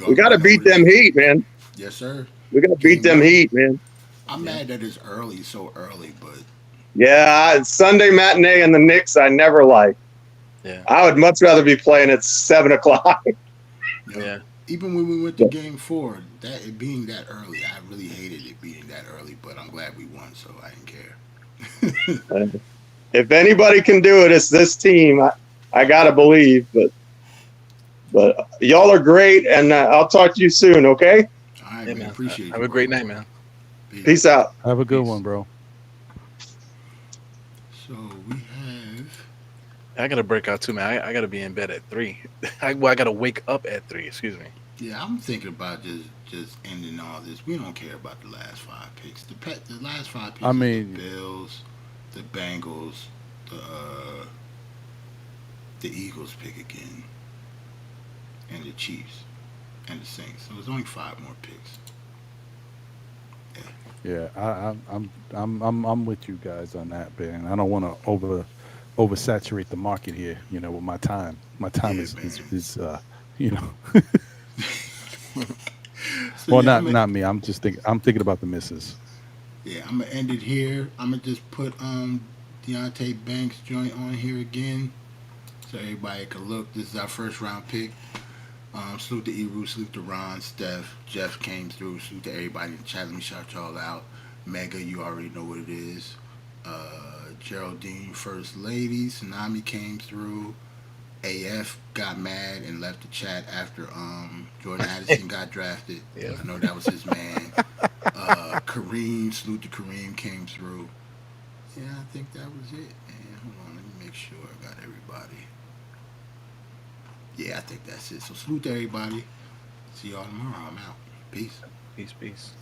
[SPEAKER 4] we got to beat them Heat, man.
[SPEAKER 1] Yes, sir.
[SPEAKER 4] We got to beat them Heat, man.
[SPEAKER 1] I'm mad that it's so early, but
[SPEAKER 4] Yeah, Sunday matinee and the Knicks I never liked.
[SPEAKER 3] Yeah.
[SPEAKER 4] I would much rather be playing at 7 o'clock.
[SPEAKER 3] Yeah.
[SPEAKER 1] even when we went to Game 4, it being that early, I really hated it being that early. But I'm glad we won, so I didn't care.
[SPEAKER 4] If anybody can do it, it's this team. I gotta believe, but y'all are great, and I'll talk to you soon. Okay,
[SPEAKER 1] All right,
[SPEAKER 3] Yeah,
[SPEAKER 1] man.
[SPEAKER 3] man.
[SPEAKER 1] Appreciate you.
[SPEAKER 3] Have a great night, man.
[SPEAKER 4] peace out.
[SPEAKER 5] Have a good one, bro.
[SPEAKER 1] So we have.
[SPEAKER 3] I gotta break out too, man. I gotta be in bed at 3. I gotta wake up at 3. Excuse me.
[SPEAKER 1] Yeah, I'm thinking about just ending all this. We don't care about the last 5 picks. The last 5 picks.
[SPEAKER 5] I mean-
[SPEAKER 1] the Bills, the Bengals, the Eagles pick again, and the Chiefs, and the Saints. So there's only 5 more picks.
[SPEAKER 5] Yeah, I'm with you guys on that, man. I don't want to oversaturate the market here. With my time. My time
[SPEAKER 1] Yeah,
[SPEAKER 5] is
[SPEAKER 1] man.
[SPEAKER 5] Well,
[SPEAKER 1] yeah,
[SPEAKER 5] not me. I'm thinking about the misses.
[SPEAKER 1] Yeah, I'm gonna end it here. I'm gonna just put Deontay Banks joint on here again, so everybody can look. This is our first round pick. Salute to Eru, salute to Ron, Steph, Jeff came through. Salute to everybody in the chat. Let me shout y'all out. Mega, you already know what it is. Geraldine, First Lady, Tsunami came through. AF got mad and left the chat after Jordan Addison got drafted.
[SPEAKER 3] Yeah.
[SPEAKER 1] I know that was his man. Kareem, salute to Kareem came through. Yeah, I think that was it, man. Hold on, let me make sure I got everybody. Yeah, I think that's it. So salute to everybody. See y'all tomorrow. I'm out. Peace.
[SPEAKER 3] Peace.